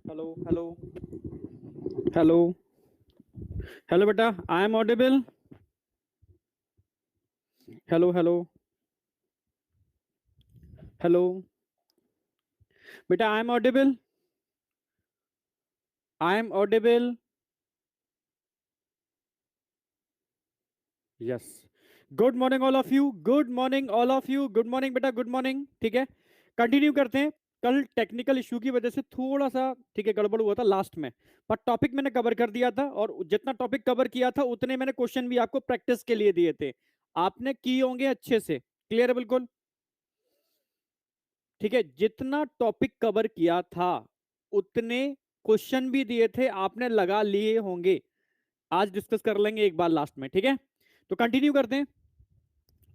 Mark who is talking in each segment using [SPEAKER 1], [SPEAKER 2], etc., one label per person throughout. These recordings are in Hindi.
[SPEAKER 1] हेलो हेलो हेलो हेलो बेटा, I am audible. Hello hello hello बेटा, I am audible. I am audible. Yes. Good morning all of you, good morning all of you, good morning बेटा, गुड मॉर्निंग। ठीक है, कंटिन्यू करते हैं। कल टेक्निकल इशू की वजह से थोड़ा सा, ठीक है, गड़बड़ हुआ था लास्ट में, पर टॉपिक मैंने कवर कर दिया था, और जितना टॉपिक कवर किया था उतने मैंने क्वेश्चन भी आपको प्रैक्टिस के लिए दिए थे। आपने किए होंगे अच्छे से। क्लियर है बिल्कुल? ठीक है, जितना टॉपिक कवर किया था उतने क्वेश्चन भी दिए थे, आपने लगा लिए होंगे। आज डिस्कस कर लेंगे एक बार लास्ट में। ठीक है, तो कंटिन्यू करते हैं।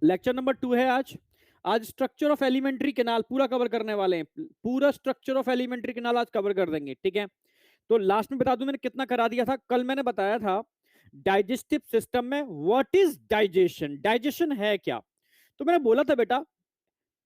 [SPEAKER 1] लेक्चर नंबर 2 है आज। आज स्ट्रक्चर ऑफ एलिमेंट्री कैनाल पूरा कवर करने वाले हैं। पूरा स्ट्रक्चर ऑफ एलिमेंट्री कैनाल आज कवर कर देंगे। ठीक है, तो लास्ट में बता दूं मैंने कितना करा दिया था। कल मैंने बताया था डाइजेस्टिव सिस्टम में व्हाट इज डाइजेशन, डाइजेशन है क्या। तो मैंने बोला था बेटा,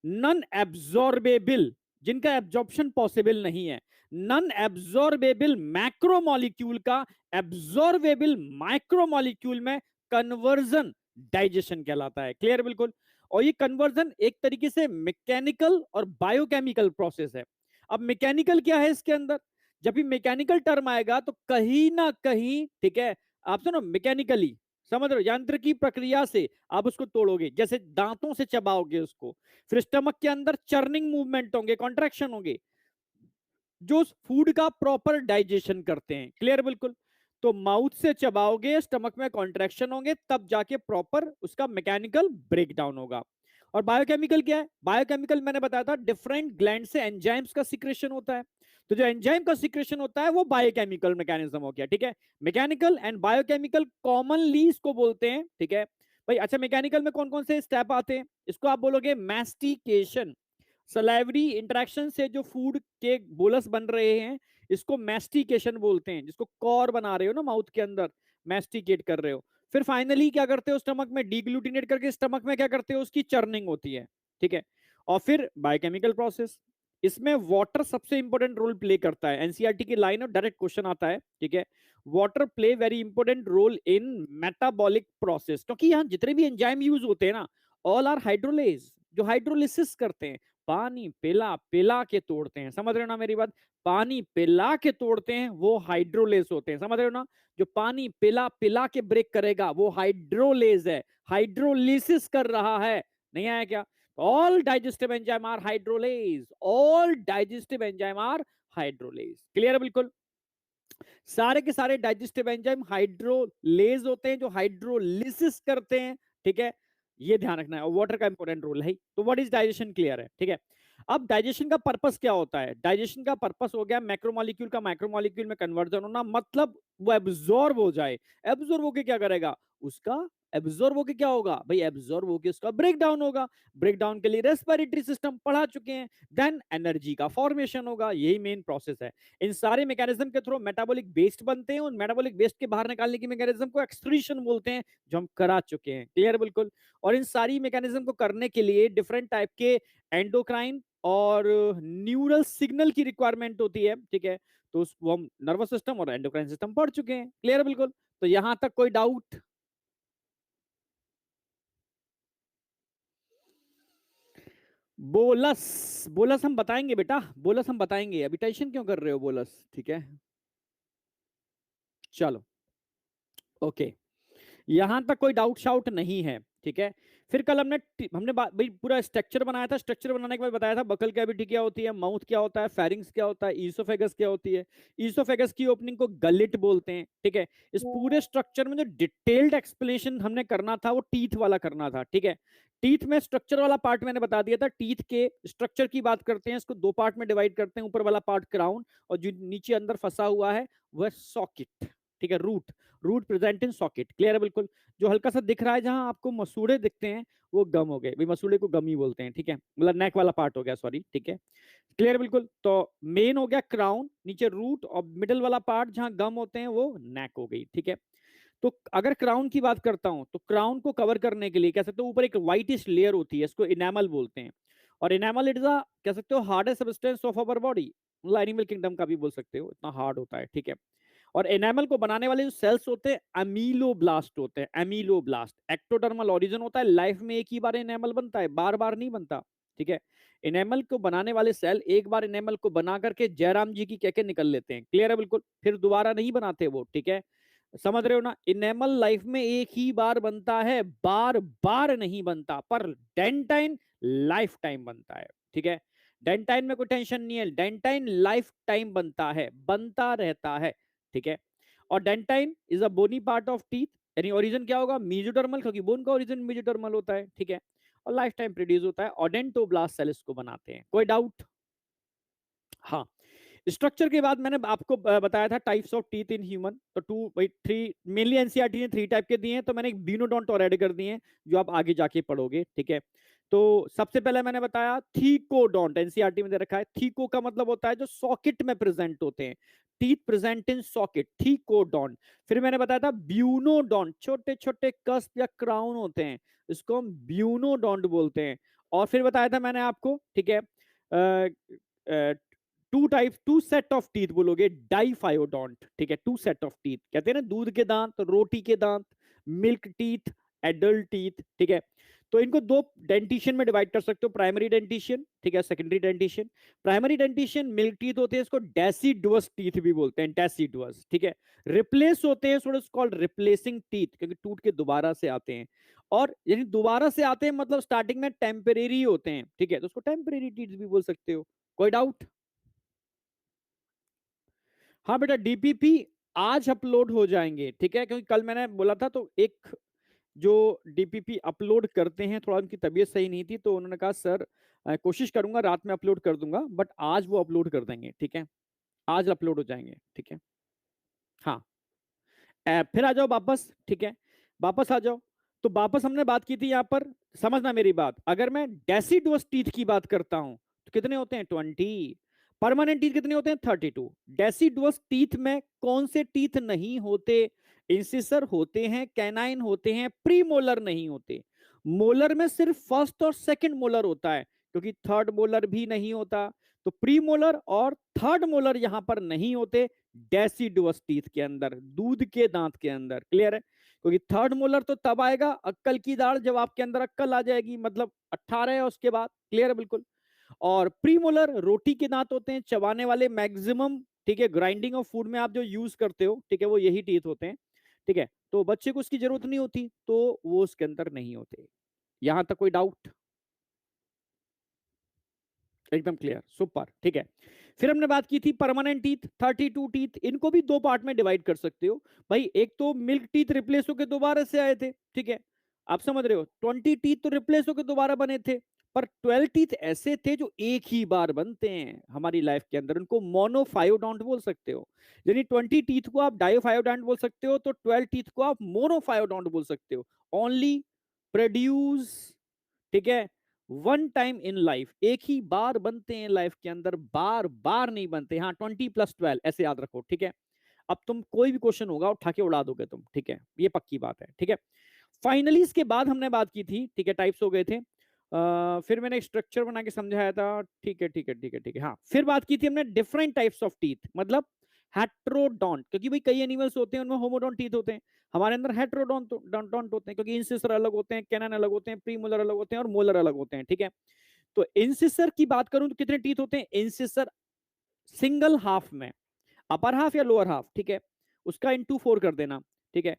[SPEAKER 1] नन एब्जॉर्बेबल, जिनका एब्जॉर्प्शन पॉसिबल नहीं है, नन एब्जॉर्बेबल मैक्रोमोलिक्यूल का एब्जॉर्बेबल माइक्रोमोलिक्यूल में कन्वर्जन डाइजेशन कहलाता है। क्लियर बिल्कुल? और ये कन्वर्जन एक तरीके से मैकेनिकल और बायोकेमिकल प्रोसेस है। अब मैकेनिकल क्या है इसके अंदर? जब भी मैकेनिकल टर्म आएगा तो कहीं ना कहीं, ठीक है, आप सुनो, मैकेनिकली समझ रहे हो, यांत्रिकी प्रक्रिया से आप उसको तोड़ोगे, जैसे दांतों से चबाओगे उसको। फिर स्टमक के अंदर चर्निंग मूवमेंट होंगे, कॉन्ट्रैक्शन होंगे, जो फूड का प्रॉपर डाइजेशन करते हैं। क्लियर बिल्कुल? तो माउथ से चबाओगे, स्टमक में कॉन्ट्रैक्शन होंगे, तब जाके प्रॉपर उसका मैकेनिकल ब्रेकडाउन होगा। और बायोकेमिकल क्या है? बायोकेमिकल मैंने बताया था, डिफरेंट ग्लैंड से एंजाइम्स का सिक्रेशन होता है। तो जो एंजाइम का सिक्रेशन होता है वो बायोकेमिकल मैकेनिज्म हो गया। ठीक है, मैकेनिकल एंड बायोकेमिकल कॉमनली इसको बोलते हैं। ठीक है भाई, अच्छा, मैकेनिकल में कौन कौन से स्टेप आते हैं? इसको आप बोलोगे मैस्टिकेशन। सलाइवरी इंटरेक्शन से जो फूड के बोलस बन रहे हैं, इसको मैस्टिकेशन बोलते हैं। जिसको कॉर बना रहे हो ना माउथ के अंदर, मैस्टिकेट कर रहे हो। फिर फाइनली क्या करते हो, स्टमक में डीग्लूटिनेट करके स्टमक में क्या करते हो, उसकी चर्निंग होती है। ठीक है, और फिर बायोकेमिकल प्रोसेस। इसमें वाटर सबसे इंपॉर्टेंट रोल प्ले करता है। एनसीईआरटी की लाइन और डायरेक्ट क्वेश्चन आता है। ठीक है, water play very important role in metabolic process, क्योंकि यहाँ जितने भी एंजाइम यूज होते हैं ना, ऑल आर हाइड्रोलेज, जो हाइड्रोलिसिस करते हैं, पानी पिला पिला के तोड़ते हैं। समझ रहे हो ना मेरी बात? पानी पिला के तोड़ते हैं, वो हाइड्रोलेज होते हैं। समझ रहे हो ना? जो पानी पिला पिला के ब्रेक करेगा वो हाइड्रोलेज है, हाइड्रोलिसिस कर रहा है। नहीं आया क्या? All digestive enzyme are hydrolase, all digestive enzyme are hydrolase. Clear है बिल्कुल? सारे के सारे डाइजेस्टिव एंजाइम हाइड्रोलेज होते हैं, जो हाइड्रोलिसिस करते हैं। ठीक है, ये ध्यान रखना है, और वाटर का इंपॉर्टेंट रोल है। तो व्हाट इज डाइजेशन? क्लियर है? ठीक है, अब डाइजेशन का पर्पस क्या होता है? डाइजेशन का पर्पस हो गया मैक्रोमोलिक्यूल का माइक्रोमोलिक्यूल में कन्वर्जन होना, मतलब वो एब्जॉर्ब हो जाए। एब्जॉर्ब होके क्या करेगा? उसका एब्जॉर्ब होके क्या होगा भाई? एब्जॉर्ब होके उसका ब्रेक डाउन होगा। ब्रेक डाउन के लिए रेस्पिरेटरी सिस्टम पढ़ा चुके हैं। देन एनर्जी का फॉर्मेशन होगा। यही मेन प्रोसेस है। इन सारे मैकेनिज्म के थ्रू मेटाबॉलिक वेस्ट बनते हैं, और मेटाबॉलिक वेस्ट के बाहर निकालने की मैकेनिज्म को एक्सक्रीशन बोलते हैं, जो हम करा चुके हैं। क्लियर बिल्कुल? और इन सारी मैकेनिज्म को करने के लिए डिफरेंट टाइप के एंडोक्राइन और न्यूरल सिग्नल की रिक्वायरमेंट होती है। ठीक है, तो वो हम नर्वस सिस्टम और एंडोक्राइन सिस्टम पढ़ चुके हैं। क्लियर बिल्कुल? तो यहां तक कोई डाउट? बोलस, बोलस हम बताएंगे बेटा, बोलस हम बताएंगे, अभी टेंशन क्यों कर रहे हो? बोलस ठीक है, चलो, ओके, यहां तक कोई डाउट शाउट नहीं है। ठीक है, फिर कल हमने हमने भाई पूरा स्ट्रक्चर बनाया था। स्ट्रक्चर बनाने के बाद बताया था बकल कैविटी क्या होती है, माउथ क्या होता है, फेरिंग्स क्या होता है, ईसोफेगस क्या होती है। ईसोफेगस की ओपनिंग को गलिट बोलते हैं। ठीक है, इस पूरे स्ट्रक्चर में जो डिटेल्ड एक्सप्लेनेशन हमने करना था वो टीथ वाला करना था। ठीक है, टीथ में स्ट्रक्चर वाला पार्ट मैंने बता दिया था। टीथ के स्ट्रक्चर की बात करते हैं, इसको दो पार्ट में डिवाइड करते हैं। ऊपर वाला पार्ट क्राउन, और जो नीचे अंदर फंसा हुआ है वह सॉकेट। ठीक है, root, root present in socket. Clear है बिल्कुल? जो हल्का सा दिख रहा है, जहां आपको मसूड़े दिखते हैं, वो गम हो गए भाई, मसूड़े को गम ही बोलते हैं। ठीक है, मतलब नेक वाला पार्ट हो गया, सॉरी। ठीक है, क्लियर बिल्कुल? तो मेन हो गया क्राउन, नीचे रूट, और मिडल वाला पार्ट जहां गम होते हैं वो नेक हो गई। ठीक है, तो अगर क्राउन की बात करता हूं, तो क्राउन को कवर करने के लिए कह सकते हो ऊपर एक व्हाइटिश लेयर होती है, इसको इनेमल बोलते हैं। और इनेमल इट इज अ, कह सकते हो, hardest substance of our body. मतलब एनिमल किंगडम का भी बोल सकते हो, इतना हार्ड होता है, ठीक है। और एनामल को बनाने वाले जो सेल्स होते हैं अमीलोब्लास्ट होते हैं, अमीलोब्लास्ट। एक्टोडर्मल ओरिजिन होता है, लाइफ में एक ही बार एनामल बनता है, बार बार नहीं बनता, ठीक है। एनामल को बनाने वाले सेल एक बार एनामल को बना करके जयराम जी की कह के निकल लेते हैं, क्लियर है बिल्कुल, फिर दोबारा नहीं बनाते वो, ठीक है। समझ रहे हो ना, इनेमल लाइफ में एक ही बार बनता है, बार बार नहीं बनता, पर डेंटाइन लाइफ टाइम बनता है, ठीक है। डेंटाइन में कोई टेंशन नहीं है, डेंटाइन लाइफ टाइम बनता है, बनता रहता है, ठीक है। और dentine is a bony part of teeth, यानी ओरिजिन क्या होगा, मेसोडर्मल, क्योंकि बोन का ओरिजिन मेसोडर्मल होता है, ठीक है। और लाइफ टाइम प्रोड्यूस होता है, ओडेंटोब्लास्ट सेल इसको बनाते हैं, कोई डाउट? हाँ। स्ट्रक्चर के बाद मैंने आपको बताया था types of teeth in human, तो टू भाई थ्री, मेनली एनसीईआरटी ने 3 टाइप के दिए हैं, तो मैंने एक बीनोडोंट और ऐड कर दिए हैं जो आप आगे जाके पढ़ोगे, ठीक है। तो सबसे पहले मैंने बताया थीकोडोंट, एनसीईआरटी में दे रखा है, थीको का मतलब होता है जो सॉकेट में प्रेजेंट होते हैं, teeth present in socket, thecodont. फिर मैंने बताया था ब्यूनोडोंट, छोटे छोटे कस्प या क्राउन होते हैं, इसको हम ब्यूनोडोंट बोलते हैं। और फिर बताया था मैंने आपको, ठीक है, two type, two set of teeth बोलोगे, डाइफायोडोंट, ठीक है, टू सेट ऑफ टीथ, कहते हैं ना दूध के दांत, रोटी के दांत, मिल्क टीथ, एडल्ट टीथ, ठीक है। तो इनको दो डेंटिशन में डिवाइड कर सकते हो, प्राइमरी डेंटिशन, ठीक है, secondary dentition. Primary dentition milk teeth होते हैं, इसको डेसिडुअस टीथ भी बोलते हैं, डेसिडुअस, ठीक है। रिप्लेस होते हैं, so it's called replacing teeth, क्योंकि टूट के दोबारा से आते हैं। और यानी दोबारा से आते हैं मतलब स्टार्टिंग में टेम्परेरी होते हैं, ठीक है, तो उसको टेम्परेरी टीथ भी बोल सकते हो, कोई डाउट? हाँ बेटा, डीपीपी आज अपलोड हो जाएंगे, ठीक है, क्योंकि कल मैंने बोला था, तो एक जो डीपीपी अपलोड करते हैं, थोड़ा उनकी तबीयत सही नहीं थी, तो उन्होंने कहा सर कोशिश करूंगा रात में अपलोड कर दूंगा, बट आज वो अपलोड कर देंगे, ठीक है, आज अपलोड हो जाएंगे, ठीक है। हाँ, फिर आ जाओ वापस, ठीक है, वापस आ जाओ। तो वापस हमने बात की थी यहां पर, समझना मेरी बात, अगर मैं डेसिडुअस टीथ की बात करता हूं तो कितने होते हैं, 20। परमानेंट टीथ कितने होते हैं, 32। डेसिडुअस टीथ में कौन से टीथ नहीं होते, इंसिसर होते हैं, कैनाइन होते हैं, प्रीमोलर नहीं होते। मोलर में सिर्फ फर्स्ट और सेकंड मोलर होता है, क्योंकि थर्ड मोलर भी नहीं होता। तो प्रीमोलर और थर्ड मोलर यहां पर नहीं होते डेसिडुअस टीथ के अंदर, दूध के दांत के अंदर, क्लियर है। क्योंकि थर्ड मोलर तो तब आएगा अक्कल की दाढ़ जब आपके अंदर अक्कल आ जाएगी, मतलब 18 है उसके बाद, क्लियर है बिल्कुल। और प्रीमोलर रोटी के दांत होते हैं, चबाने वाले मैक्सिमम, ठीक है, ग्राइंडिंग ऑफ फूड में आप जो यूज करते हो, ठीक है, वो यही टीथ होते हैं, ठीक है। तो बच्चे को उसकी जरूरत नहीं होती, तो वो उसके अंदर नहीं होते। यहां तक कोई डाउट? एकदम क्लियर, सुपर, ठीक है। फिर हमने बात की थी परमानेंट टीथ, 32 टीथ, इनको भी दो पार्ट में डिवाइड कर सकते हो भाई। एक तो मिल्क टीथ रिप्लेस होकर दोबारा से आए थे, ठीक है, आप समझ रहे हो, 20 टीथ तो रिप्लेस होकर दोबारा बने थे, पर 12 टीथ ऐसे थे जो एक ही बार बनते हैं हमारी लाइफ के अंदर, उनको मोनोफायोडोंट बोल सकते हो। यानी 20 टीथ को आप डायोफायोडोंट बोल सकते हो, तो 12 टीथ को आप मोनोफायोडोंट बोल सकते हो। ओनली प्रोड्यूस, ठीक है, वन टाइम इन लाइफ, एक ही बार बनते हैं लाइफ के अंदर, बार बार नहीं बनते। हाँ, 20+12 ऐसे याद रखो, ठीक है। अब तुम कोई भी क्वेश्चन होगा उठा के उड़ा दोगे तुम, ठीक है, ये पक्की बात है, ठीक है। फाइनली इसके बाद हमने बात की थी, ठीक है, टाइप्स हो गए थे। फिर मैंने स्ट्रक्चर बना के समझाया था, ठीक है ठीक है ठीक है ठीक है। हाँ, फिर बात की थी हमने डिफरेंट टाइप्स ऑफ टीथ, मतलब हेट्रोडोंट, क्योंकि भाई कई एनिमल्स होते हैं उनमें होमोडोंट टीथ होते हैं, हमारे अंदर हेट्रोडोंट डोंट होते हैं, क्योंकि इंसिसर अलग होते हैं, कैनन अलग होते हैं, प्रीमोलर अलग होते हैं, और मोलर अलग होते हैं, ठीक है। तो इंसिसर की बात करूं तो कितने टीथ होते हैं, इंसिसर सिंगल हाफ में, अपर हाफ या लोअर हाफ, ठीक है, उसका इंटू 4 कर देना, ठीक है।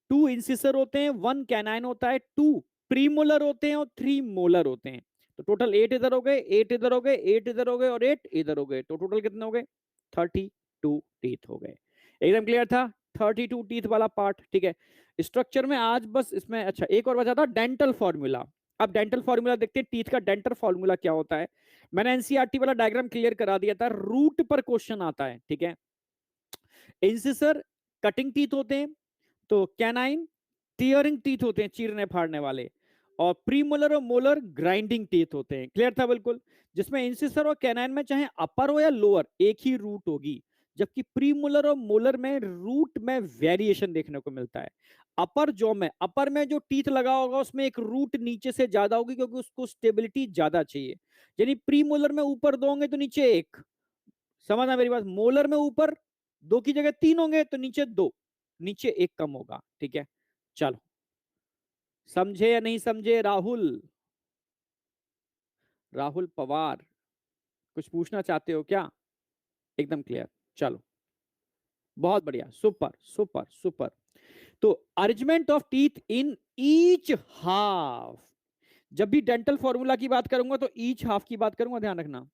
[SPEAKER 1] 2 इंसिसर होते हैं, 1 कैनाइन होता है, 2 प्रीमोलर होते हैं और 3 मोलर होते हैं। तो टोटल 8 इधर हो गए, 8 इधर हो गए, 8 इधर हो गए और 8 इधर हो गए, तो टोटल कितने हो गए, 32 टीथ हो गए। एकदम क्लियर था, 32 टीथ वाला पार्ट, ठीक है। स्ट्रक्चर में आज बस इसमें, अच्छा एक और बचा था डेंटल फॉर्मूला। अब डेंटल फॉर्मूला देखते हैं, टीथ का डेंटल फॉर्मूला क्या होता है। मैंने एनसीईआरटी वाला डायग्राम क्लियर करा दिया था, रूट पर क्वेश्चन आता है, ठीक है। इंसिसर कटिंग टीथ होते हैं, तो कैनाइन टीयरिंग टीथ होते हैं, चीरने फाड़ने वाले, और प्रीमोलर और मोलर ग्राइंडिंग टीथ होते हैं, क्लियर था बिल्कुल। जिसमें इंसिसर और कैनाइन में चाहे अपर हो या लोअर एक ही रूट होगी, जबकि प्रीमोलर और मोलर में रूट में वेरिएशन देखने को मिलता है। अपर जॉ में, अपर में जो टीथ लगा होगा उसमें एक रूट नीचे से ज्यादा होगी, क्योंकि उसको स्टेबिलिटी ज्यादा चाहिए। यानी प्रीमोलर में ऊपर दो होंगे तो नीचे एक, समझना मेरी बात, मोलर में ऊपर 2 की जगह 3 होंगे तो नीचे 2, नीचे 1 कम होगा, ठीक है। चलो, समझे या नहीं समझे राहुल? राहुल पवार, कुछ पूछना चाहते हो क्या? एकदम क्लियर। चलो, बहुत बढ़िया, सुपर सुपर सुपर। तो arrangement of teeth in each half, जब भी डेंटल फॉर्मूला की बात करूंगा तो ईच हाफ की बात करूंगा, ध्यान रखना।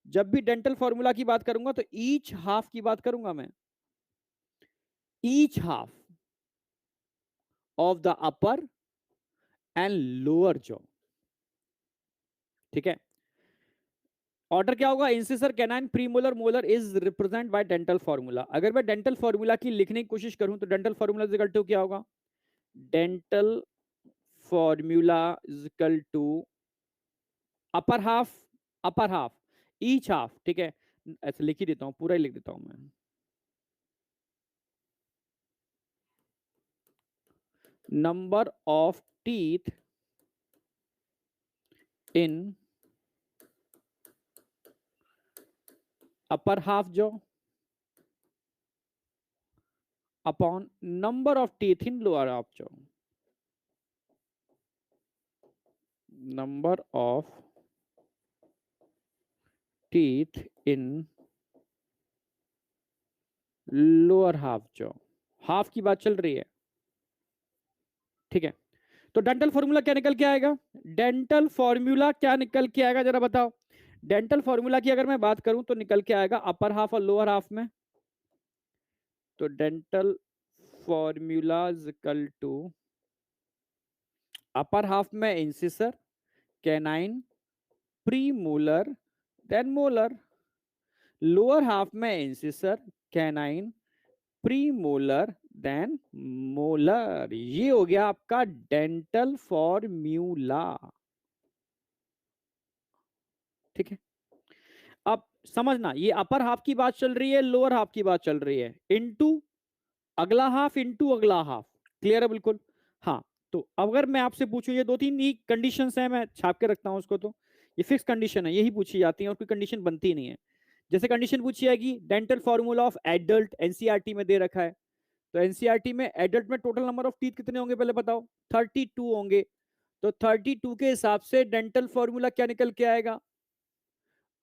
[SPEAKER 1] जब भी डेंटल फॉर्मूला की बात करूंगा तो ईच हाफ की बात करूंगा मैं, each half of the upper and lower jaw, ठीक है। ऑर्डर क्या होगा? Incisor, canine, premolar, molar is represent by dental formula. अगर मैं डेंटल फॉर्मूला की लिखने की कोशिश करूं तो dental formula is equal to क्या होगा? Dental formula is equal to upper half, upper half, each half, ठीक है। ऐसे लिख ही देता हूं, पूरा ही लिख देता हूं मैं। Number of teeth in upper half jaw upon number of teeth in lower half jaw, number of teeth in lower half jaw. Half की बात चल रही है, ठीक है। तो डेंटल फॉर्मूला क्या निकल के आएगा? डेंटल फॉर्मूला क्या निकल के आएगा जरा बताओ? डेंटल फॉर्मूला की अगर मैं बात करूं तो निकल के आएगा अपर हाफ और लोअर हाफ में। तो dental formula is equal to upper half में incisor, canine, pre molar, then molar. Lower half में incisor, canine, pre molar, then molar. ये हो गया आपका डेंटल फॉर्म्यूला, ठीक है। अब समझना, ये अपर हाफ की बात चल रही है, लोअर हाफ की बात चल रही है, इनटू अगला हाफ, इनटू अगला हाफ। क्लियर है बिल्कुल? हाँ। तो अगर मैं आपसे पूछूं, ये 2-3 ही कंडीशंस हैं, मैं छाप के रखता हूं उसको, तो ये फिक्स कंडीशन है, यही पूछी जाती है और कोई कंडीशन बनती नहीं है। जैसे कंडीशन पूछी जाएगी, dental formula of adult, NCERT में दे रखा है। तो एनसीईआरटी में एडल्ट में टोटल नंबर ऑफ टीथ कितने होंगे पहले बताओ? 32 होंगे। तो 32 के हिसाब से डेंटल फॉर्मूला क्या निकल के आएगा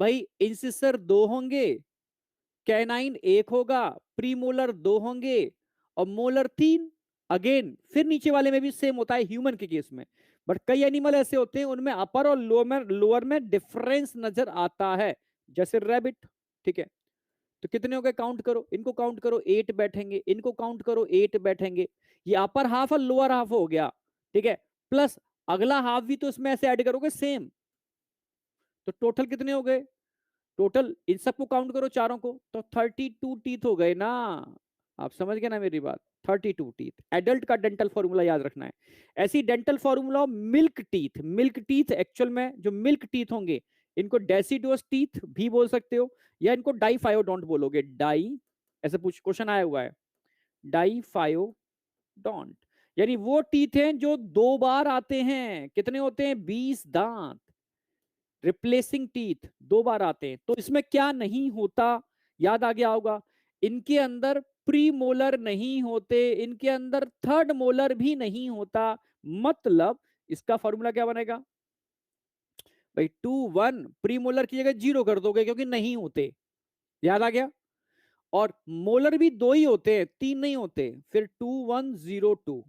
[SPEAKER 1] भाई? इंसिसर 2 होंगे, कैनाइन 1 होगा, प्रीमोलर 2 होंगे और मोलर 3। अगेन फिर नीचे वाले में भी सेम होता है ह्यूमन के केस में, बट कई एनिमल ऐसे होते हैं उनमें अपर और लोअर में डिफरेंस नजर आता है, जैसे रैबिट, ठीक है। तो कितने हो गए? काउंट करो, इनको काउंट करो, 8 बैठेंगे, इनको काउंट करो, 8 बैठेंगे। ये अपर हाफ और लोअर हाफ हो गया, ठीक है। प्लस अगला हाफ भी तो इसमें ऐसे ऐड करोगे सेम, तो टोटल कितने हो गए? टोटल इन सबको काउंट करो चारों को, तो 32 टीथ हो गए ना। आप समझ गए ना मेरी बात? 32 टीथ एडल्ट का डेंटल फॉर्मूला याद रखना है। ऐसी dental formula milk teeth, milk teeth actual में जो मिल्क टीथ होंगे इनको डेसिडोस टीथ भी बोल सकते हो, या इनको डाइफायोडोंट बोलोगे। डाई, ऐसे पूछ क्वेश्चन आया हुआ है, डाइफायोडोंट, यानी वो टीथ हैं जो 2 बार आते हैं। कितने होते हैं? 20 दांत। रिप्लेसिंग टीथ 2 बार आते हैं। तो इसमें क्या नहीं होता? याद आ गया होगा, इनके अंदर प्री मोलर नहीं होते, इनके अंदर थर्ड मोलर भी नहीं होता। मतलब इसका फॉर्मूला क्या बनेगा भाई? 2 1, प्री मोलर की जगह 0 कर दोगे क्योंकि नहीं होते। याद आ गया? और मोलर भी 2 ही होते हैं, 3 नहीं होते। फिर 2 1 0 2,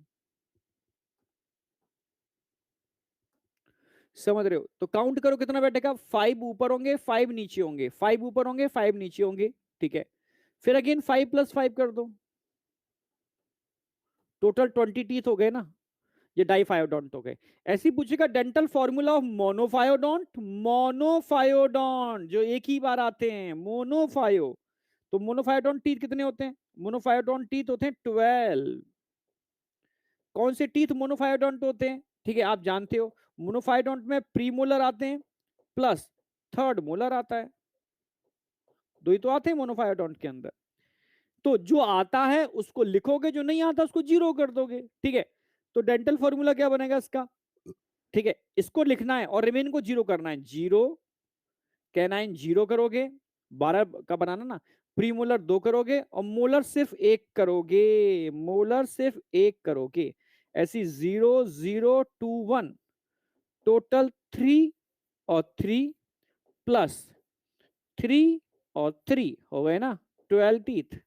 [SPEAKER 1] समझ रहे हो? तो काउंट करो कितना बैठेगा? 5 ऊपर होंगे, 5 नीचे होंगे, 5 ऊपर होंगे, 5 नीचे होंगे, ठीक है। फिर अगेन 5 + 5 कर दो, टोटल 20 टीथ हो गए ना। ये डाइफायोडोंट हो गए। ऐसी पूछेगा डेंटल फॉर्मूला ऑफ मोनोफायोडोंट, मोनोफायोडोंट जो एक ही बार आते हैं, मोनोफायो। तो मोनोफायोडोंट टीथ कितने होते हैं? मोनोफायोडोंट टीथ होते हैं 12। कौन से टीथ मोनोफायोडोंट होते हैं? ठीक है, आप जानते हो मोनोफायोडोंट में प्रीमोलर आते हैं प्लस थर्ड मोलर आता है, 2 ही तो आते हैं मोनोफायोडोंट के अंदर। तो जो आता है उसको लिखोगे, जो नहीं आता उसको 0 कर दोगे, ठीक है। तो डेंटल फॉर्मूला क्या बनेगा इसका? ठीक है, इसको लिखना है और रिमेन को 0 करना है। 0, कैनाइन 0 करोगे, 12 का बनाना ना, प्री मोलर 2 करोगे और मोलर सिर्फ 1 करोगे, मोलर सिर्फ 1 करोगे। ऐसी 0 0 2 1 टोटल 3 और 3 प्लस 3 और 3 हो गए ना 12 टीथ।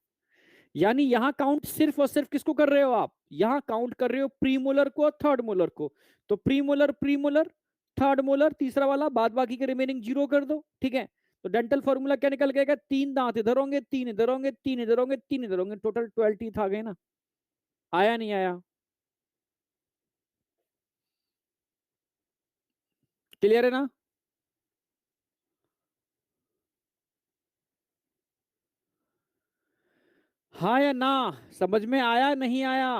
[SPEAKER 1] यानी यहां काउंट सिर्फ और सिर्फ किसको कर रहे हो आप, यहां काउंट कर रहे हो प्री मोलर को और थर्ड मोलर को। तो प्री मोलर थर्ड मोलर तीसरा वाला, बाद बाकी के रिमेनिंग 0 कर दो, ठीक है। तो डेंटल फॉर्मूला क्या निकल गया, 3 दांत इधर होंगे, 3 इधर होंगे, 3 इधर होंगे, 3 इधर होंगे, टोटल 12 टीथ आ गए ना। आया नहीं आया, क्लियर है ना। हाँ या ना, समझ में आया नहीं आया,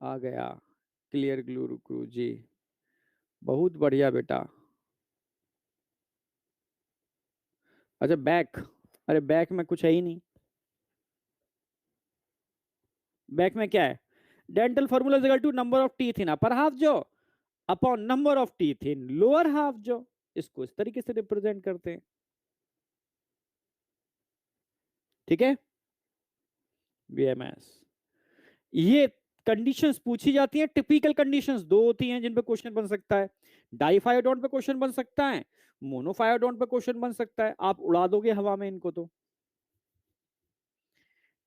[SPEAKER 1] आ गया, क्लियर गुरु जी, बहुत बढ़िया बेटा। अच्छा बैक, अरे बैक में कुछ है ही नहीं, बैक में क्या है, dental formula is equal to number of teeth in upper half जो upon number of teeth in lower half जो, इसको इस तरीके से रिप्रेजेंट करते हैं, ठीक है। बीएमएस, ये कंडीशंस पूछी जाती हैं, टिपिकल कंडीशंस दो होती हैं जिन पे क्वेश्चन बन सकता है, डाइफायोडोंट पे क्वेश्चन बन सकता है, मोनोफायोडोंट पे क्वेश्चन बन सकता है, आप उड़ा दोगे हवा में इनको तो,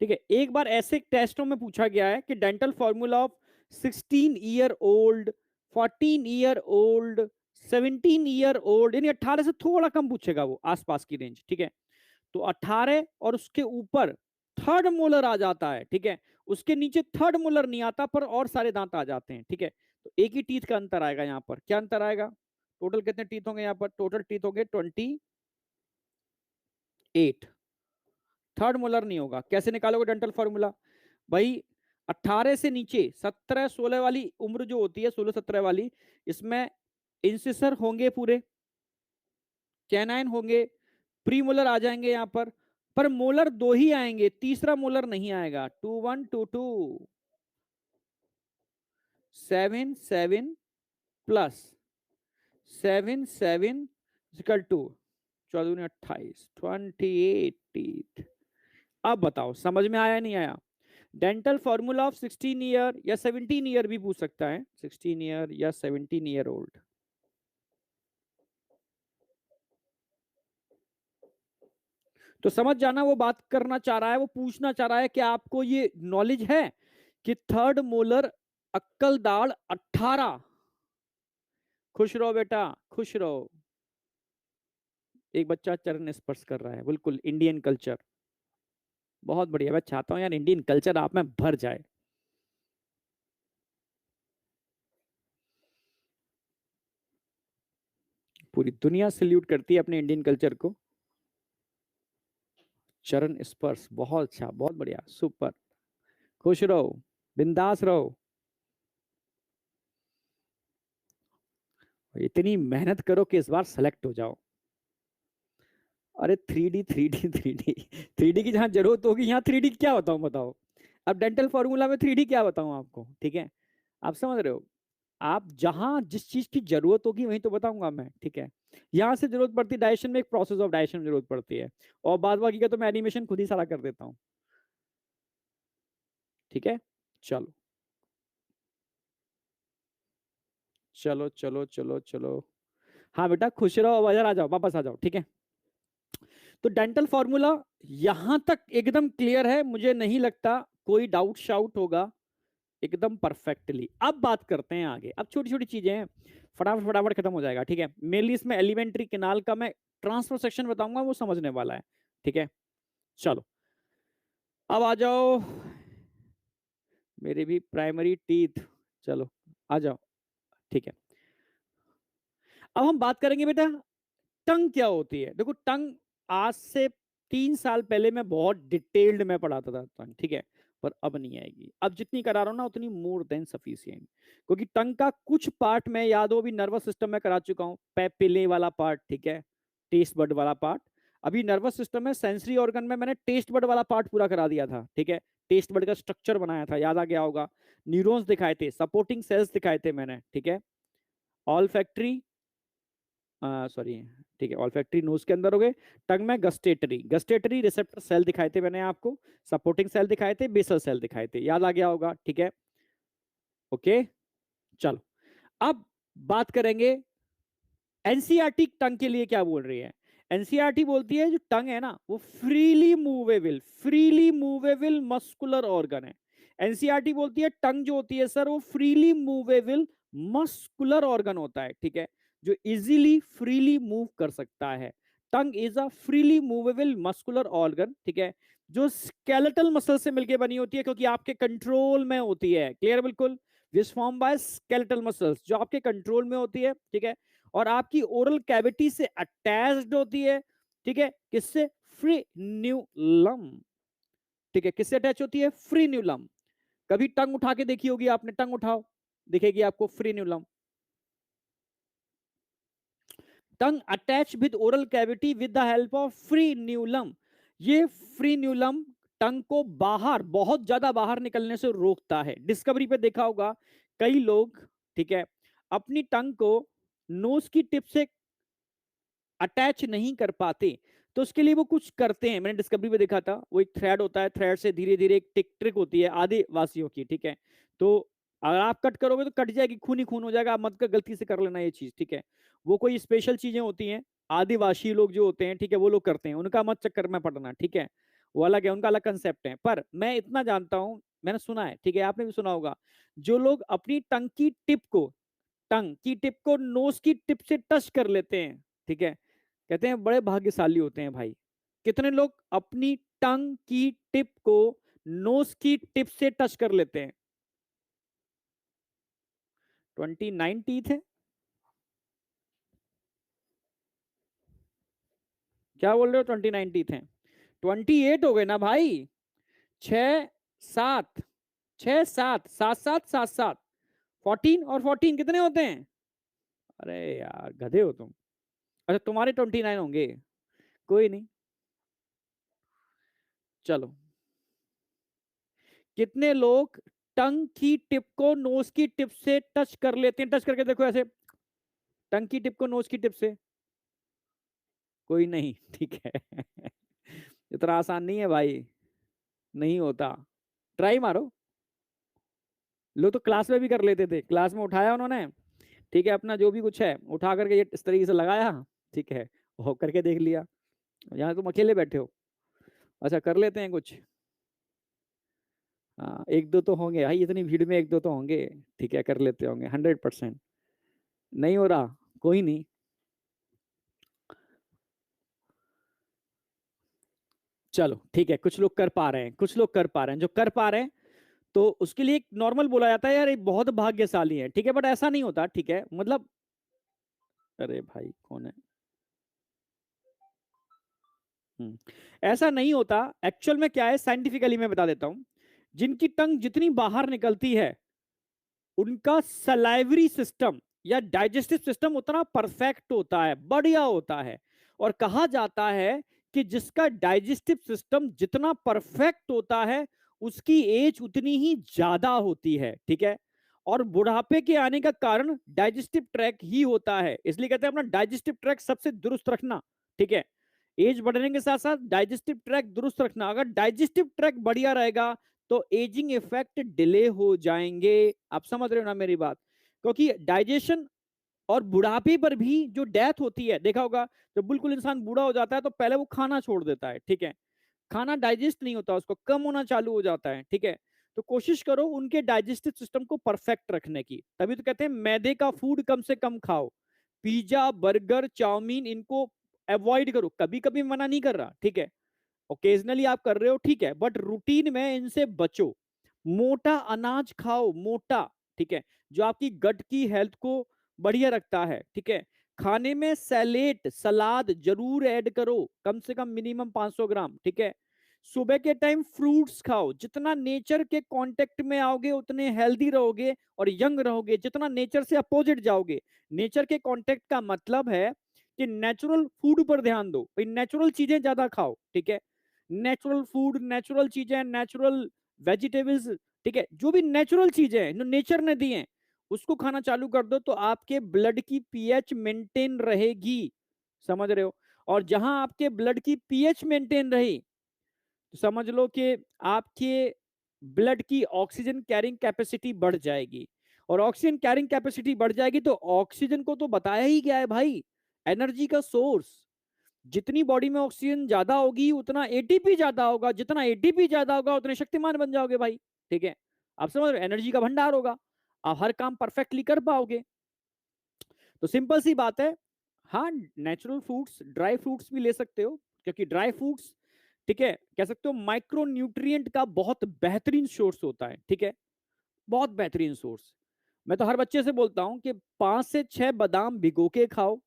[SPEAKER 1] ठीक है। एक बार ऐसे टेस्टों में पूछा गया है कि dental formula of 16 year old, 14 year old, 17 year old, यानी 18 से थोड़ा कम पूछेगा वो, आसपास की रेंज, ठीक है। तो 18 और उसके ऊपर थर्ड मोलर आ जाता है, ठीक है। उसके नीचे थर्ड मोलर नहीं आता पर और सारे दांत आ जाते हैं, ठीक है। तो एक ही टीथ का अंतर आएगा यहाँ पर, क्या अंतर आएगा, टोटल कितने टीथ होंगे यहाँ पर, टोटल टीथ होंगे 28, थर्ड मोलर नहीं होगा। कैसे निकालोगे डेंटल फॉर्मूला, भाई 18 से नीचे 17 16 वाली उम्र जो होती है, 16 17 वाली, इसमें इंसिसर होंगे पूरे, कैनाइन होंगे, प्री मोलर आ जाएंगे यहाँ पर मोलर दो ही आएंगे, तीसरा मोलर नहीं आएगा। 2122 7 7 प्लस 7 7 इक्वल टू 14 28 28 अब बताओ समझ में आया नहीं आया। डेंटल फॉर्मूला ऑफ 16 ईयर या 17 ईयर भी पूछ सकता है, 16 ईयर या 17 ईयर ओल्ड। तो समझ जाना, वो बात करना चाह रहा है, वो पूछना चाह रहा है कि आपको ये नॉलेज है कि थर्ड मोलर अक्कल दाढ़ 18। खुश रहो बेटा, खुश रहो। एक बच्चा चरण स्पर्श कर रहा है, बिल्कुल इंडियन कल्चर, बहुत बढ़िया। मैं चाहता हूं यार इंडियन कल्चर आप में भर जाए। पूरी दुनिया सल्यूट करती है अपने इंडियन कल्चर को। चरण स्पर्श, बहुत अच्छा, बहुत बढ़िया, सुपर। खुश रहो, बिंदास रहो, इतनी मेहनत करो कि इस बार सेलेक्ट हो जाओ। अरे 3D 3D 3D 3D की जहां जरूरत होगी यहाँ 3D क्या बताऊं, बताओ। अब डेंटल फॉर्मूला में 3D क्या बताऊं आपको, ठीक है। आप समझ रहे हो, आप जहां जिस चीज की जरूरत होगी वहीं तो बताऊंगा मैं, ठीक है। यहां से जरूरत पड़ती है डायजेशन में, एक प्रोसेस ऑफ डायजेशन में जरूरत पड़ती है, और बाद बाकी का तो मैं एनिमेशन खुद ही सारा कर देता हूँ, ठीक है। चलो चलो चलो चलो चलो, हाँ बेटा खुश रहो, बाजार आ जाओ, वापस आ जाओ, ठीक है। तो डेंटल फॉर्मूला यहां तक एकदम क्लियर है, मुझे नहीं लगता कोई डाउट शाउट होगा, एकदम परफेक्टली। अब बात करते हैं आगे, अब छोटी छोटी चीजें हैं, फटाफट फटाफट खत्म हो जाएगा, ठीक है। मेनली इसमें एलिमेंट्री केनाल का मैं ट्रांसफर सेक्शन बताऊंगा, वो समझने वाला है, ठीक है। चलो अब आ जाओ मेरे भी प्राइमरी टीथ, चलो आ जाओ, ठीक है। अब हम बात करेंगे बेटा टंग क्या होती है। देखो टंग, आज से 3 साल पहले मैं बहुत डिटेल्ड में पढ़ाता था टंग, ठीक है। पर अब नहीं आएगी, अब जितनी करा रहा हूं ना उतनी मोर देन सफिशियंट, क्योंकि टंग का कुछ पार्ट मैं याद हो, अभी नर्वस सिस्टम में करा चुका हूं, पेपिले वाला पार्ट, ठीक है, टेस्ट बड वाला पार्ट। अभी नर्वस सिस्टम में सेंसरी ऑर्गन में मैंने टेस्ट बड वाला पार्ट पूरा करा दिया था, ठीक है। टेस्ट बड का स्ट्रक्चर बनाया था, याद आ गया होगा, न्यूरॉन्स दिखाए थे, सपोर्टिंग सेल्स दिखाए थे मैंने, ठीक है। ऑल फैक्ट्री, सॉरी, ठीक है, ऑल्फैक्टरी नोज के अंदर हो गए। टंग में गस्टेटरी, गस्टेटरी रिसेप्टर सेल दिखाए थे मैंने आपको, सपोर्टिंग सेल दिखाए थे, बेसल सेल दिखाए थे, याद आ गया होगा, ठीक है। ओके, चलो अब बात करेंगे एनसीईआरटी टंग के लिए क्या बोल रही है। एनसीईआरटी बोलती है जो टंग है ना वो फ्रीली मूवेबल मस्कुलर ऑर्गन है। एनसीईआरटी बोलती है टंग जो होती है सर वो फ्रीली मूवेबल मस्कुलर ऑर्गन होता है, ठीक है, जो इजीली फ्रीली मूव कर सकता है। Tongue is a freely movable muscular organ, ठीक है, जो स्केलेटल मसल से मिलकर बनी होती है, क्योंकि आपके कंट्रोल में होती है, क्लियर बिल्कुल, which form by skeletal muscles, जो आपके कंट्रोल में होती है, ठीक है, और आपकी ओरल कैविटी से अटैच्ड होती है, ठीक है, किससे, फ्रीन्यूलम, ठीक है, किससे अटैच होती है, फ्रीन्यूलम। कभी टंग उठा के देखी होगी आपने, टंग उठाओ, दिखेगी आपको frenulum. Tongue attach with oral cavity with the help of frenulum. ये फ्रीन्यूलम टंग को बाहर, बहुत ज्यादा बाहर निकलने से रोकता है। डिस्कवरी पे देखा होगा कई लोग, ठीक है, अपनी टंग को नोज की टिप से अटैच नहीं कर पाते, तो उसके लिए वो कुछ करते हैं। मैंने डिस्कवरी में देखा था, वो एक थ्रेड होता है, थ्रेड से धीरे धीरे एक टिक ट्रिक होती है आदिवासियों की, ठीक है, तो अगर आप कट करोगे तो कट जाएगी, खून ही खून हो जाएगा, आप मत कर, गलती से कर लेना ये चीज, ठीक है। वो कोई स्पेशल चीजें होती हैं, आदिवासी लोग जो होते हैं, ठीक है, वो लोग करते हैं, उनका मत चक्कर में पड़ना, ठीक है, वो अलग है, उनका अलग कंसेप्ट है। पर मैं इतना जानता हूं, मैंने सुना है, ठीक है, आपने भी सुना होगा, जो लोग अपनी टंग की टिप को नोज की टिप से टच कर लेते हैं, ठीक है, कहते हैं बड़े भाग्यशाली होते हैं भाई। कितने लोग अपनी टंग की टिप को नोज की टिप से टच कर लेते हैं? 29 टीथ है, क्या बोल रहे हो, 29 टीथ है, 28 हो गए ना भाई, छ सात, छह सात, सात सात सात सात, 14 और 14 कितने होते हैं? अरे यार गधे हो तुम। अच्छा तुम्हारे 29 होंगे, कोई नहीं, चलो। कितने लोग टंग की टिप को नोज की टिप से टच कर लेते हैं, टच करके देखो ऐसे, टंग की टिप को नोज की टिप से, कोई नहीं, ठीक है। इतना आसान नहीं है भाई, नहीं होता, ट्राई मारो। लोग तो क्लास में भी कर लेते थे, क्लास में उठाया उन्होंने, ठीक है, अपना जो भी कुछ है उठा करके ये इस तरीके से लगाया, ठीक है, हो करके देख लिया। यहाँ तुम अकेले बैठे हो, अच्छा कर लेते हैं कुछ, हाँ एक दो तो होंगे भाई, इतनी भीड़ में एक दो तो होंगे, ठीक है, कर लेते होंगे, 100%। नहीं हो रहा, कोई नहीं, चलो ठीक है, कुछ लोग कर पा रहे हैं, कुछ लोग कर पा रहे हैं, जो कर पा रहे हैं तो उसके लिए एक नॉर्मल बोला जाता है यार एक बहुत भाग्यशाली है, ठीक है, बट ऐसा नहीं होता, ठीक है, मतलब, अरे भाई कौन है, ऐसा नहीं होता। एक्चुअल में क्या है, साइंटिफिकली मैं बता देता हूं, जिनकी टंग जितनी बाहर निकलती है उनका सलाइवरी सिस्टम या डाइजेस्टिव सिस्टम उतना परफेक्ट होता है, बढ़िया होता है। और कहा जाता है कि जिसका डाइजेस्टिव सिस्टम जितना परफेक्ट होता है उसकी एज उतनी ही ज्यादा होती है, ठीक है। और बुढ़ापे के आने का कारण डाइजेस्टिव ट्रैक ही होता है, इसलिए कहते हैं अपना डाइजेस्टिव ट्रैक सबसे दुरुस्त रखना, ठीक है। एज बढ़ने के साथ साथ डाइजेस्टिव ट्रैक दुरुस्त रखना, अगर डाइजेस्टिव ट्रैक बढ़िया रहेगा तो एजिंग इफेक्ट डिले हो जाएंगे। आप समझ रहे हो ना मेरी बात, क्योंकि डाइजेशन और बुढ़ापे पर भी जो डेथ होती है, देखा होगा जब बिल्कुल इंसान बूढ़ा हो जाता है तो पहले वो खाना छोड़ देता है, ठीक है, खाना डाइजेस्ट नहीं होता, उसको कम होना चालू हो जाता है, ठीक है। तो कोशिश करो उनके डाइजेस्टिव सिस्टम को परफेक्ट रखने की, तभी तो कहते हैं मैदे का फूड कम से कम खाओ, पिज्जा बर्गर चाउमीन इनको अवॉइड करो, कभी कभी मना नहीं कर रहा, ठीक है, ओकेजनली आप कर रहे हो ठीक है, बट रूटीन में इनसे बचो। मोटा अनाज खाओ, मोटा, ठीक है, जो आपकी गट की हेल्थ को बढ़िया रखता है, ठीक है। खाने में सैलेड सलाद जरूर ऐड करो, कम से कम मिनिमम 500 ग्राम, ठीक है। सुबह के टाइम फ्रूट्स खाओ, जितना नेचर के कांटेक्ट में आओगे उतने हेल्दी रहोगे और यंग रहोगे, जितना नेचर से अपोजिट जाओगे। नेचर के कांटेक्ट का मतलब है कि नेचुरल फूड पर ध्यान दो भाई, नेचुरल चीजें ज्यादा खाओ, ठीक है, नेचुरल फूड, नेचुरल चीजें, नेचुरल वेजिटेबल्स, ठीक है, जो भी नेचुरल चीजें हैं जो नेचर ने दी हैं उसको खाना चालू कर दो तो आपके ब्लड की पीएच मेंटेन रहेगी, समझ रहे हो। और जहां आपके ब्लड की पीएच मेंटेन रही तो समझ लो कि आपके ब्लड की ऑक्सीजन कैरिंग कैपेसिटी बढ़ जाएगी। और ऑक्सीजन कैरिंग कैपेसिटी बढ़ जाएगी तो ऑक्सीजन को तो बताया ही गया है भाई, एनर्जी का सोर्स। जितनी बॉडी में ऑक्सीजन ज्यादा होगी उतना एटीपी ज्यादा होगा, जितना एटीपी ज्यादा होगा उतने शक्तिमान बन जाओगे भाई। ठीक है, आप समझ रहे हो, एनर्जी का भंडार होगा, आप हर काम परफेक्टली कर पाओगे। तो सिंपल सी बात है। हाँ, नेचुरल फ्रूट्स, ड्राई फ्रूट्स भी ले सकते हो, क्योंकि ड्राई फ्रूट्स, ठीक है, कह सकते हो माइक्रो न्यूट्रिएंट का बहुत बेहतरीन सोर्स होता है। ठीक है, बहुत बेहतरीन सोर्स। मैं तो हर बच्चे से बोलता हूं कि 5 से 6 बादाम भिगो के खाओ,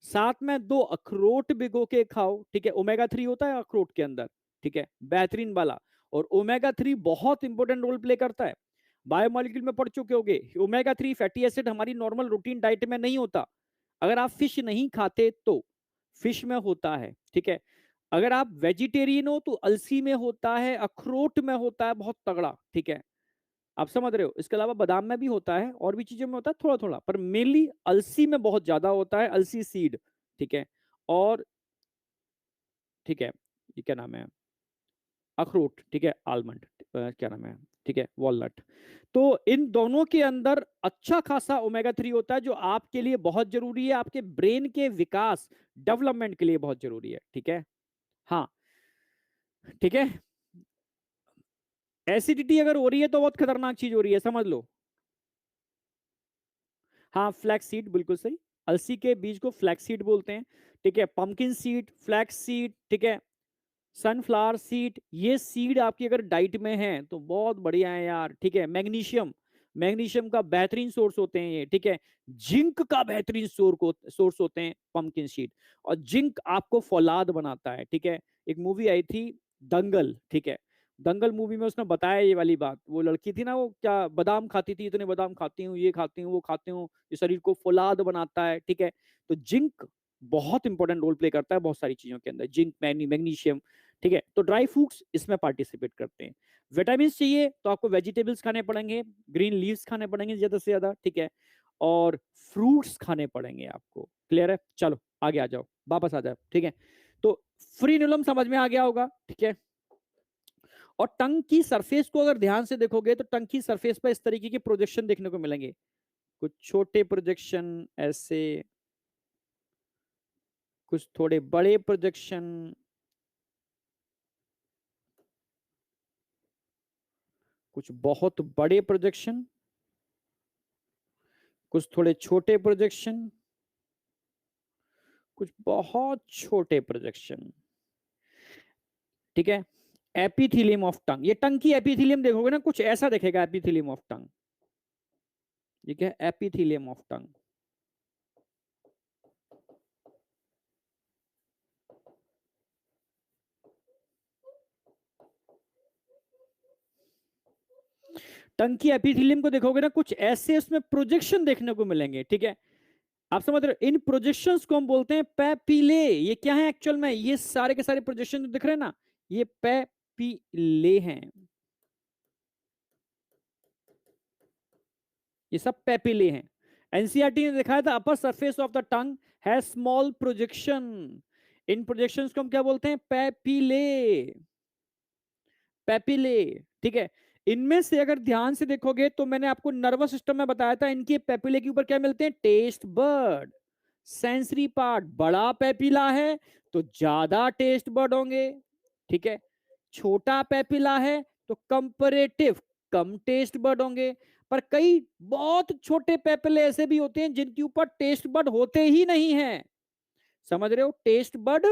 [SPEAKER 1] साथ में 2 अखरोट भिगो के खाओ। ठीक है, ओमेगा 3 होता है अखरोट के अंदर, ठीक है, बेहतरीन वाला। और ओमेगा 3 बहुत इंपॉर्टेंट रोल प्ले करता है। बायोमोलिक्यूल में पढ़ चुके होगे, ओमेगा 3 फैटी एसिड हमारी नॉर्मल रूटीन डाइट में नहीं होता। अगर आप फिश नहीं खाते तो फिश में होता है। ठीक है, अगर आप वेजिटेरियन हो तो अलसी में होता है, अखरोट में होता है, बहुत तगड़ा। ठीक है, आप समझ रहे हो। इसके अलावा बादाम में भी होता है, और भी चीजों में होता है थोड़ा थोड़ा, पर मेनली अलसी में बहुत ज्यादा होता है, अलसी सीड। ठीक है, और ठीक है, ये क्या नाम है, अखरोट, ठीक है, आलमंड, क्या नाम है, ठीक है, वॉलनट। तो इन दोनों के अंदर अच्छा खासा ओमेगा 3 होता है, जो आपके लिए बहुत जरूरी है, आपके ब्रेन के विकास, डेवलपमेंट के लिए बहुत जरूरी है। ठीक है, हाँ, ठीक है। एसिडिटी अगर हो रही है तो बहुत खतरनाक चीज हो रही है, समझ लो। हाँ, फ्लैक्स सीड, बिल्कुल सही। अलसी के बीज को फ्लैक्स सीड बोलते हैं। ठीक है, पंपकिन सीड, फ्लैक्स सीड, ठीक है, सनफ्लावर सीड, ये सीड आपकी अगर डाइट में है तो बहुत बढ़िया है यार। ठीक है, मैग्नीशियम, मैग्नीशियम का बेहतरीन सोर्स होते हैं ये। ठीक है, जिंक का बेहतरीन सोर्स होते हैं पंपकिन सीड। और जिंक आपको फौलाद बनाता है। ठीक है, एक मूवी आई थी दंगल, ठीक है, दंगल मूवी में उसने बताया ये वाली बात। वो लड़की थी ना, वो क्या बादाम खाती थी, इतने बादाम खाती हूँ, ये खाती हूँ, वो खाती हूँ, ये शरीर को फौलाद बनाता है। ठीक है, तो जिंक बहुत इंपॉर्टेंट रोल प्ले करता है बहुत सारी चीजों के अंदर, जिंक, मैग्नीशियम। ठीक है, तो ड्राई फ्रूट्स इसमें पार्टिसिपेट करते हैं। विटामिन चाहिए तो आपको वेजिटेबल्स खाने पड़ेंगे, ग्रीन लीव्स खाने पड़ेंगे ज्यादा से ज्यादा। ठीक है, और फ्रूट्स खाने पड़ेंगे आपको। क्लियर है, चलो आगे आ जाओ, वापस आ जाओ। ठीक है, तो फ्रीनुलम समझ में आ गया होगा। ठीक है, और टंग की सरफेस को अगर ध्यान से देखोगे तो टंग की सरफेस पर इस तरीके के प्रोजेक्शन देखने को मिलेंगे, कुछ छोटे प्रोजेक्शन ऐसे, कुछ थोड़े बड़े प्रोजेक्शन, कुछ बहुत बड़े प्रोजेक्शन, कुछ थोड़े छोटे प्रोजेक्शन, कुछ बहुत छोटे प्रोजेक्शन। ठीक है, एपिथीलियम ऑफ टंग, ये टंग की एपिथीलियम देखोगे ना कुछ ऐसा दिखेगा, एपिथीलियम ऑफ टंग। ठीक है, एपिथीलियम ऑफ टंग। टंग की एपिथीलियम को देखोगे ना कुछ ऐसे उसमें प्रोजेक्शन देखने को मिलेंगे। ठीक है, आप समझ रहे हो, इन प्रोजेक्शंस को हम बोलते हैं पैपिले। ये क्या है एक्चुअल में, ये सारे के सारे प्रोजेक्शन जो दिख रहे हैं ना, ये पैपिले हैं, ये सब पैपिले हैं। एनसीईआरटी ने दिखाया था upper surface of the tongue है स्मॉल प्रोजेक्शन। इन प्रोजेक्शंस को हम क्या बोलते हैं, पैपिले, पैपिले। ठीक है, इनमें से अगर ध्यान से देखोगे तो मैंने आपको नर्वस सिस्टम में बताया था, इनके पैपिले के ऊपर क्या मिलते हैं, टेस्ट बर्ड, सेंसरी पार्ट। बड़ा पैपिला है तो ज्यादा टेस्ट बर्ड होंगे। ठीक है, छोटा पैपिला है तो कंपैरेटिव कम टेस्ट बर्ड होंगे। पर कई बहुत छोटे पैपिले ऐसे भी होते हैं जिनके ऊपर टेस्ट बर्ड होते ही नहीं है, समझ रहे हो, टेस्ट बर्ड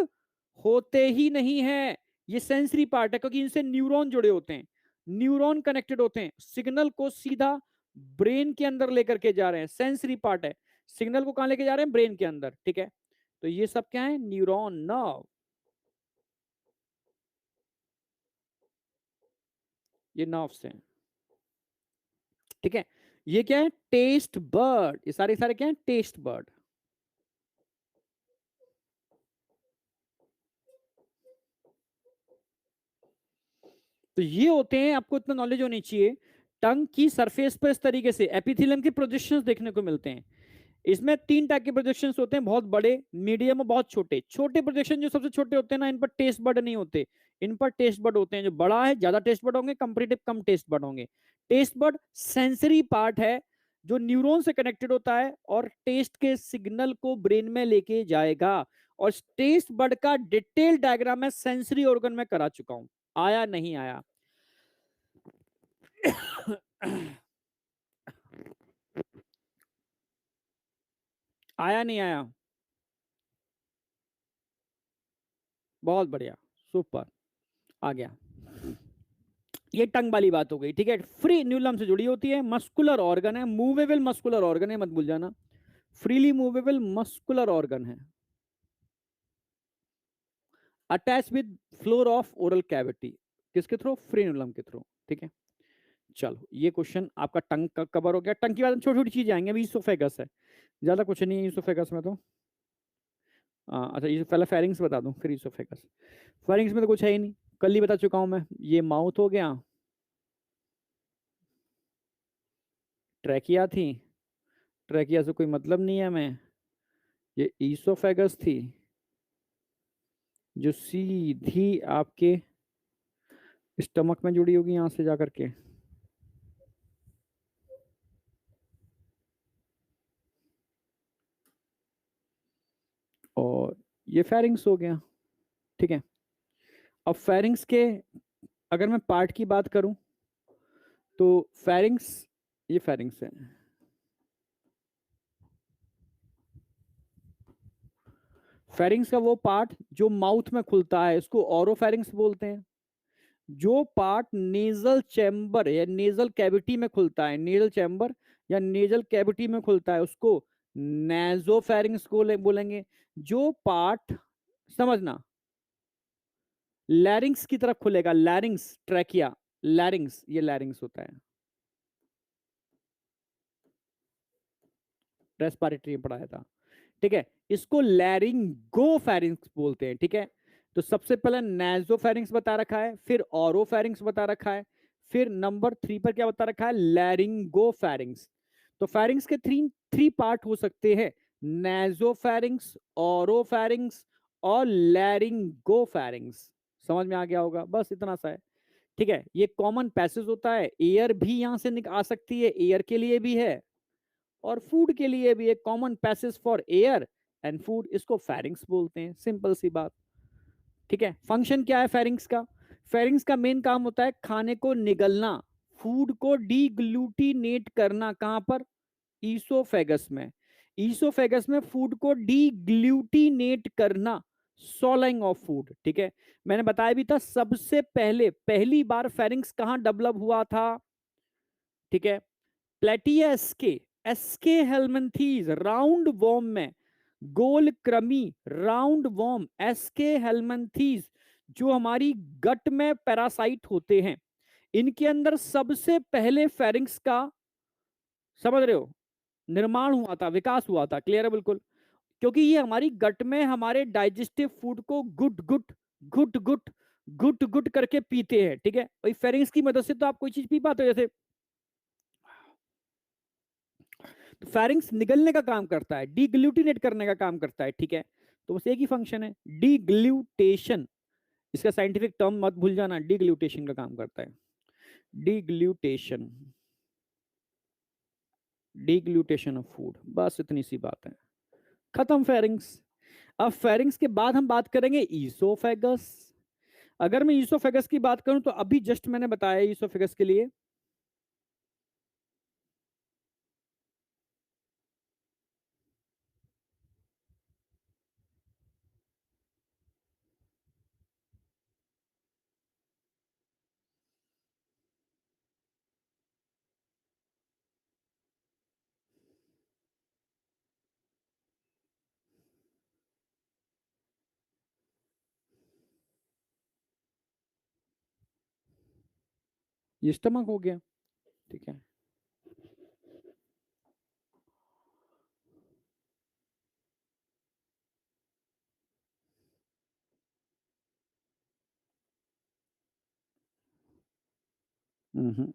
[SPEAKER 1] होते ही नहीं है। ये सेंसरी पार्ट है, क्योंकि इनसे न्यूरॉन जुड़े होते हैं, न्यूरॉन कनेक्टेड होते हैं, सिग्नल को सीधा ब्रेन के अंदर लेकर के जा रहे हैं, सेंसरी पार्ट है। सिग्नल को कहां लेके जा रहे हैं, ब्रेन के अंदर। ठीक है, तो ये सब क्या है, न्यूरॉन, नर्व, ये नर्व्स हैं। ठीक है, ये क्या है, टेस्ट बर्ड, ये सारे सारे क्या है, टेस्ट बर्ड। तो ये होते हैं, आपको इतना नॉलेज होनी चाहिए टंग की सरफेस पर इस तरीके से एपिथेलियम के प्रोजेक्शंस देखने को मिलते हैं। इसमें 3 टाइप के प्रोजेक्शंस होते हैं, बहुत बड़े, मीडियम और बहुत छोटे। छोटे प्रोजेक्शन जो सबसे छोटे होते हैं ना, इन पर टेस्ट बड नहीं होते, इन पर टेस्ट बड होते हैं। जो बड़ा है ज्यादा टेस्ट बड होंगे, कंपेरेटिव कम टेस्ट बड होंगे। टेस्ट बड सेंसरी पार्ट है जो न्यूरॉन से कनेक्टेड होता है और टेस्ट के सिग्नल को ब्रेन में लेके जाएगा। और टेस्ट बड का डिटेल डायग्राम मैं सेंसरी ऑर्गन में करा चुका हूं। आया नहीं आया? आया नहीं आया? बहुत बढ़िया, सुपर, आ गया। ये टंग वाली बात हो गई, ठीक है। फ्री न्यूलम से जुड़ी होती है, मस्कुलर ऑर्गन है, मूवेबल मस्कुलर ऑर्गन है, मत भूल जाना, फ्रीली मूवेबल मस्कुलर ऑर्गन है, attach with floor of oral cavity. किसके थ्रू? फ्री न्यूलम के थ्रू, ठीक है। चलो ये क्वेश्चन आपका टंग का कवर हो गया। टंग की बात छोटी छोटी चीजें आएंगे, अभी ईसोफेगस है, ज्यादा कुछ नहीं है ईसोफेगस में तो। अच्छा, ये पहले फेरिंग्स बता दूं फिर ईसोफेगस। फेरिंग्स में तो कुछ है ही नहीं, कल ही बता चुका हूं मैं। ये माउथ हो गया, ट्रैकिया थी, ट्रैकिया से कोई मतलब नहीं है हमें। ये ईसोफेगस थी जो सीधी आपके स्टमक में जुड़ी होगी यहां से जाकर के। और ये फेरिंग्स हो गया, ठीक है। अब फेरिंग्स के अगर मैं पार्ट की बात करूं तो फेरिंग्स, ये फेरिंग्स है। फेरिंग्स का वो पार्ट जो माउथ में खुलता है इसको ओरोफेरिंग्स बोलते हैं। जो पार्ट नेजल चैम्बर या नेजल कैविटी में खुलता है, नेजल चैम्बर या नेजल कैविटी में खुलता है, उसको नेजोफेरिंग्स को बोलेंगे। जो पार्ट, समझना, लैरिंग्स की तरफ खुलेगा, लैरिंग्स, ट्रैकिया, लैरिंग्स, ये लैरिंग्स होता है। रेस्पिरेटरी में पढ़ाया था, ठीक है। इसको लैरिंगोफेरिंग्स बोलते हैं, ठीक है। तो सबसे पहले नेजोफेरिंग्स बता रखा है, फिर ऑरोफेरिंग्स बता रखा है, फिर नंबर 3 पर क्या बता रखा है? लैरिंगोफेरिंग्स। तो फेरिंग्स के थ्री थ्री पार्ट हो सकते हैं, नेजोफेरिंग्स, ऑरोफेरिंग्स और लैरिंगोफेरिंग्स। समझ में आ गया होगा, बस इतना सा है, ठीक है। ये कॉमन पैसेज होता है, एयर भी यहां से आ सकती है, एयर के लिए भी है और फूड के लिए भी। एक common passage for air and food, इसको फेरिंग्स बोलते हैं, सिंपल सी बात, ठीक है। फंक्शन क्या है फेरिंग्स का? फेरिंग्स का मेन काम होता है खाने को निगलना, फूड को डीग्लूटिनेट करना। कहां पर? ईसोफेगस में। ईसोफेगस में फूड को डीग्लूटिनेट करना, सॉलिंग ऑफ फूड, ठीक है। मैंने बताया भी था सबसे पहले, पहली बार फेरिंग्स कहां डेवलप हुआ था, ठीक है। प्लेटिया एस्के, एस्के हेलमिंथीज राउंड वॉर्म में, गोल क्रमी राउंड वॉर्म एस्के हेलमिंथीज, जो हमारी गट में पैरासाइट होते हैं, इनके अंदर सबसे पहले फेरिंग्स का, समझ रहे हो, निर्माण हुआ था, विकास हुआ था। क्लियर है बिल्कुल? क्योंकि ये हमारी गट में हमारे डाइजेस्टिव फूड को गुट गुट गुट गुट गुट गुट करके पीते हैं, ठीक है। भाई फेरिंग्स की मदद से तो आप कोई चीज पी पाते हो, जैसे तो फेरिंग्स निगलने का काम करता है, डीग्लूटिनेट करने का काम करता है, ठीक है। तो बस एक ही फंक्शन है, डीग्लूटेशन। इसका साइंटिफिक टर्म मत भूल जाना, डीग्लूटेशन का काम करता है, डीग्लूटेशन, डीग्लूटेशन ऑफ फूड, बस इतनी सी बात है, खत्म फेरिंग्स। अब फेरिंग्स के बाद हम बात करेंगे ईसोफेगस। अगर मैं ईसोफेगस की बात करूं तो अभी जस्ट मैंने बताया ईसोफेगस के लिए, ये स्टमक हो गया, ठीक है। हम्म,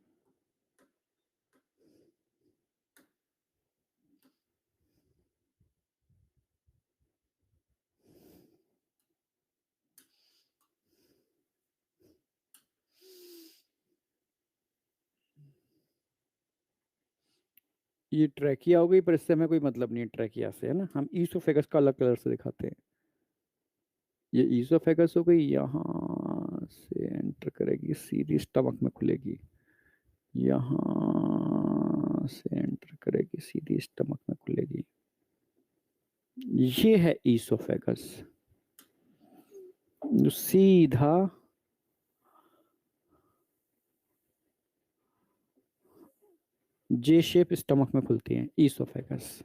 [SPEAKER 1] ये ट्रैकिया हो गई, पर इससे हमें कोई मतलब नहीं है ट्रैकिया से, है ना। हम ईसोफेगस का अलग कलर से दिखाते हैं। ये ईसोफेगस हो गई, यहाँ से एंटर करेगी, सीधी स्टमक में खुलेगी, यहाँ से एंटर करेगी, सीधी स्टमक में खुलेगी। ये है ईसोफेगस, जो सीधा जे शेप स्टमक में खुलती है, ईसोफेगस।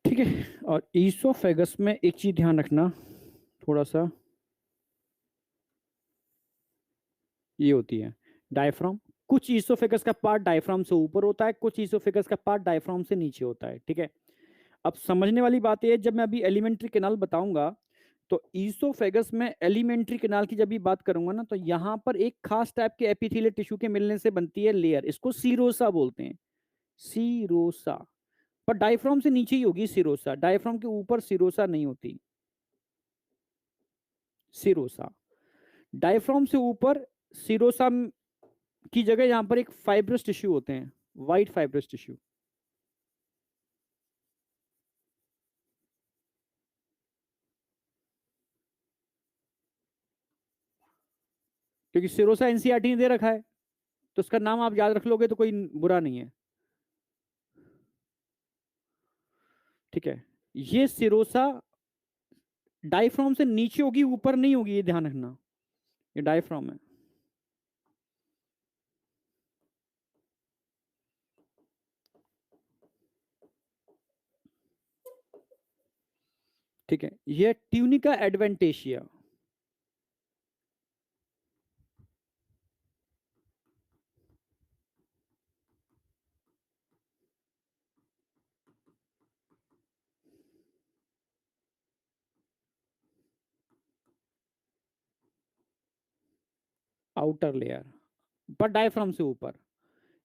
[SPEAKER 1] ठीक है। और ईसोफेगस में एक चीज ध्यान रखना थोड़ा सा, ये होती है डायफ्राम। कुछ ईसोफेगस का पार्ट डायफ्राम से ऊपर होता है, कुछ ईसोफेगस का पार्ट डायफ्राम से नीचे होता है। ठीक है। अब समझने वाली बात यह है, जब मैं अभी एलिमेंट्री कैनाल बताऊंगा, तो ईसोफेगस में एलिमेंट्री कैनाल की जब भी बात करूंगा ना, तो यहां पर एक खास टाइप के एपिथेलियल टिश्यू के मिलने से बनती है लेयर, इसको सीरोसा बोलते हैं, सीरोसा। पर डायफ्राम से नीचे ही होगी सिरोसा, डायफ्राम के ऊपर सिरोसा नहीं होती, सिरोसा। डायफ्राम से ऊपर सिरोसा की जगह यहां पर एक फाइब्रस टिश्यू होते हैं, वाइट फाइब्रस टिश्यू। क्योंकि सिरोसा एनसीईआरटी ने दे रखा है, तो उसका नाम आप याद रख लोगे तो कोई बुरा नहीं है। ठीक है। ये सिरोसा डायफ्राम से नीचे होगी, ऊपर नहीं होगी, ये ध्यान रखना। ये डायफ्राम है। ठीक है। ये ट्यूनिका एडवेंटेशिया। आउटर लेयर, पर डायफ्राम से ऊपर।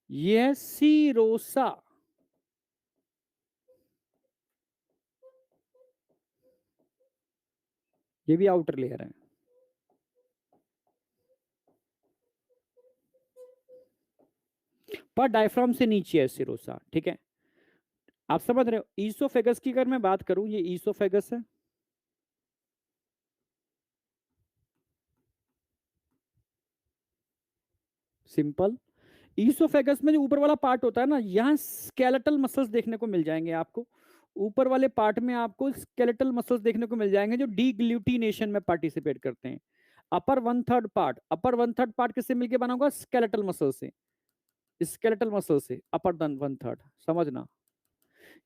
[SPEAKER 1] ये है सीरोसा। ये भी आउटर लेयर है, पर डायफ्राम से नीचे है सिरोसा। ठीक है। आप समझ रहे हो। ईसोफेगस की अगर मैं बात करूं, ये ईसोफेगस है, सिंपल। ईसोफेगस में जो ऊपर वाला पार्ट होता है ना, यहाँ स्केलेटल मसल्स देखने को मिल जाएंगे आपको। ऊपर वाले पार्ट में आपको स्केलेटल मसल्स देखने को मिल जाएंगे, जो डीग्लूटिनेशन में पार्टिसिपेट करते हैं। अपर वन थर्ड पार्ट किससे मिलकर बना होगा? स्केलेटल मसल से, स्केलेटल मसल से अपर वन थर्ड, समझना।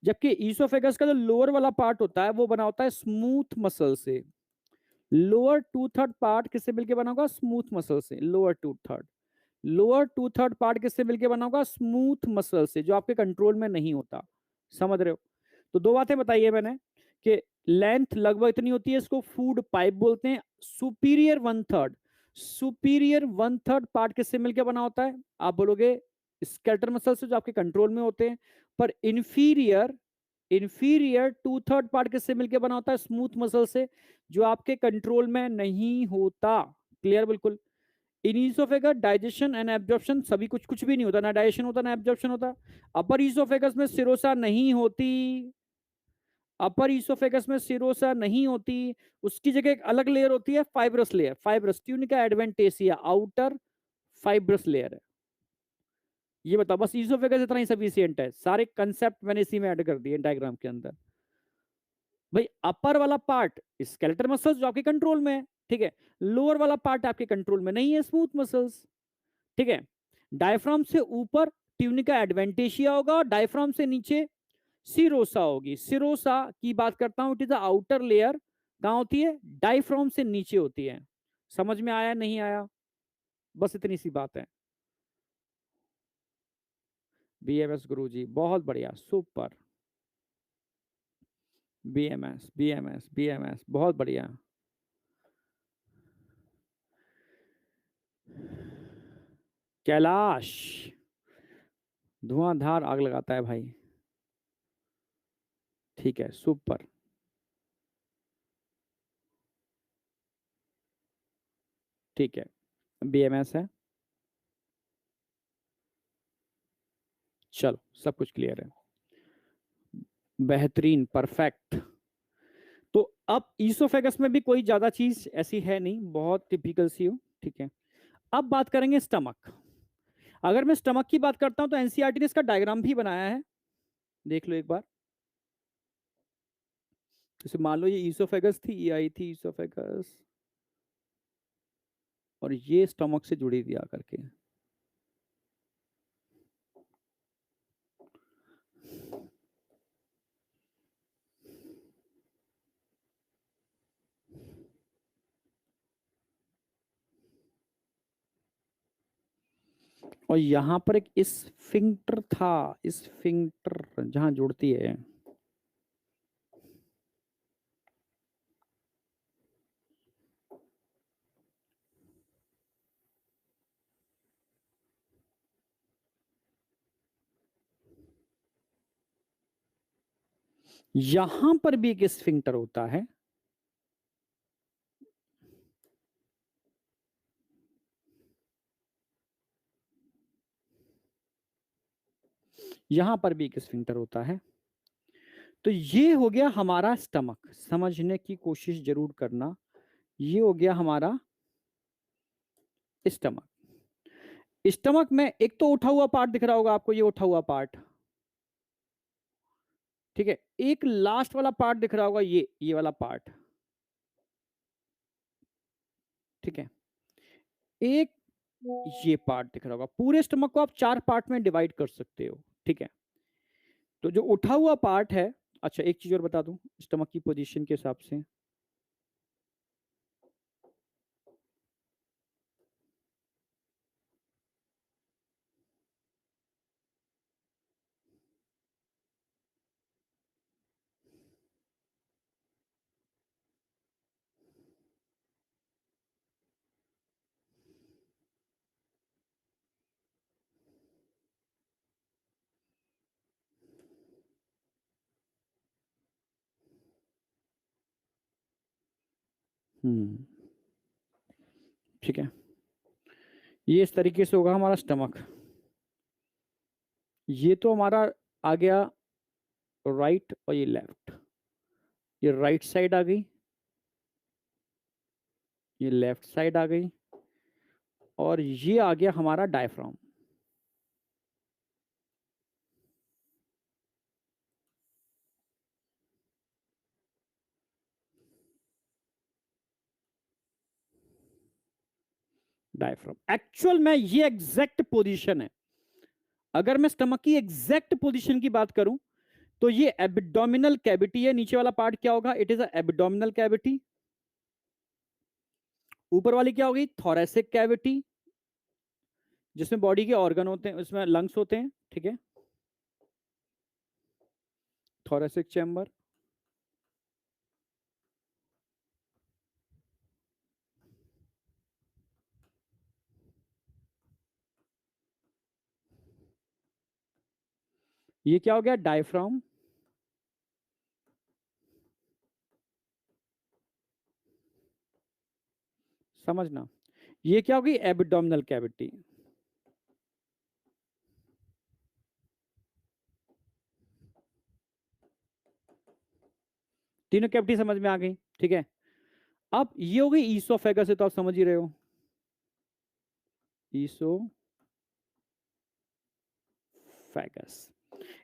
[SPEAKER 1] जबकि ईसोफेगस का जो लोअर वाला पार्ट होता है, वो बना होता है स्मूथ मसल से। लोअर टू थर्ड पार्ट किससे मिलकर बना होगा? स्मूथ मसल से। लोअर टू थर्ड पार्ट किससे मिलकर बना होगा? स्मूथ मसल से, जो आपके कंट्रोल में नहीं होता। समझ रहे हो। तो दो बातें बताई है मैंने, कि लेंथ लगभग इतनी होती है, इसको फूड पाइप बोलते हैं। सुपीरियर वन थर्ड पार्ट किससे मिलकर बना होता है? आप बोलोगे स्केलेटल मसल से, जो आपके कंट्रोल में होते हैं। पर inferior inferior two third part किससे मिलकर बना होता है? स्मूथ मसल से, जो आपके कंट्रोल में नहीं होता। क्लियर बिल्कुल। इन ईसोफेगस डाइजेशन एंड एब्जॉर्प्शन सभी कुछ कुछ भी नहीं होता, ना डाइजेशन होता ना एब्जॉर्प्शन होता। अपर ईसोफेगस में सिरोसा नहीं होती, अपर ईसोफेगस में सिरोसा नहीं होती। उसकी जगह एक अलग लेयर होती है, fibrous layer, fibrous tunica adventitia, outer fibrous layer है। ये बताओ, बस ईसोफेगस इतना ही सफिशियंट है, सारे कंसेप्ट मैंने इसी में ऐड कर दिए डायग्राम के अंदर। भाई अपर वाला पार्ट स्केलेटल मसल्स, जो आपके कंट्रोल में है। ठीक है। लोअर वाला पार्ट आपके कंट्रोल में नहीं है, स्मूथ मसल्स। ठीक है। डायफ्राम से ऊपर ट्यूनिका एडवेंटेशिया होगा, और डायफ्राम से नीचे सिरोसा होगी। सिरोसा की बात करता हूं, it is the outer layer. कहां होती है? डायफ्राम से नीचे होती है। समझ में आया नहीं आया? बस इतनी सी बात है। बीएमएस गुरुजी, बहुत बढ़िया, सुपर। बीएमएस बीएमएस बीएमएस, बहुत बढ़िया। कैलाश धुआंधार आग लगाता है भाई। ठीक है, सुपर। ठीक है। बीएमएस है। चलो सब कुछ क्लियर है, बेहतरीन, परफेक्ट। तो अब ईसोफेगस में भी कोई ज्यादा चीज ऐसी है नहीं, बहुत टिपिकल सी हो, ठीक है। अब बात करेंगे स्टमक। अगर मैं स्टमक की बात करता हूं तो एनसीईआरटी ने इसका डायग्राम भी बनाया है, देख लो एक बार। जैसे मान लो ये ईसोफेगस थी, ये आई थी ईसोफेगस, और ये स्टमक से जुड़ी दिया करके। और यहां पर एक स्फिंक्टर था, स्फिंक्टर जहां जुड़ती है। यहां पर भी एक स्फिंक्टर होता है, यहां पर भी एक स्फिंक्टर होता है। तो ये हो गया हमारा स्टमक, समझने की कोशिश जरूर करना। ये हो गया हमारा स्टमक। स्टमक में एक तो उठा हुआ पार्ट दिख रहा होगा आपको, ये उठा हुआ पार्ट, ठीक है। एक लास्ट वाला पार्ट दिख रहा होगा, ये वाला पार्ट, ठीक है। एक ये पार्ट दिख रहा होगा। पूरे स्टमक को आप 4 पार्ट में डिवाइड कर सकते हो, ठीक है। तो जो उठा हुआ पार्ट है, अच्छा एक चीज और बता दूं स्टमक की पोजीशन के हिसाब से। हम्म, ठीक है। ये इस तरीके से होगा हमारा स्टमक। ये तो हमारा आ गया राइट, और ये लेफ्ट। ये राइट साइड आ गई, ये लेफ्ट साइड आ गई, और ये आ गया हमारा डायफ्राम। डायफ्राम एक्चुअल में ये एग्जैक्ट पोजीशन है। अगर मैं स्टमक की एग्जैक्ट पोजीशन की बात करूं तो ये एब्डोमिनल कैविटी है। नीचे वाला पार्ट क्या होगा? It is a abdominal cavity. ऊपर वाली क्या होगी? थोरेसिक कैविटी, जिसमें बॉडी के ऑर्गन होते हैं, उसमें लंग्स होते हैं, ठीक है। Thoracic chamber. ये क्या हो गया? डायफ्राम। समझना, ये क्या होगी? Abdominal cavity. तीनों कैविटी समझ में आ गई, ठीक है। अब ये हो गई ईसोफेगस, है तो आप समझ ही रहे हो, ईसोफेगस।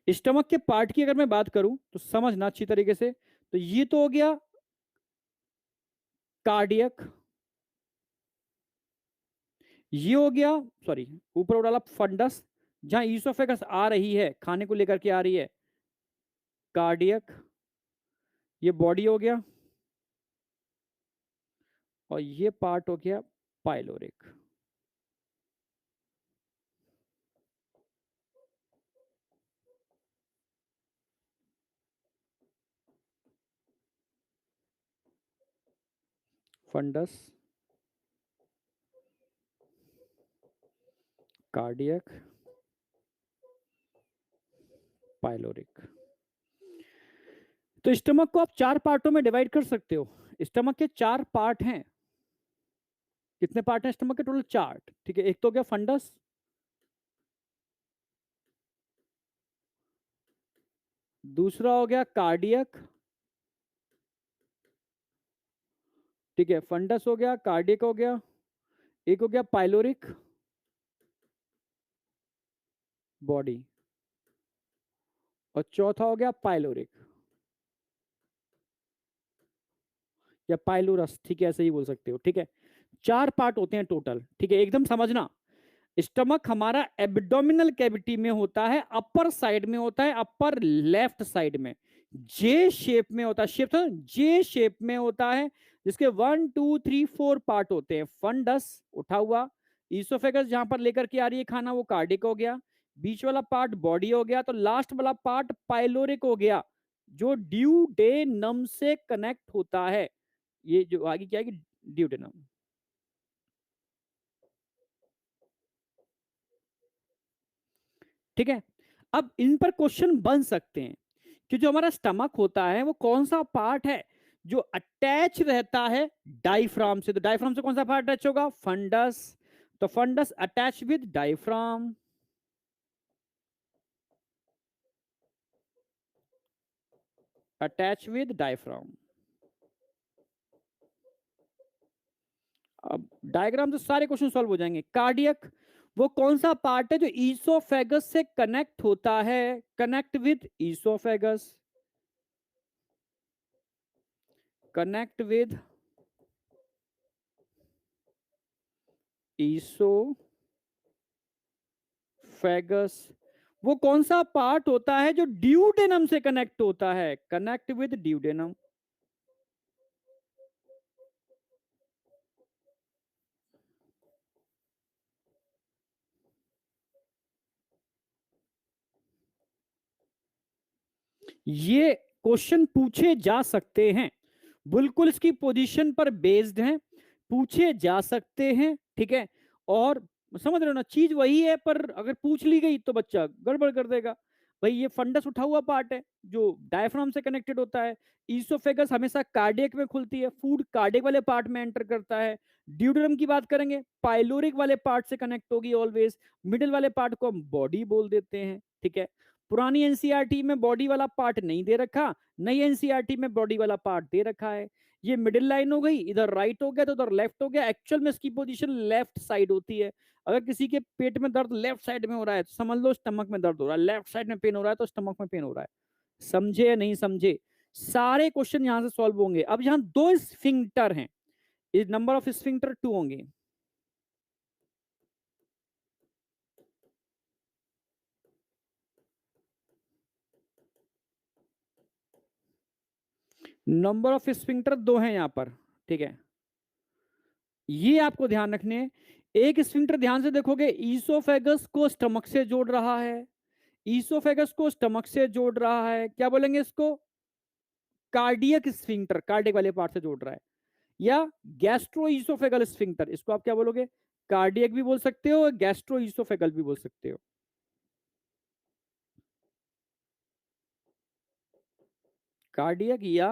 [SPEAKER 1] स्टमक के पार्ट की अगर मैं बात करूं तो समझना अच्छी तरीके से। तो ये तो हो गया कार्डियक, ये हो गया, सॉरी ऊपर डाला फंडस, जहां ईसोफेगस आ रही है, खाने को लेकर के आ रही है, कार्डियक। ये बॉडी हो गया, और ये पार्ट हो गया पाइलोरिक। Fundus, cardiac, pyloric. तो स्टमक को आप 4 पार्टों में डिवाइड कर सकते हो। स्टमक के 4 पार्ट हैं। कितने पार्ट हैं स्टमक के? टोटल 4, ठीक है। एक तो हो गया फंडस, दूसरा हो गया कार्डियक, ठीक है, फंडस हो गया, कार्डियक हो गया, एक हो गया पाइलोरिक बॉडी, और चौथा हो गया पाइलोरिक या पाइलोरस, ठीक है, ऐसे ही बोल सकते हो, ठीक है। चार पार्ट होते हैं टोटल, ठीक है, एकदम समझना। स्टमक हमारा एब्डोमिनल कैविटी में होता है, अपर साइड में होता है, अपर लेफ्ट साइड में जे शेप में होता है, शेप तो जे शेप में होता है, जिसके 1 2 3 4 पार्ट होते हैं। फंडस उठा हुआ, ईसोफेगस जहां पर लेकर के आ रही है खाना वो कार्डिक हो गया, बीच वाला पार्ट बॉडी हो गया, तो लास्ट वाला पार्ट पाइलोरिक हो गया, जो ड्यूडेनम से कनेक्ट होता है। ये जो आगे क्या है कि ड्यूडेनम, ठीक है। अब इन पर क्वेश्चन बन सकते हैं कि जो हमारा स्टमक होता है वो कौन सा पार्ट है जो अटैच रहता है डायफ्राम से। तो डायफ्राम से कौन सा पार्ट अटैच होगा, फंडस। तो fundus attach with diaphragm, attach with diaphragm. अब डायग्राम से सारे क्वेश्चन सॉल्व हो जाएंगे। कार्डियक वो कौन सा पार्ट है जो ईसोफेगस से कनेक्ट होता है, connect with oesophagus, connect with oesophagus. वो कौन सा पार्ट होता है जो ड्यूडेनम से कनेक्ट होता है, कनेक्ट विद ड्यूडेनम। ये क्वेश्चन पूछे जा सकते हैं, बिल्कुल इसकी पोजीशन पर बेस्ड हैं, पूछे जा सकते हैं, ठीक है। और समझ रहे हो ना, चीज वही है, पर अगर पूछ ली गई तो बच्चा गड़बड़ कर देगा। भाई ये फंडस उठा हुआ पार्ट है जो डायफ्राम से कनेक्टेड होता है, ईसोफेगस हमेशा कार्डियक में खुलती है, फूड कार्डियक वाले पार्ट में एंटर करता है। ड्यूडेनम की बात करेंगे, पाइलोरिक वाले पार्ट से कनेक्ट होगी ऑलवेज, मिडिल वाले पार्ट को हम बॉडी बोल देते हैं, ठीक है। पुरानी एनसीईआरटी में बॉडी वाला पार्ट नहीं दे रखा, नई एनसीईआरटी में बॉडी वाला पार्ट दे रखा है। ये मिडिल लाइन हो गई, इधर राइट हो गया तो उधर लेफ्ट हो गया, एक्चुअल में इसकी पोजीशन लेफ्ट साइड होती है। अगर किसी के पेट में दर्द लेफ्ट साइड में हो रहा है तो समझ लो स्टमक में दर्द हो रहा है, लेफ्ट साइड में पेन हो रहा है तो स्टमक में पेन हो रहा है। समझे या नहीं समझे? सारे क्वेश्चन यहां से सॉल्व होंगे। अब यहां दो स्फिंक्टर हैं, नंबर ऑफ स्फिंक्टर 2 होंगे। नंबर ऑफ स्फिंक्टर 2 हैं यहां पर, ठीक है, ये आपको ध्यान रखने हैं। एक स्फिंक्टर ध्यान से देखोगे ईसोफेगस को स्टमक से जोड़ रहा है, ईसोफेगस को स्टमक से जोड़ रहा है, क्या बोलेंगे इसको, कार्डियक स्फिंक्टर, कार्डियक वाले पार्ट से जोड़ रहा है। या गैस्ट्रो ईसोफेगल स्फिंक्टर, इसको आप क्या बोलोगे, कार्डियक भी बोल सकते हो, गैस्ट्रो ईसोफेगल भी बोल सकते हो। कार्डियक या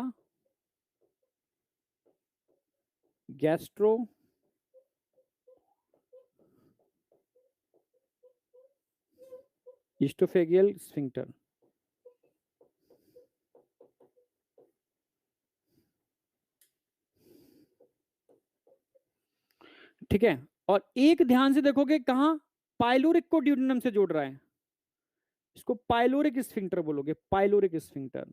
[SPEAKER 1] गैस्ट्रो ईस्टोफेगियल स्फिंक्टर, ठीक है। और एक ध्यान से देखोगे कहां, पाइलोरिक को ड्यूडेनम से जोड़ रहा है, इसको पाइलोरिक स्फिंक्टर बोलोगे, पाइलोरिक स्फिंक्टर।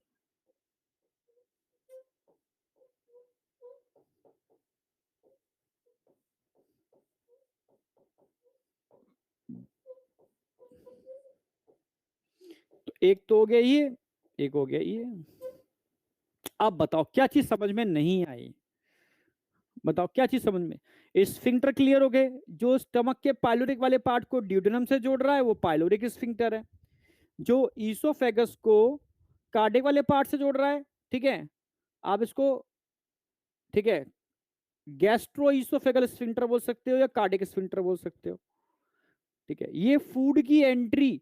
[SPEAKER 1] तो एक तो हो गया ये, एक हो गया ये। अब बताओ क्या चीज समझ में नहीं आई, बताओ क्या चीज समझ में। स्फिंक्टर क्लियर हो गए, जो स्टमक के पाइलोरिक वाले पार्ट को ड्यूडेनम से जोड़ रहा है वो पाइलोरिक स्फिंक्टर है, जो ईसोफेगस को कार्डियक वाले पार्ट से जोड़ रहा है, ठीक है, आप इसको, ठीक है, गैस्ट्रो ईसोफेगल स्फिंक्टर बोल सकते हो या कार्डियक स्फिंक्टर बोल सकते हो, ठीक है। ये फूड की एंट्री,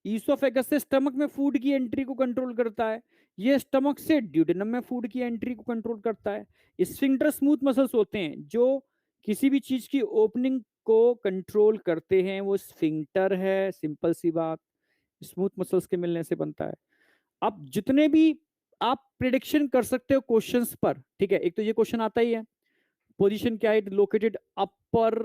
[SPEAKER 1] ईसोफेगस से स्टमक में फूड की एंट्री को कंट्रोल करता है, ये स्टमक से ड्यूडेनम में फूड की एंट्री को कंट्रोल करता है। स्फिंक्टर स्मूथ मसल्स होते हैं जो किसी भी चीज की ओपनिंग को कंट्रोल करते हैं, वो स्फिंक्टर है, सिंपल सी बात, स्मूथ मसल्स के मिलने से बनता है। अब जितने भी आप प्रिडिक्शन कर सकते हो क्वेश्चंस पर, ठीक है, एक तो ये क्वेश्चन आता ही है, पोजीशन क्या है, located upper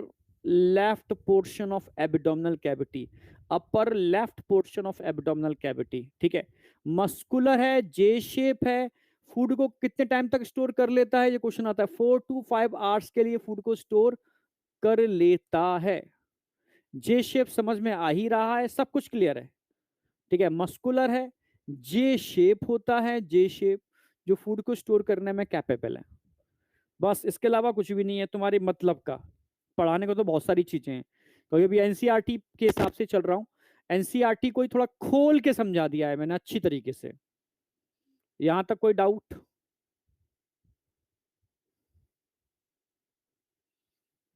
[SPEAKER 1] left portion of abdominal cavity, upper left portion of abdominal cavity, ठीक है, मस्कुलर है, जे शेप है, फूड को कितने टाइम तक स्टोर कर लेता है, ये क्वेश्चन आता है, 4 to 5 आवर्स के लिए फूड को स्टोर कर लेता है। जे शेप समझ में आ ही रहा है, सब कुछ क्लियर है, ठीक है, मस्कुलर है, जे शेप होता है, जे शेप, जो फूड को स्टोर करने में कैपेबल है, बस इसके अलावा कुछ भी नहीं है तुम्हारे मतलब का। पढ़ाने को तो बहुत सारी चीजें हैं, क्योंकि अभी एनसीईआरटी के हिसाब से चल रहा हूँ, एनसीईआरटी को ही थोड़ा खोल के समझा दिया है मैंने अच्छी तरीके से। यहां तक कोई डाउट?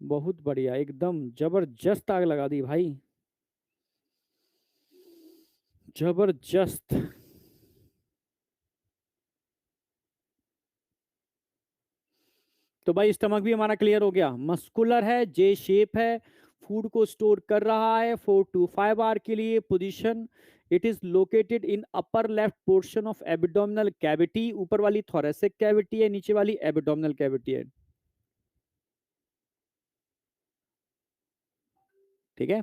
[SPEAKER 1] बहुत बढ़िया, एकदम जबरदस्त आग लगा दी भाई, जबरदस्त। तो भाई स्टमक भी हमारा क्लियर हो गया, मस्कुलर है, जे शेप है, फूड को स्टोर कर रहा है 4 to 5 आवर के लिए, position it is located in upper left portion of abdominal cavity, ऊपर वाली थोरेसिक कैविटी है, नीचे वाली एब्डोमिनल कैविटी है, ठीक है,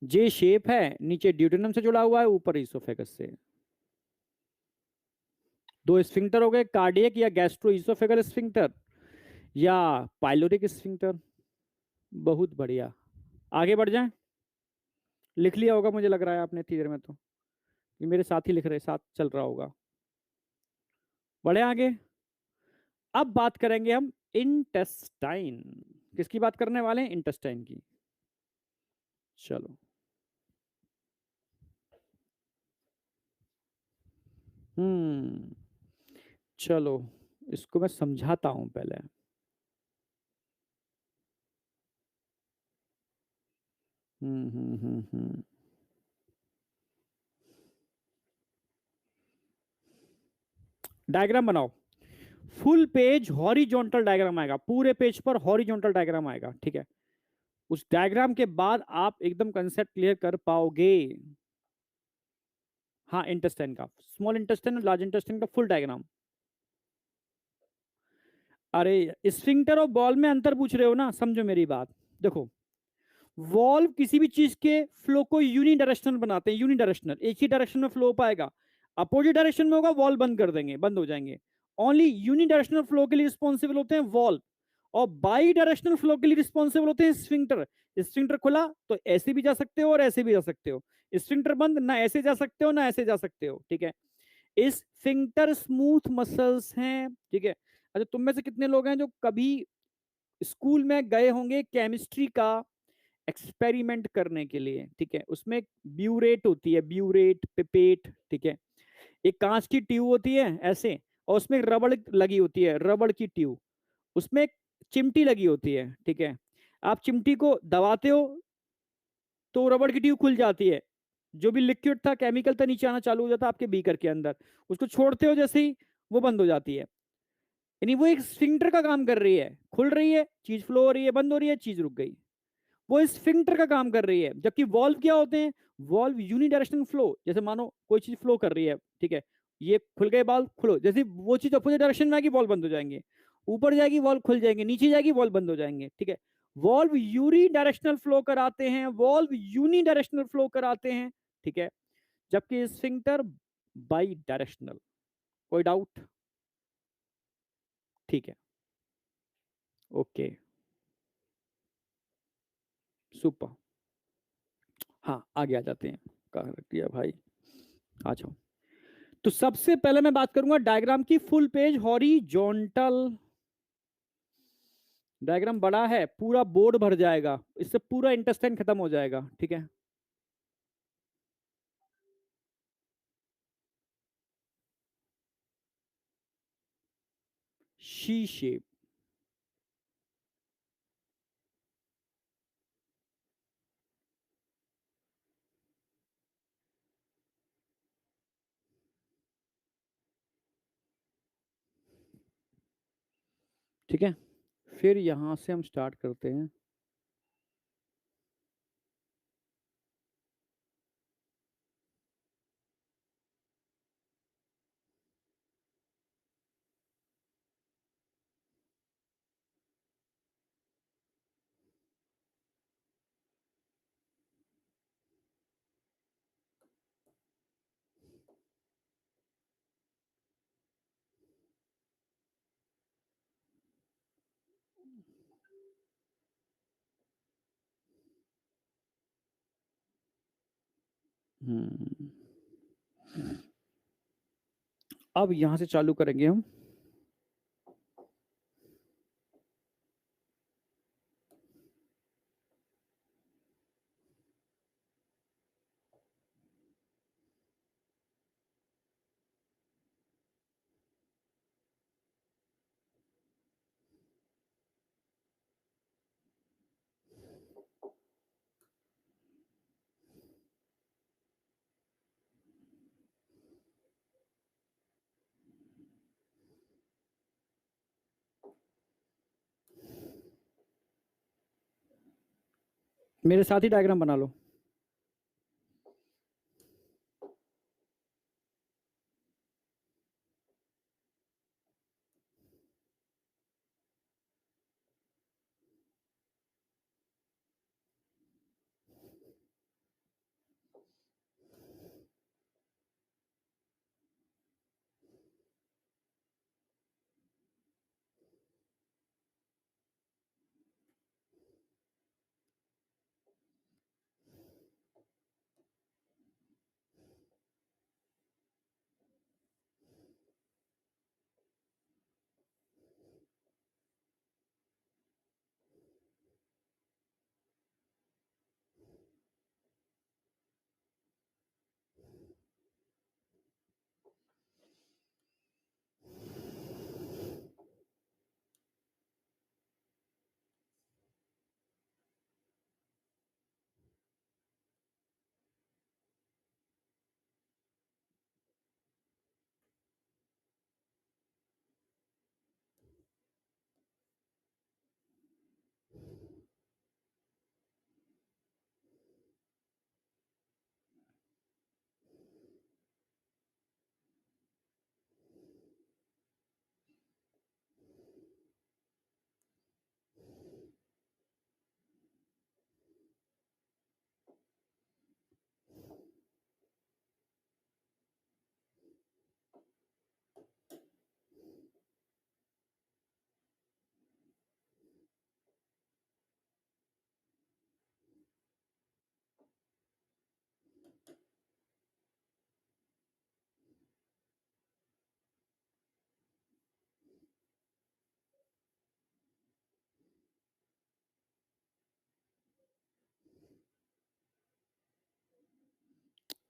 [SPEAKER 1] जे शेप है, नीचे ड्यूटेनम से जुड़ा हुआ है, ऊपर इसोफेगस से। दो स्फिंक्टर हो गए, कार्डियक या गैस्ट्रो इसोफेगल स्फिंक्टर या पाइलोरिक स्फिंक्टर। बहुत बढ़िया, आगे बढ़ जाएं। लिख लिया होगा मुझे लग रहा है आपने इतनी देर में, तो ये मेरे साथ ही लिख रहे, साथ चल रहा होगा। बढ़े आगे। अब बात करेंगे हम इंटेस्टाइन, किसकी बात करने वाले हैं, इंटेस्टाइन की। चलो। हम्म। चलो, इसको मैं समझाता हूं पहले। हम्म। डायग्राम बनाओ, फुल पेज हॉरिजॉन्टल डायग्राम आएगा, पूरे पेज पर हॉरिजॉन्टल डायग्राम आएगा, ठीक है, उस डायग्राम के बाद आप एकदम कंसेप्ट क्लियर कर पाओगे। हाँ, इंटेस्टाइन का, स्मॉल इंटेस्टाइन और लार्ज इंटेस्टाइन का फुल डायग्राम। अरे स्फिंक्टर और बॉल में अंतर पूछ रहे हो ना, समझो मेरी बात। देखो, वॉल्व किसी भी चीज के फ्लो को यूनिडायरेक्शनल बनाते हैं, यूनिडायरेक्शनल, एक ही डायरेक्शन में फ्लो पाएगा, अपोजिट डायरेक्शन में होगा वॉल्व बंद कर देंगे, बंद हो जाएंगे। ओनली यूनिडायरेक्शनल फ्लो के लिए रिस्पॉन्सिबल होते हैं वॉल्व, और बाई डायरेक्शनल फ्लो के लिए रिस्पॉन्सिबल होते हैं स्फिंक्टर। स्फिंक्टर खुला तो ऐसे भी जा सकते हो और ऐसे भी जा सकते हो, स्फिंक्टर बंद ना ऐसे जा सकते हो ना ऐसे जा सकते हो, ठीक है। स्फिंक्टर स्मूथ मसल्स हैं, ठीक है। अच्छा, तुम में से कितने लोग हैं जो कभी स्कूल में गए होंगे केमिस्ट्री का एक्सपेरिमेंट करने के लिए, ठीक है, उसमें ब्यूरेट होती है, ब्यूरेट, पिपेट, ठीक है, एक कांच की ट्यूब होती है ऐसे, और उसमें रबड़ लगी होती है, रबड़ की ट्यूब, उसमें एक चिमटी लगी होती है, ठीक है, आप चिमटी को दबाते हो तो रबड़ की ट्यूब खुल जाती है, जो भी लिक्विड था, केमिकल था, नीचे आना चालू हो जाता है आपके बीकर के अंदर, उसको छोड़ते हो जैसे ही वो बंद हो जाती है, यानी वो एक स्फिंक्टर का काम कर रही है, खुल रही है चीज, फ्लो हो रही है, बंद हो रही है चीज, रुक गई, वो स्फिंक्टर का काम कर रही है। जबकि वॉल्व क्या होते हैं, वॉल्व यूनिडायरेक्शनल फ्लो, जैसे मानो कोई चीज फ्लो कर रही है, ठीक है, ये खुल गए बाल, खुलो, जैसे वो चीज अपोजिट डायरेक्शन में आएगी वॉल्व बंद हो जाएंगे, ऊपर जाएगी वॉल्व खुल जाएंगे, नीचे जाएगी वॉल्व बंद हो जाएंगे, ठीक है। वॉल्व यूनी डायरेक्शनल फ्लो कराते हैं, वॉल्व यूनी डायरेक्शनल फ्लो कराते हैं, ठीक है, जबकि स्फिंक्टर बाई डायरेक्शनल। कोई डाउट? ठीक है, ओके, सुपर। हाँ, आगे आ जाते हैं, कहाँ रख दिया भाई, आ जाओ। तो सबसे पहले मैं बात करूंगा डायग्राम की, फुल पेज हॉरिजॉन्टल डायग्राम बड़ा है, पूरा बोर्ड भर जाएगा, इससे पूरा इंटेस्टाइन खत्म हो जाएगा, ठीक है। शी शेप, ठीक है, फिर यहां से हम स्टार्ट करते हैं। हम्म, अब यहां से चालू करेंगे हम। मेरे साथ ही डायग्राम बना लो।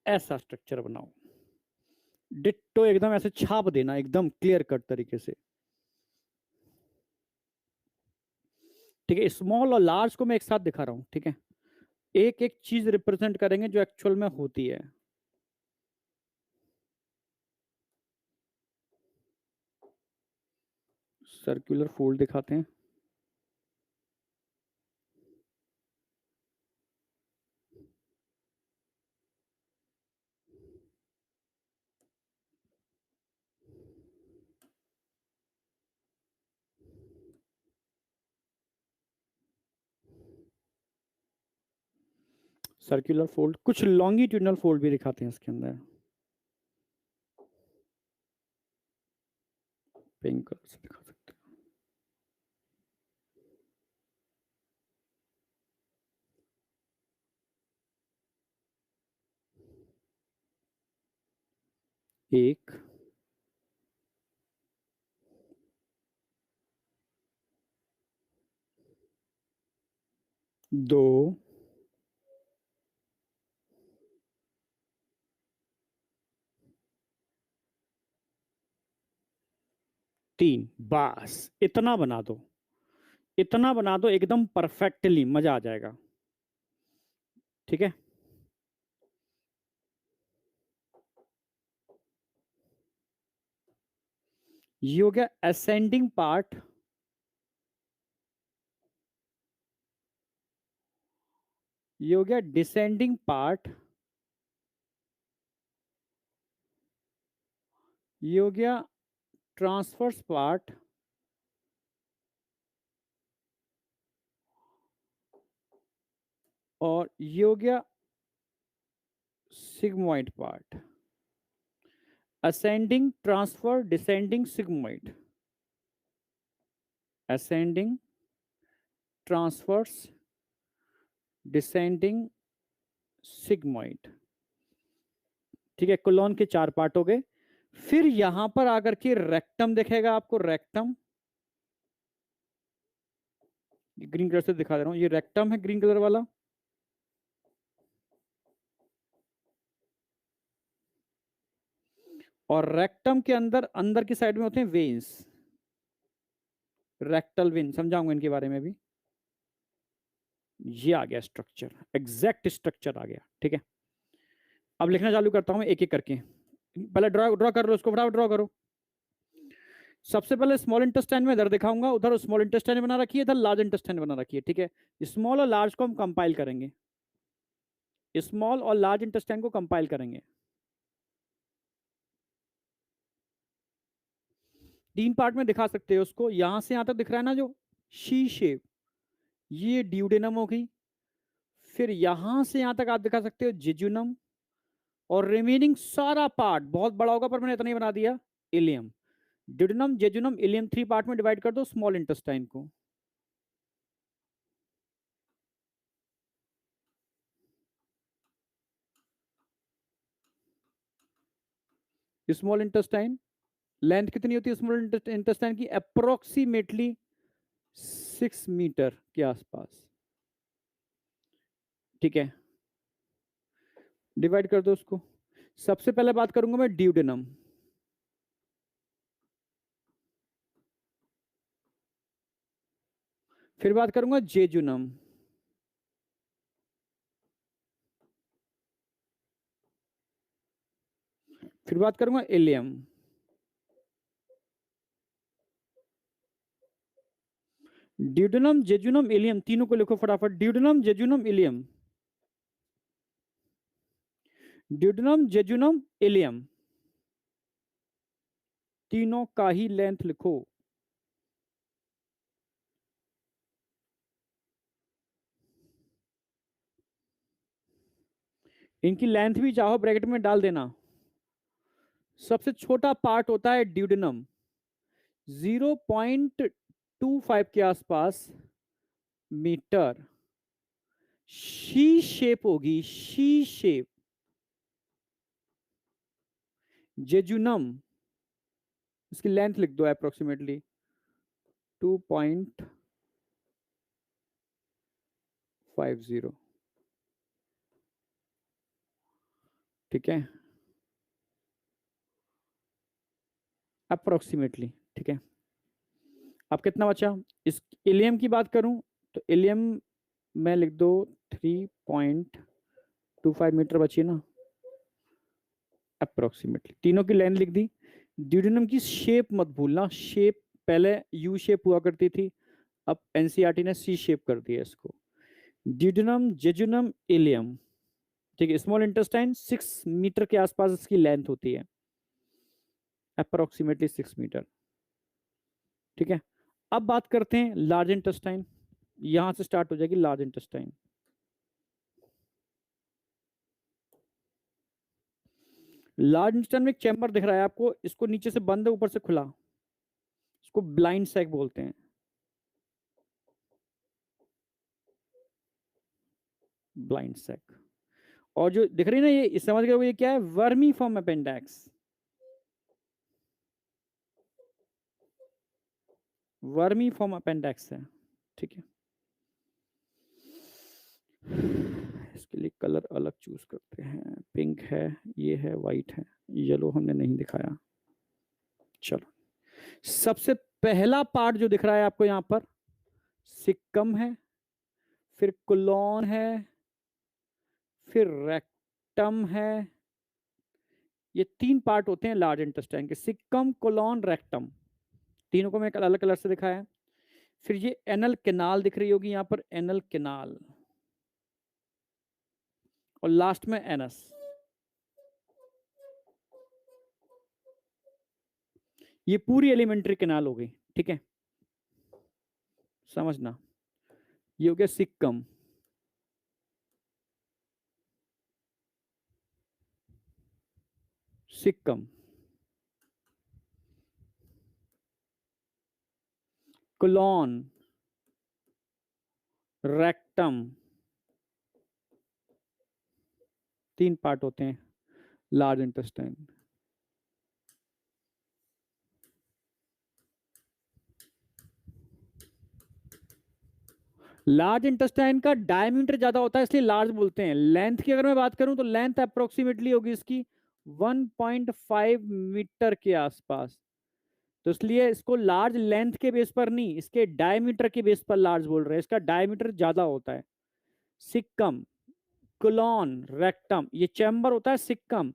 [SPEAKER 1] ऐसा स्ट्रक्चर बनाओ, डिट्टो एकदम ऐसे छाप देना एकदम क्लियर कट तरीके से। ठीक है, स्मॉल और लार्ज को मैं एक साथ दिखा रहा हूं, ठीक है। एक एक चीज रिप्रेजेंट करेंगे जो एक्चुअल में होती है। सर्कुलर फोल्ड दिखाते हैं। सर्कुलर फोल्ड, कुछ लॉन्गिट्यूडनल फोल्ड भी दिखाते हैं इसके अंदर। पिंक कलर से दिखा सकते हैं। एक, दो, तीन, बस इतना बना दो। इतना बना दो एकदम परफेक्टली, मजा आ जाएगा। ठीक है, ये हो गया असेंडिंग पार्ट। ये हो गया डिसेंडिंग पार्ट। ये हो गया ट्रांसवर्स पार्ट। और ये हो गया sigmoid part. Ascending, transfer, descending, sigmoid. Ascending, transverse, descending, sigmoid. ठीक है, कोलोन के 4 पार्ट हो गए। फिर यहां पर आकर के रेक्टम दिखेगा आपको, रेक्टम, ग्रीन कलर से दिखा दे रहा हूं, ये रेक्टम है ग्रीन कलर वाला। और रेक्टम के अंदर अंदर की साइड में होते हैं वेन्स, रेक्टल वेन, समझाऊंगा इनके बारे में भी। ये आ गया स्ट्रक्चर, एग्जैक्ट स्ट्रक्चर आ गया। ठीक है, अब लिखना चालू करता हूं एक एक करके। पहले ड्रॉ ड्रॉ कर लो उसको, फटाफट ड्रॉ करो। सबसे पहले स्मॉल इंटेस्टाइन में इधर दिखाऊंगा, उधर स्मॉल इंटेस्टाइन बना रखी है, इधर लार्ज इंटेस्टाइन बना रखी है। ठीक है, स्मॉल और लार्ज को हम कंपाइल करेंगे, स्मॉल और लार्ज इंटेस्टाइन को कंपाइल करेंगे। 3 पार्ट में दिखा सकते हो उसको। यहां से यहां तक दिख रहा है ना जो शी शेप, ये ड्यूडेनम हो गई। फिर यहां से यहां तक आप दिखा सकते हो जेजुनम, और रिमेनिंग सारा पार्ट बहुत बड़ा होगा पर मैंने इतना ही बना दिया, ileum. Duodenum, jejunum, ileum 3 part में डिवाइड कर दो स्मॉल इंटेस्टाइन को। स्मॉल इंटेस्टाइन लेंथ कितनी होती है स्मॉल इंटेस्टाइन की? अप्रोक्सीमेटली 6 मीटर के आसपास। ठीक है, डिवाइड कर दो उसको। सबसे पहले बात करूंगा मैं ड्यूडेनम। फिर बात करूंगा जेजुनम। फिर बात करूंगा इलियम। ड्यूडेनम, जेजुनम, इलियम, तीनों को लिखो फटाफट। Duodenum, jejunum, ileum, duodenum, jejunum, ileum, तीनों का ही लेंथ लिखो। इनकी लेंथ भी चाहो ब्रैकेट में डाल देना। सबसे छोटा पार्ट होता है ड्यूडेनम, 0.25 के आसपास मीटर। शी शेप होगी, शी शेप। जेजुनम, इसकी लेंथ लिख दो अप्रोक्सीमेटली 2.50। ठीक है, अप्रोक्सीमेटली। ठीक है, अब कितना बचा? इस इलियम की बात करूं तो इलियम में लिख दो 3.25 मीटर बची ना अप्रोक्सीमेटली। तीनों की लेंथ लिख दी। ड्यूडेनम की शेप मत भूलना, शेप पहले यू शेप हुआ करती थी, अब एनसीईआरटी ने सी शेप कर दिया इसको। Duodenum, jejunum, ileum. ठीक है, स्मॉल इंटेस्टाइन 6 मीटर के आसपास इसकी लेंथ होती है, अप्रोक्सीमेटली 6 मीटर। ठीक है, अब बात करते हैं लार्ज इंटेस्टाइन। यहां से स्टार्ट हो जाएगी लार्ज इंटेस्टाइन। लार्ज इंटेस्टाइन में एक चैम्बर दिख रहा है आपको, इसको नीचे से बंद है ऊपर से खुला, इसको ब्लाइंड सैक बोलते हैं, ब्लाइंड सैक। और जो दिख रही है ना ये, इस समझ गए ये क्या है? वर्मी फॉर्म अपेंडेक्स, वर्मी फॉर्म अपेंडेक्स है। ठीक है, इसके लिए कलर अलग चूज करते हैं। पिंक है, ये है, व्हाइट है, येलो हमने नहीं दिखाया। चलो, सबसे पहला पार्ट जो दिख रहा है आपको यहां पर, सिक्कम है, फिर कोलोन है, फिर रेक्टम है। ये 3 पार्ट होते हैं लार्ज इंटेस्टाइन के, सिक्कम, कोलोन, रेक्टम। तीनों को मैं अलग कलर से दिखाया है। फिर ये एनल केनाल दिख रही होगी यहां पर, एनल केनाल, और लास्ट में एनस। ये पूरी एलिमेंट्री केनाल हो गई। ठीक है, समझना, ये हो गया caecum, caecum, colon, rectum, 3 part होते हैं। Large intestine. लार्ज इंटेस्टाइन का डायमीटर ज्यादा होता है इसलिए लार्ज बोलते हैं। लेंथ की अगर मैं बात करूं तो लेंथ अप्रोक्सीमेटली होगी इसकी 1.5 मीटर के आसपास। तो इसलिए इसको लार्ज लेंथ के बेस पर नहीं, इसके डायमीटर के बेस पर लार्ज बोल रहे हैं, इसका डायमीटर ज्यादा होता है। सिक्कम, कोलॉन, रेक्टम, ये चैम्बर होता है सिक्कम।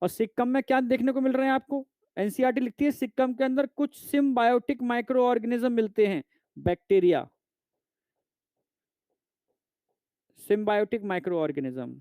[SPEAKER 1] और सिक्कम में क्या देखने को मिल रहे हैं आपको? एनसीईआरटी लिखती है सिक्कम के अंदर कुछ सिम्बायोटिक माइक्रो ऑर्गेनिज्म मिलते हैं, bacteria, symbiotic micro organism.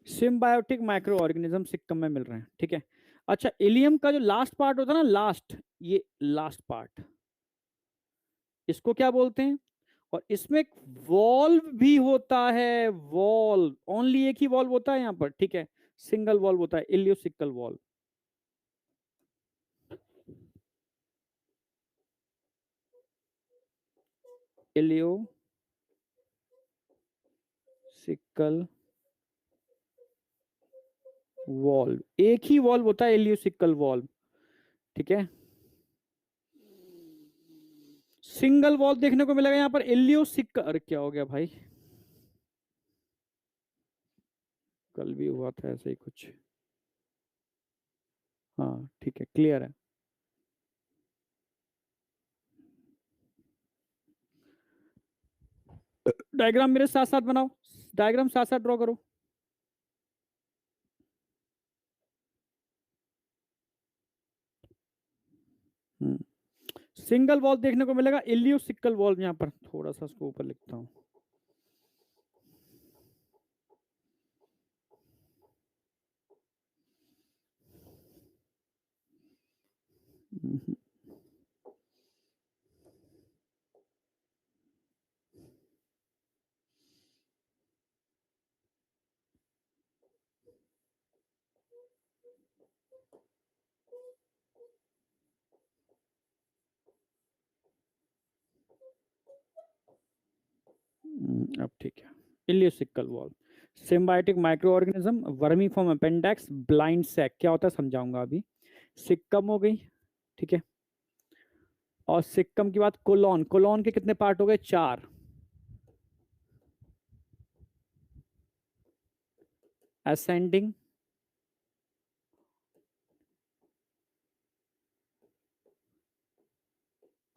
[SPEAKER 1] Symbiotic micro organism caecum में मिल रहे हैं, ठीक है। अच्छा, इलियम का जो लास्ट पार्ट होता है ना, लास्ट, ये लास्ट पार्ट, इसको क्या बोलते हैं? और इसमें एक वॉल्व भी होता है, वॉल्व, ओनली एक ही वॉल्व होता है यहां पर, ठीक है, सिंगल वॉल्व होता है, इलियोसिकल वॉल्व। इलियोसिकल वॉल्व, एक ही वॉल्व होता है, इलियोसिकल वॉल्व, ठीक है। सिंगल वॉल्व देखने को मिलेगा यहां पर, इलियोसिकल, अरे क्या हो गया भाई, कल भी हुआ था ऐसे ही कुछ। हाँ ठीक है, क्लियर है। डायग्राम मेरे साथ साथ बनाओ, डायग्राम साथ साथ ड्रॉ करो। सिंगल वॉल्व देखने को मिलेगा, इलियोसिकल वॉल्व, यहां पर थोड़ा सा इसको ऊपर लिखता हूं। अब ठीक है, ileocecal valve, symbiotic micro organism, vermiform appendix, blind sac, क्या होता है समझाऊंगा अभी। सिक्कम हो गई, ठीक है। और सिक्कम की बात, कोलॉन, कोलॉन के कितने पार्ट हो गए? 4। असेंडिंग,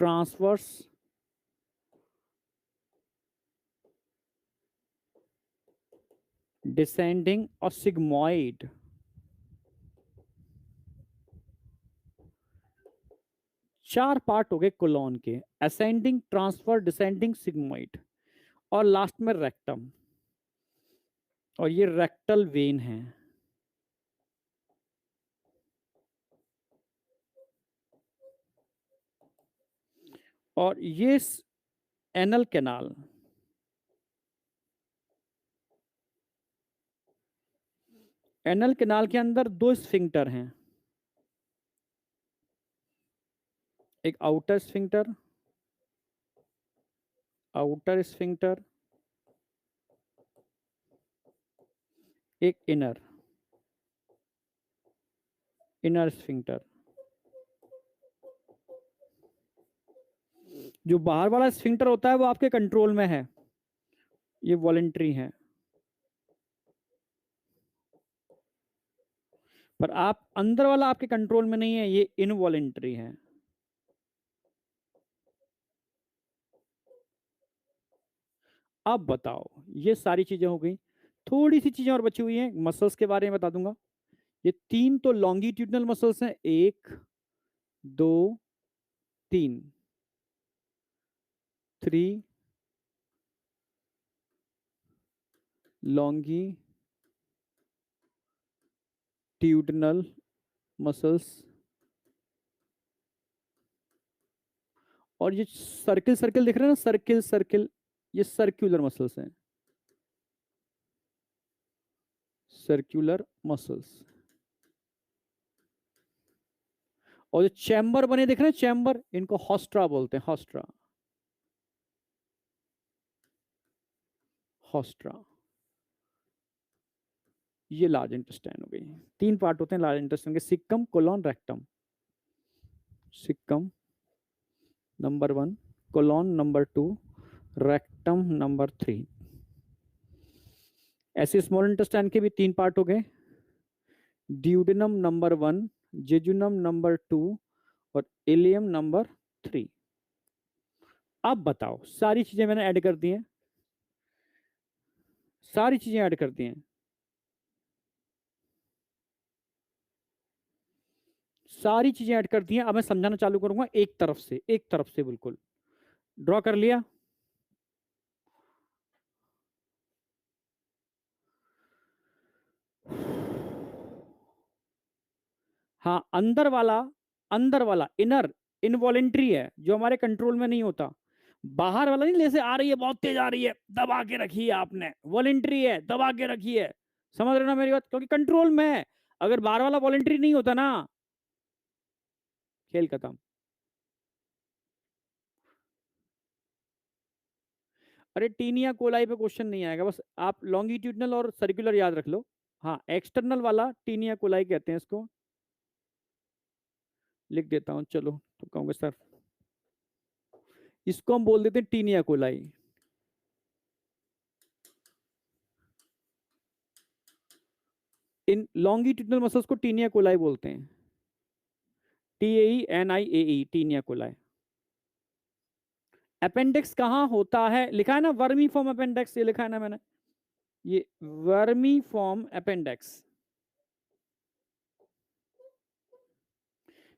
[SPEAKER 1] ट्रांसवर्स, डिसेंडिंग और सिग्मोइड। 4 पार्ट हो गए कोलॉन के, असेंडिंग, ट्रांसफर, डिसेंडिंग, सिग्मोइड। और लास्ट में रेक्टम, और ये रेक्टल वेन है। और ये एनल कैनाल, एनल कैनाल के अंदर 2 स्फिंक्टर हैं, एक आउटर स्फिंक्टर, आउटर स्फिंक्टर, एक इनर, इनर स्फिंक्टर। जो बाहर वाला स्फिंक्टर होता है वो आपके कंट्रोल में है, ये वॉलेंट्री है। पर आप अंदर वाला आपके कंट्रोल में नहीं है, ये इनवॉलेंट्री है। अब बताओ, ये सारी चीजें हो गई, थोड़ी सी चीजें और बची हुई हैं, मसल्स के बारे में बता दूंगा। ये 3 तो लॉन्गिट्यूडनल मसल्स हैं, 1, 2, 3, 3 लॉन्गिट्यूडनल मसल्स। और ये सर्किल सर्किल दिख रहे हैं ना, सर्किल सर्किल, ये सर्कुलर मसल्स हैं, सर्कुलर मसल्स। और जो चैम्बर बने देख रहे हैं, चैम्बर, इनको हॉस्ट्रा बोलते हैं, हॉस्ट्रा, हॉस्ट्रा। ये लार्ज इंटेस्टाइन हो गई। 3 पार्ट होते हैं लार्ज इंटेस्टाइन के, caecum, colon, rectum. Caecum number 1, colon number 2, rectum number 3। ऐसे स्मॉल इंटेस्टाइन के भी 3 पार्ट हो गए, ड्यूडेनम नंबर 1, जेजुनम नंबर 2 और इलियम नंबर 3। अब बताओ, सारी चीजें मैंने ऐड कर दी हैं, सारी चीजें ऐड कर दी हैं, सारी चीजें ऐड कर दी हैं। अब मैं समझाना चालू करूंगा एक तरफ से, एक तरफ से बिल्कुल। ड्रॉ कर लिया? हाँ, अंदर वाला इनर इनवॉलेंट्री है, जो हमारे कंट्रोल में नहीं होता। बाहर वाला नहीं, जैसे आ रही है बहुत तेज आ रही है, दबा के रखी है आपने, वॉलेंट्री है, दबा के रखी है। समझ रहे हो ना मेरी बात, क्योंकि कंट्रोल में है। अगर बाहर वाला वॉलेंट्री नहीं होता ना, खेल खत्म। अरे टीनिया कोलाई पे क्वेश्चन नहीं आएगा, बस आप लॉन्गिट्यूडनल और सर्कुलर याद रख लो। हाँ, एक्सटर्नल वाला टीनिया कोलाई कहते हैं इसको, लिख देता हूं, चलो तो कहूंगे सर, इसको हम बोल देते हैं टीनिया कोलाई। इन लॉन्गिट्यूडनल मसल्स को टीनिया कोलाई बोलते हैं, TAENIAE, टीनिया कोलाई। अपेंडिक्स कहाँ होता है, लिखा है ना वर्मी फॉर्म अपेंडिक्स, ये लिखा है ना मैंने, ये वर्मी फॉर्म अपेंडिक्स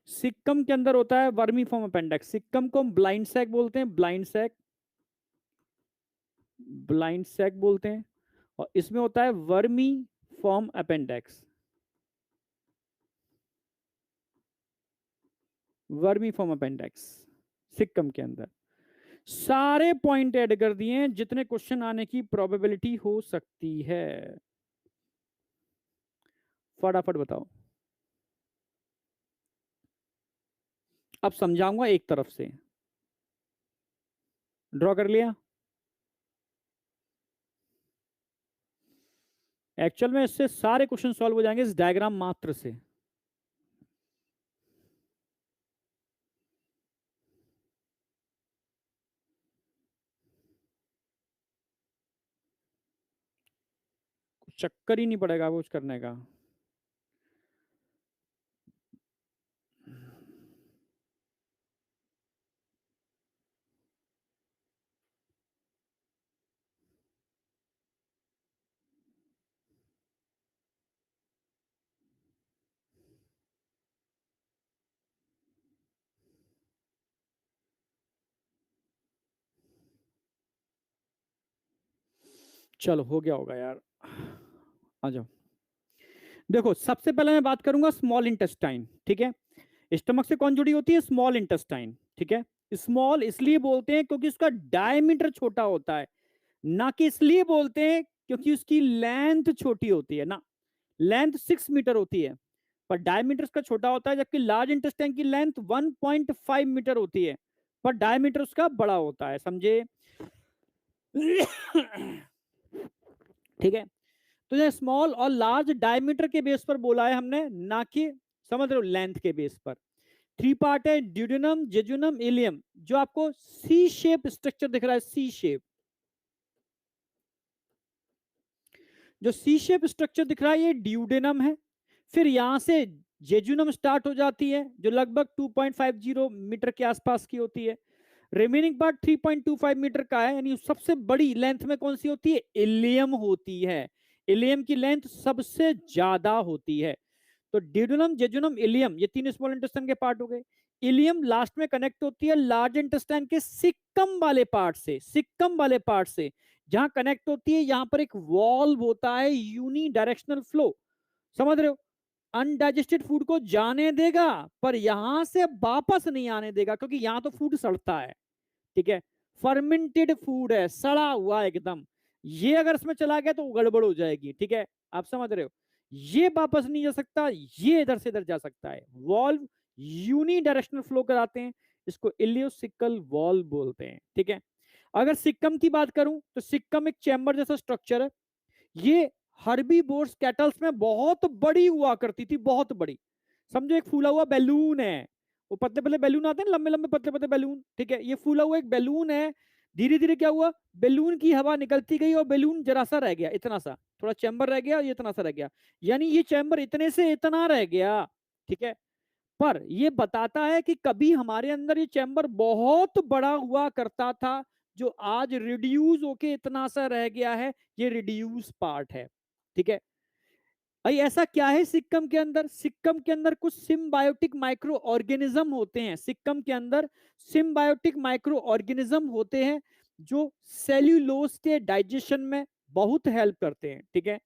[SPEAKER 1] सिक्कम के अंदर होता है, वर्मी फॉर्म अपेंडिक्स। सिक्कम को हम ब्लाइंड सैक बोलते हैं, ब्लाइंड सैक, ब्लाइंड सैक बोलते हैं। और इसमें होता है vermiform appendix, vermiform appendix caecum के अंदर। सारे पॉइंट ऐड कर दिए हैं जितने क्वेश्चन आने की प्रोबेबिलिटी हो सकती है। फटाफट बताओ। अब समझाऊंगा एक तरफ से। ड्रॉ कर लिया? एक्चुअल में इससे सारे क्वेश्चन सॉल्व हो जाएंगे इस डायग्राम मात्र से। चक्कर ही नहीं पड़ेगा कुछ करने का। चलो हो गया होगा यार, आ जाओ। देखो, सबसे पहले मैं बात करूंगा स्मॉल इंटेस्टाइन, ठीक है। स्टमक से कौन जुड़ी होती है? स्मॉल इंटेस्टाइन, ठीक है। स्मॉल इसलिए बोलते हैं क्योंकि उसका डायमीटर छोटा होता है, ना कि इसलिए बोलते हैं क्योंकि उसकी लेंथ छोटी होती है ना। लेंथ 6 मीटर होती है, पर डायमीटर उसका छोटा होता है, जबकि लार्ज इंटेस्टाइन की लेंथ 1.5 मीटर होती है, पर डायमीटर उसका बड़ा होता है, समझे? ठीक है। तो ये स्मॉल और लार्ज डायमीटर के बेस पर बोला है हमने, ना कि, समझ रहे हो, लेंथ के बेस पर। 3 पार्ट है, ड्यूडेनम, जेजुनम, इलियम। जो आपको सी शेप स्ट्रक्चर दिख रहा है, सी शेप, जो सी शेप स्ट्रक्चर दिख रहा है, ये ड्यूडेनम है। फिर यहां से जेजुनम स्टार्ट हो जाती है, जो लगभग 2.50 मीटर के आसपास की होती है। रिमेनिंग पार्ट 3.25 मीटर का है, यानी सबसे बड़ी लेंथ में कौन सी होती है? इलियम होती है। इलियम की लेंथ सबसे ज्यादा होती है। तो ड्यूडेनम, जेजुनम, इलियम, ये 3 स्मॉल इंटेस्टाइन के पार्ट हो गए। इलियम लास्ट में कनेक्ट होती है लार्ज इंटेस्टाइन के सिक्कम वाले पार्ट से, सिक्कम वाले पार्ट से जहां कनेक्ट होती है, यहां पर एक वॉल्व होता है, यूनी डायरेक्शनल फ्लो। समझ रहे हो? अनडाइजेस्टेड फूड को जाने देगा, पर यहां से वापस नहीं आने देगा, क्योंकि यहां तो फूड सड़ता है, ठीक है। फर्मेंटेड फूड है, सड़ा हुआ एकदम, ये अगर इसमें चला गया तो गड़बड़ हो जाएगी, ठीक है, आप समझ रहे हो। ये वापस नहीं जा सकता, ये इधर से इधर जा सकता है। वॉल्व यूनी डायरेक्शनल फ्लो कराते हैं, इसको इलियोसिकल वॉल्व बोलते हैं, ठीक है। अगर सिक्कम की बात करूं तो सिक्कम एक चैम्बर जैसा स्ट्रक्चर है। ये हर्बीवोर्स कैटल्स में बहुत बड़ी हुआ करती थी, बहुत बड़ी। समझो एक फूला हुआ बैलून है, वो पतले पतले बैलून आते हैं, लंबे लंबे पतले पतले बैलून, ठीक है, ये फूला हुआ एक बैलून है। धीरे धीरे क्या हुआ, बैलून की हवा निकलती गई और बैलून जरा सा रह गया, इतना सा, थोड़ा चैम्बर रह गया, ये इतना सा रह गया, यानी ये चैम्बर इतने से इतना रह गया, ठीक है। पर ये बताता है कि कभी हमारे अंदर ये चैम्बर बहुत बड़ा हुआ करता था, जो आज रिड्यूस होके इतना सा रह गया है, ये रिड्यूस पार्ट है, ठीक है। भाई ऐसा क्या है सिक्कम के अंदर, सिक्कम के अंदर कुछ सिम्बायोटिक माइक्रो ऑर्गेनिज्म होते हैं, सिक्कम के अंदर सिम्बायोटिक माइक्रो ऑर्गेनिज्म होते हैं जो सेल्यूलोज के डाइजेशन में बहुत हेल्प करते हैं, ठीक है।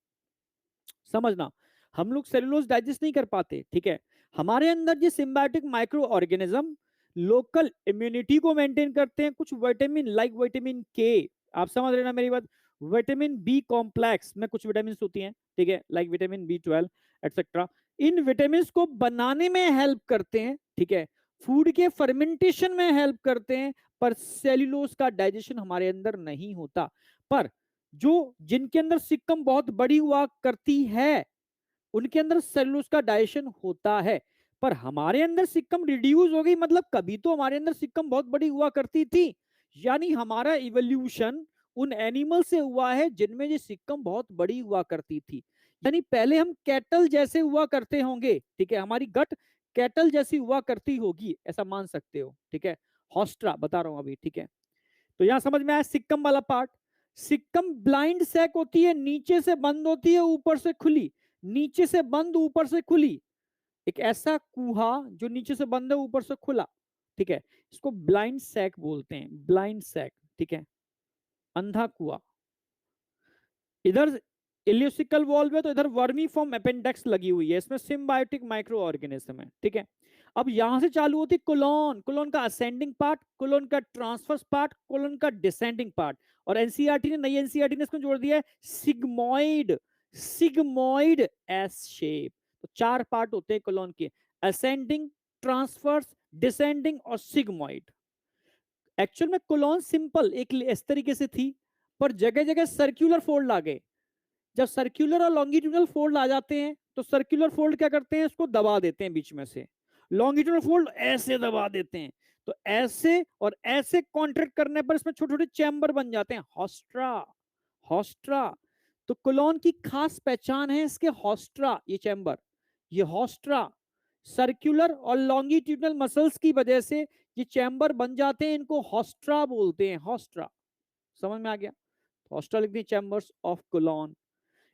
[SPEAKER 1] समझना, हम लोग सेलुलोज डाइजेस्ट नहीं कर पाते, ठीक है। हमारे अंदर ये symbiotic micro organism local immunity को मेंटेन करते हैं, कुछ विटामिन लाइक विटामिन के, आप समझ रहे ना मेरी बात, विटामिन बी कॉम्प्लेक्स में कुछ विटामिन होती हैं, ठीक है, like vitamin B12 etcetera, in vitamin को बनाने में हेल्प करते हैं, ठीक है, फूड के फर्मेंटेशन में हेल्प करते हैं, पर सेल्यूलोज का डाइजेशन हमारे अंदर नहीं होता। पर जो जिनके अंदर सिक्कम बहुत बड़ी हुआ करती है उनके अंदर सेल्यूलोज का डाइजेशन होता है, पर हमारे अंदर सिक्कम रिड्यूस हो गई, मतलब कभी तो हमारे अंदर सिक्कम बहुत बड़ी हुआ करती थी, यानी हमारा इवोल्यूशन उन एनिमल से हुआ है जिनमें ये सिक्कम बहुत बड़ी हुआ करती थी, यानी पहले हम कैटल जैसे हुआ करते होंगे, ठीक है, हमारी गट कैटल जैसी हुआ करती होगी, ऐसा मान सकते हो, ठीक है। हॉस्ट्रा बता रहा हूं अभी, ठीक है। तो यहां समझ में आया सिक्कम वाला पार्ट। सिक्कम ब्लाइंड सैक होती है, नीचे से बंद होती है ऊपर से खुली, नीचे से बंद ऊपर से खुली, एक ऐसा कुहा जो नीचे से बंद है ऊपर से खुला, ठीक है, इसको ब्लाइंड सैक बोलते हैं, ब्लाइंड सैक, ठीक है, अंधा कुआ। इधर इलियोसिकल वॉल्व है तो इधर वर्मी फॉर्म अपेंडेक्स लगी हुई है, इसमें सिम्बायोटिक माइक्रो ऑर्गेनिज्म है, ठीक है। अब यहां से चालू होती कोलोन, कोलोन का असेंडिंग पार्ट, कोलोन का ट्रांसवर्स पार्ट, कोलोन का डिसेंडिंग पार्ट, और एनसीईआरटी ने, नई एनसीईआरटी ने इसको जोड़ दिया है सिग्मोइड, सिग्मोइड एस शेप। तो चार पार्ट होते हैं कोलोन के, असेंडिंग, ट्रांसवर्स, डिसेंडिंग और सिग्मोइड। एक्चुअल में कोलोन सिंपल एक इस तरीके से थी, पर जगह जगह सर्कुलर फोल्ड आ गए। जब सर्कुलर और लॉन्गिट्यूडनल फोल्ड आ जाते हैं तो सर्कुलर फोल्ड क्या करते हैं, इसको दबा देते हैं बीच में से, लॉन्गिट्यूडनल फोल्ड ऐसे दबा देते हैं, तो ऐसे और ऐसे कॉन्ट्रैक्ट करने पर इसमें छोटे छोटे चैम्बर बन जाते हैं, हॉस्ट्रा, हॉस्ट्रा। तो कोलोन की खास पहचान है इसके हॉस्ट्रा, ये चैम्बर, ये हॉस्ट्रा, सर्कुलर और लॉन्गिट्यूडनल मसल्स की वजह से ये चैम्बर बन जाते हैं, इनको हॉस्ट्रा बोलते हैं, हॉस्ट्रा। समझ में आ गया, हॉस्ट्रा लिख दी, चैम्बर्स ऑफ कोलोन।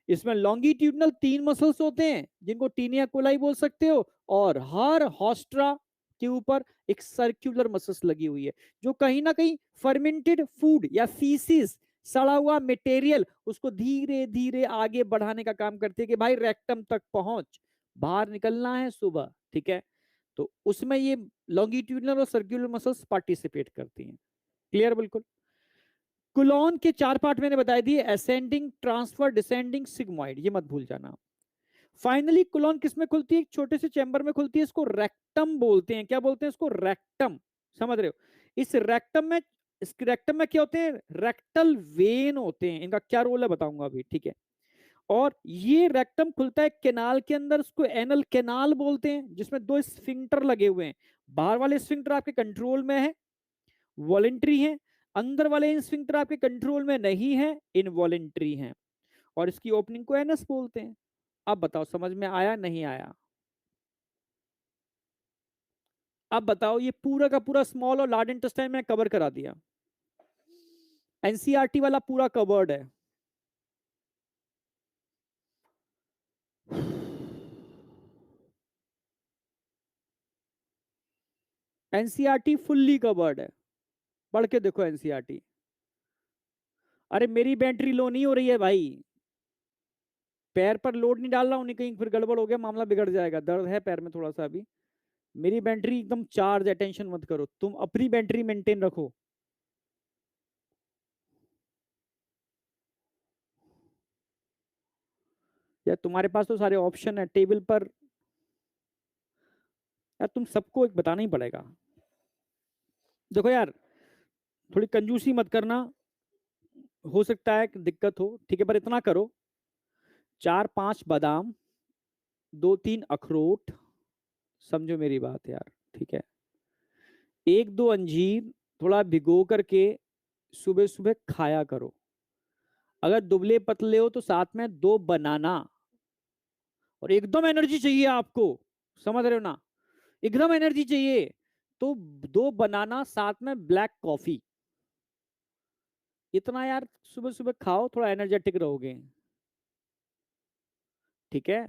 [SPEAKER 1] इसमें लॉन्गिट्यूडनल 3 मसल्स होते हैं जिनको टीनिया कोलाई बोल सकते हो, और हर हॉस्ट्रा के ऊपर एक सर्कुलर मसल्स लगी हुई है, जो कहीं ना कहीं फर्मेंटेड फूड या फीसिस, सड़ा हुआ मटेरियल, उसको धीरे धीरे आगे बढ़ाने का काम करती है कि भाई रेक्टम तक पहुंच, बाहर निकलना है सुबह, ठीक है। तो उसमें ये लॉन्गिट्यूडनल और सर्कुलर मसल्स पार्टिसिपेट करती हैं। क्लियर बिल्कुल। कुलोन के 4 पार्ट मैंने बता दिए, असेंडिंग, ट्रांसफर, डिसेंडिंग, सिग्मोइड, ये मत भूल जाना। फाइनली कुलोन किसमें खुलती है, एक छोटे से चैम्बर में खुलती है, इसको रेक्टम बोलते हैं, क्या बोलते हैं इसको, रेक्टम, समझ रहे हो। इस रेक्टम में, इस रेक्टम में क्या होते हैं, रेक्टल वेन होते हैं, इनका क्या रोल है बताऊंगा अभी, ठीक है। और ये रेक्टम खुलता है कैनाल के अंदर, उसको एनल कैनाल बोलते हैं, जिसमें 2 स्फिंक्टर लगे हुए हैं, बाहर वाले स्फिंक्टर आपके कंट्रोल में है, वॉलेंट्री है, अंदर वाले स्फिंक्टर आपके कंट्रोल में नहीं है, इनवॉलेंट्री है, और इसकी ओपनिंग को एनस बोलते हैं। अब बताओ समझ में आया नहीं आया। अब बताओ, ये पूरा का पूरा स्मॉल और लार्ज इंटेस्टाइन में कवर करा दिया, एनसीईआरटी वाला पूरा कवर्ड है। एनसीईआरटी फुल्ली कवर्ड है, पढ़ के देखो एनसीईआरटी। अरे मेरी बैटरी लो नहीं हो रही है भाई, पैर पर लोड नहीं डाल रहा हूं, नहीं कहीं फिर गड़बड़ हो गया, मामला बिगड़ जाएगा, दर्द है पैर में थोड़ा सा अभी। मेरी बैटरी एकदम चार्ज है, टेंशन मत करो, तुम अपनी बैटरी मेंटेन रखो। यार तुम्हारे पास तो सारे ऑप्शन है टेबल पर, यार तुम सबको एक बताना ही पड़ेगा। देखो यार, थोड़ी कंजूसी मत करना, हो सकता है कि दिक्कत हो, ठीक है, पर इतना करो, 4-5 बादाम, 2-3 अखरोट, समझो मेरी बात यार, ठीक है, 1-2 अंजीर थोड़ा भिगो करके सुबह सुबह खाया करो। अगर दुबले पतले हो तो साथ में 2 बनाना, और एकदम एनर्जी चाहिए आपको, समझ रहे हो ना, एकदम एनर्जी चाहिए, तो 2 बनाना साथ में ब्लैक कॉफी, इतना यार सुबह सुबह खाओ, थोड़ा एनर्जेटिक रहोगे, ठीक है।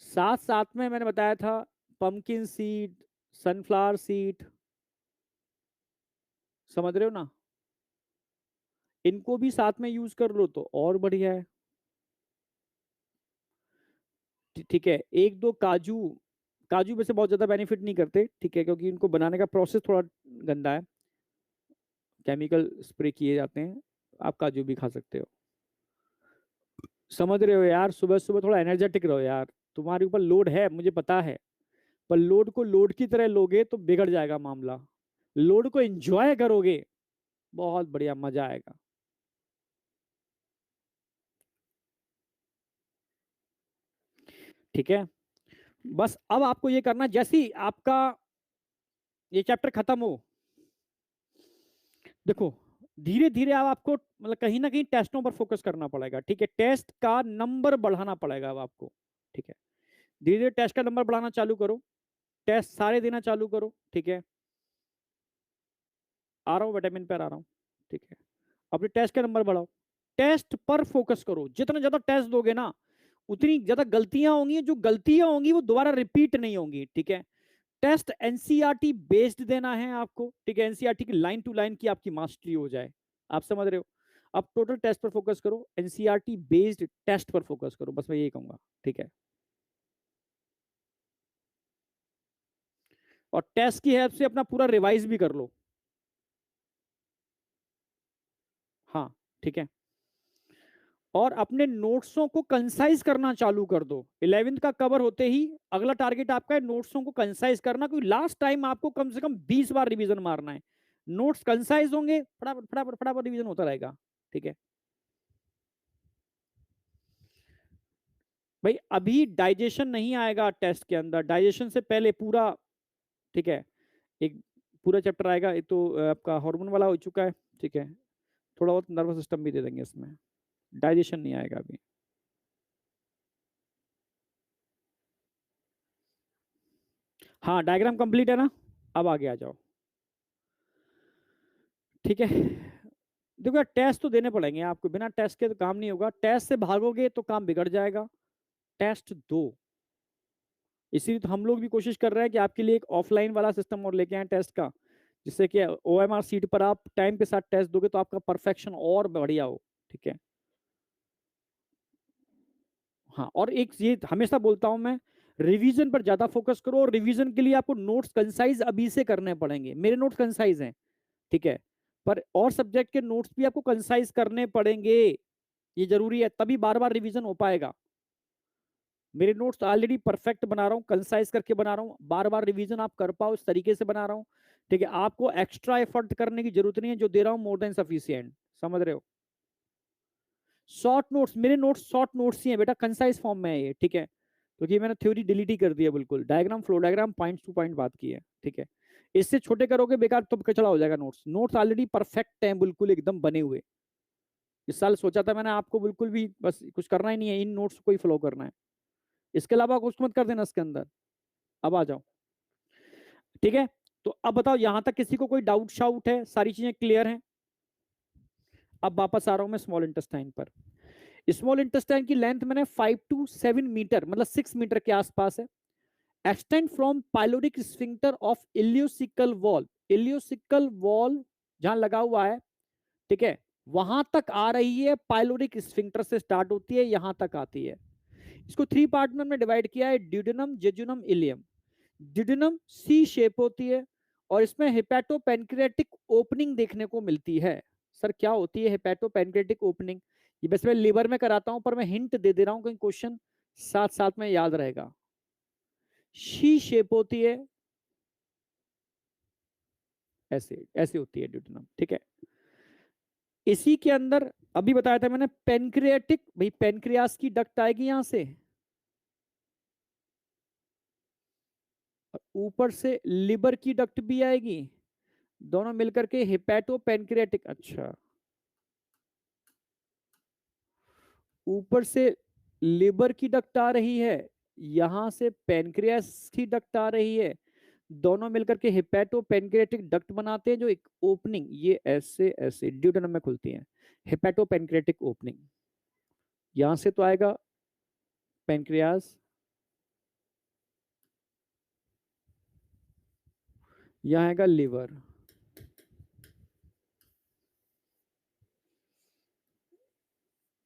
[SPEAKER 1] साथ साथ में मैंने बताया था पंपकिन सीड, सनफ्लावर सीड, समझ रहे हो ना, इनको भी साथ में यूज कर लो तो और बढ़िया है। ठीक है, 1-2 काजू, काजू में से बहुत ज्यादा बेनिफिट नहीं करते, ठीक है, क्योंकि इनको बनाने का प्रोसेस थोड़ा गंदा है, केमिकल स्प्रे किए जाते हैं। आप काजू भी खा सकते हो, समझ रहे हो यार, सुबह सुबह थोड़ा एनर्जेटिक रहो यार, तुम्हारे ऊपर लोड है मुझे पता है, पर लोड को लोड की तरह लोगे तो बिगड़ जाएगा मामला, लोड को एंजॉय करोगे, बहुत बढ़िया मजा आएगा। ठीक है, बस अब आपको ये करना, जैसे ही आपका ये चैप्टर खत्म हो, देखो धीरे धीरे अब आपको मतलब कहीं ना कहीं टेस्टों पर फोकस करना पड़ेगा, ठीक है, टेस्ट का नंबर बढ़ाना पड़ेगा अब आपको, ठीक है, धीरे धीरे टेस्ट का नंबर बढ़ाना चालू करो, टेस्ट सारे देना चालू करो, ठीक है, आ रहा हूँ विटामिन पर आ रहा हूँ, ठीक है, अपने टेस्ट का नंबर बढ़ाओ, टेस्ट पर फोकस करो, जितना ज्यादा टेस्ट दोगे ना उतनी ज्यादा गलतियां होंगी, जो गलतियां होंगी वो दोबारा रिपीट नहीं होंगी, ठीक है। टेस्ट एनसीईआरटी बेस्ड देना है आपको, ठीक है, एनसीईआरटी की लाइन टू लाइन की आपकी मास्टरी हो जाए, आप समझ रहे हो। अब टोटल टेस्ट पर फोकस करो, एनसीईआरटी बेस्ड टेस्ट पर फोकस करो, बस मैं यही कहूंगा, ठीक है। और टेस्ट की हेल्प से अपना पूरा रिवाइज भी कर लो, हाँ, ठीक है। और अपने नोट्सों को कंसाइज करना चालू कर दो, 11th का कवर होते ही अगला टारगेट आपका है नोट्सों को कंसाइज करना, क्योंकि लास्ट टाइम आपको कम से कम 20 बार रिवीजन मारना है, नोट्स कंसाइज होंगे, फटाफट फटाफट फटाफट रिवीजन होता रहेगा, ठीक है। भाई अभी डाइजेशन नहीं आएगा टेस्ट के अंदर, डाइजेशन से पहले पूरा, ठीक है, एक पूरा चैप्टर आएगा, एक तो आपका हार्मोन वाला हो चुका है, ठीक है, थोड़ा बहुत नर्वस सिस्टम भी दे देंगे इसमें, डाइजेशन नहीं आएगा अभी। हाँ डायग्राम कंप्लीट है ना, अब आगे आ जाओ, ठीक है। देखो यार टेस्ट तो देने पड़ेंगे आपको, बिना टेस्ट के तो काम नहीं होगा, टेस्ट से भागोगे तो काम बिगड़ जाएगा, टेस्ट दो, इसीलिए तो हम लोग भी कोशिश कर रहे हैं कि आपके लिए एक ऑफलाइन वाला सिस्टम और लेके आए टेस्ट का, जिससे कि ओएमआर सीट पर आप टाइम के साथ टेस्ट दोगे तो आपका परफेक्शन और बढ़िया हो, ठीक है। हाँ, और एक ये हमेशा बोलता हूं मैं, रिवीजन पर ज्यादा फोकस करो, और रिवीजन के लिए आपको नोट्स कंसाइज अभी से करने पड़ेंगे, मेरे नोट्स कंसाइज हैं, ठीक है, पर और सब्जेक्ट के नोट्स भी आपको कंसाइज करने पड़ेंगे, ये जरूरी है, तभी बार बार रिवीजन हो पाएगा। मेरे नोट्स ऑलरेडी परफेक्ट बना रहा हूँ, कंसाइज करके बना रहा हूँ, बार बार रिवीजन आप कर पाओ इस तरीके से बना रहा हूँ, ठीक है, आपको एक्स्ट्रा एफर्ट करने की जरूरत नहीं है, जो दे रहा हूँ मोर देन सफिशियंट, समझ रहे हो। शॉर्ट नोट्स, मेरे नोट्स शॉर्ट नोट्स ही हैं बेटा, कंसाइज फॉर्म में है ये, ठीक है, क्योंकि मैंने थ्योरी डिलीट ही कर दी है बिल्कुल, diagram flow diagram point two point बात की है, ठीक है, इससे छोटे करोगे बेकार तो कचड़ा हो जाएगा, नोट्स नोट्स ऑलरेडी परफेक्ट हैं, बिल्कुल एकदम बने हुए। इस साल सोचा था मैंने आपको बिल्कुल भी बस कुछ करना ही नहीं है, इन नोट्स को ही फॉलो करना है, इसके अलावा कुछ मत कर देना इसके अंदर। अब आ जाओ, ठीक है, तो अब बताओ यहां तक किसी को कोई डाउट शाउट है, सारी चीजें क्लियर हैं। अब वापस आ रहा हूं मैं स्मॉल इंटेस्टाइन पर, स्मॉल इंटेस्टाइन की लेंथ मैंने 5 to 7 मीटर मतलब 6 मीटर के आसपास है, extend from pyloric sphincter of ileocaecal wall, ileocaecal wall जहां लगा हुआ है, ठीक है, वहां तक आ रही है, पाइलोरिक स्फिंक्टर से स्टार्ट होती है यहां तक आती है। इसको 3 पार्ट में हमने डिवाइड किया है, ड्यूडेनम, जेजुनम, इलियम। ड्यूडेनम सी शेप होती है, और इसमें हेपेटोपेनक्रियाटिक ओपनिंग देखने को मिलती है। सर क्या होती है हेपेटोपेनक्रियाटिक ओपनिंग, ये बस मैं लिवर में कराता हूं, पर मैं हिंट दे दे रहा हूं, कहीं क्वेश्चन साथ साथ में याद रहेगा। शी शेप होती है, ऐसे ऐसे होती है ड्यूटेनम, ठीक है। इसी के अंदर अभी बताया था मैंने पेनक्रियाटिक, भाई पेनक्रियास की डक्ट आएगी यहां से, और ऊपर से लिवर की डक्ट भी आएगी, दोनों मिलकर के हिपैटो पेनक्रियाटिक। अच्छा, ऊपर से लिवर की डक्ट आ रही है, यहां से पेनक्रियास की डक्ट आ रही है, दोनों मिलकर के हिपैटो पेनक्रियाटिक डक्ट बनाते हैं, जो एक ओपनिंग ये ऐसे ऐसे ड्यूडेनम में खुलती है, हिपैटो पेनक्रियाटिक ओपनिंग। यहां से तो आएगा पेनक्रियास, यहां आएगा लिवर,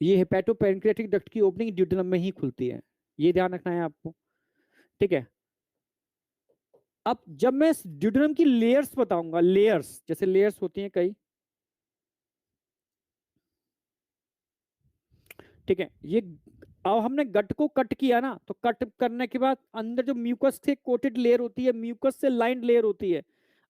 [SPEAKER 1] ये हेपेटो पेनक्रियाटिक डक्ट की ओपनिंग ड्यूडेनम में ही खुलती है, ये ध्यान रखना है आपको, ठीक है। अब जब मैं ड्यूडेनम की लेयर्स बताऊंगा, लेयर्स जैसे लेयर्स होती हैं कई, ठीक है, ये अब हमने गट को कट किया ना, तो कट करने के बाद अंदर जो म्यूकस से कोटेड लेयर होती है, म्यूकस से लाइंड लेयर होती है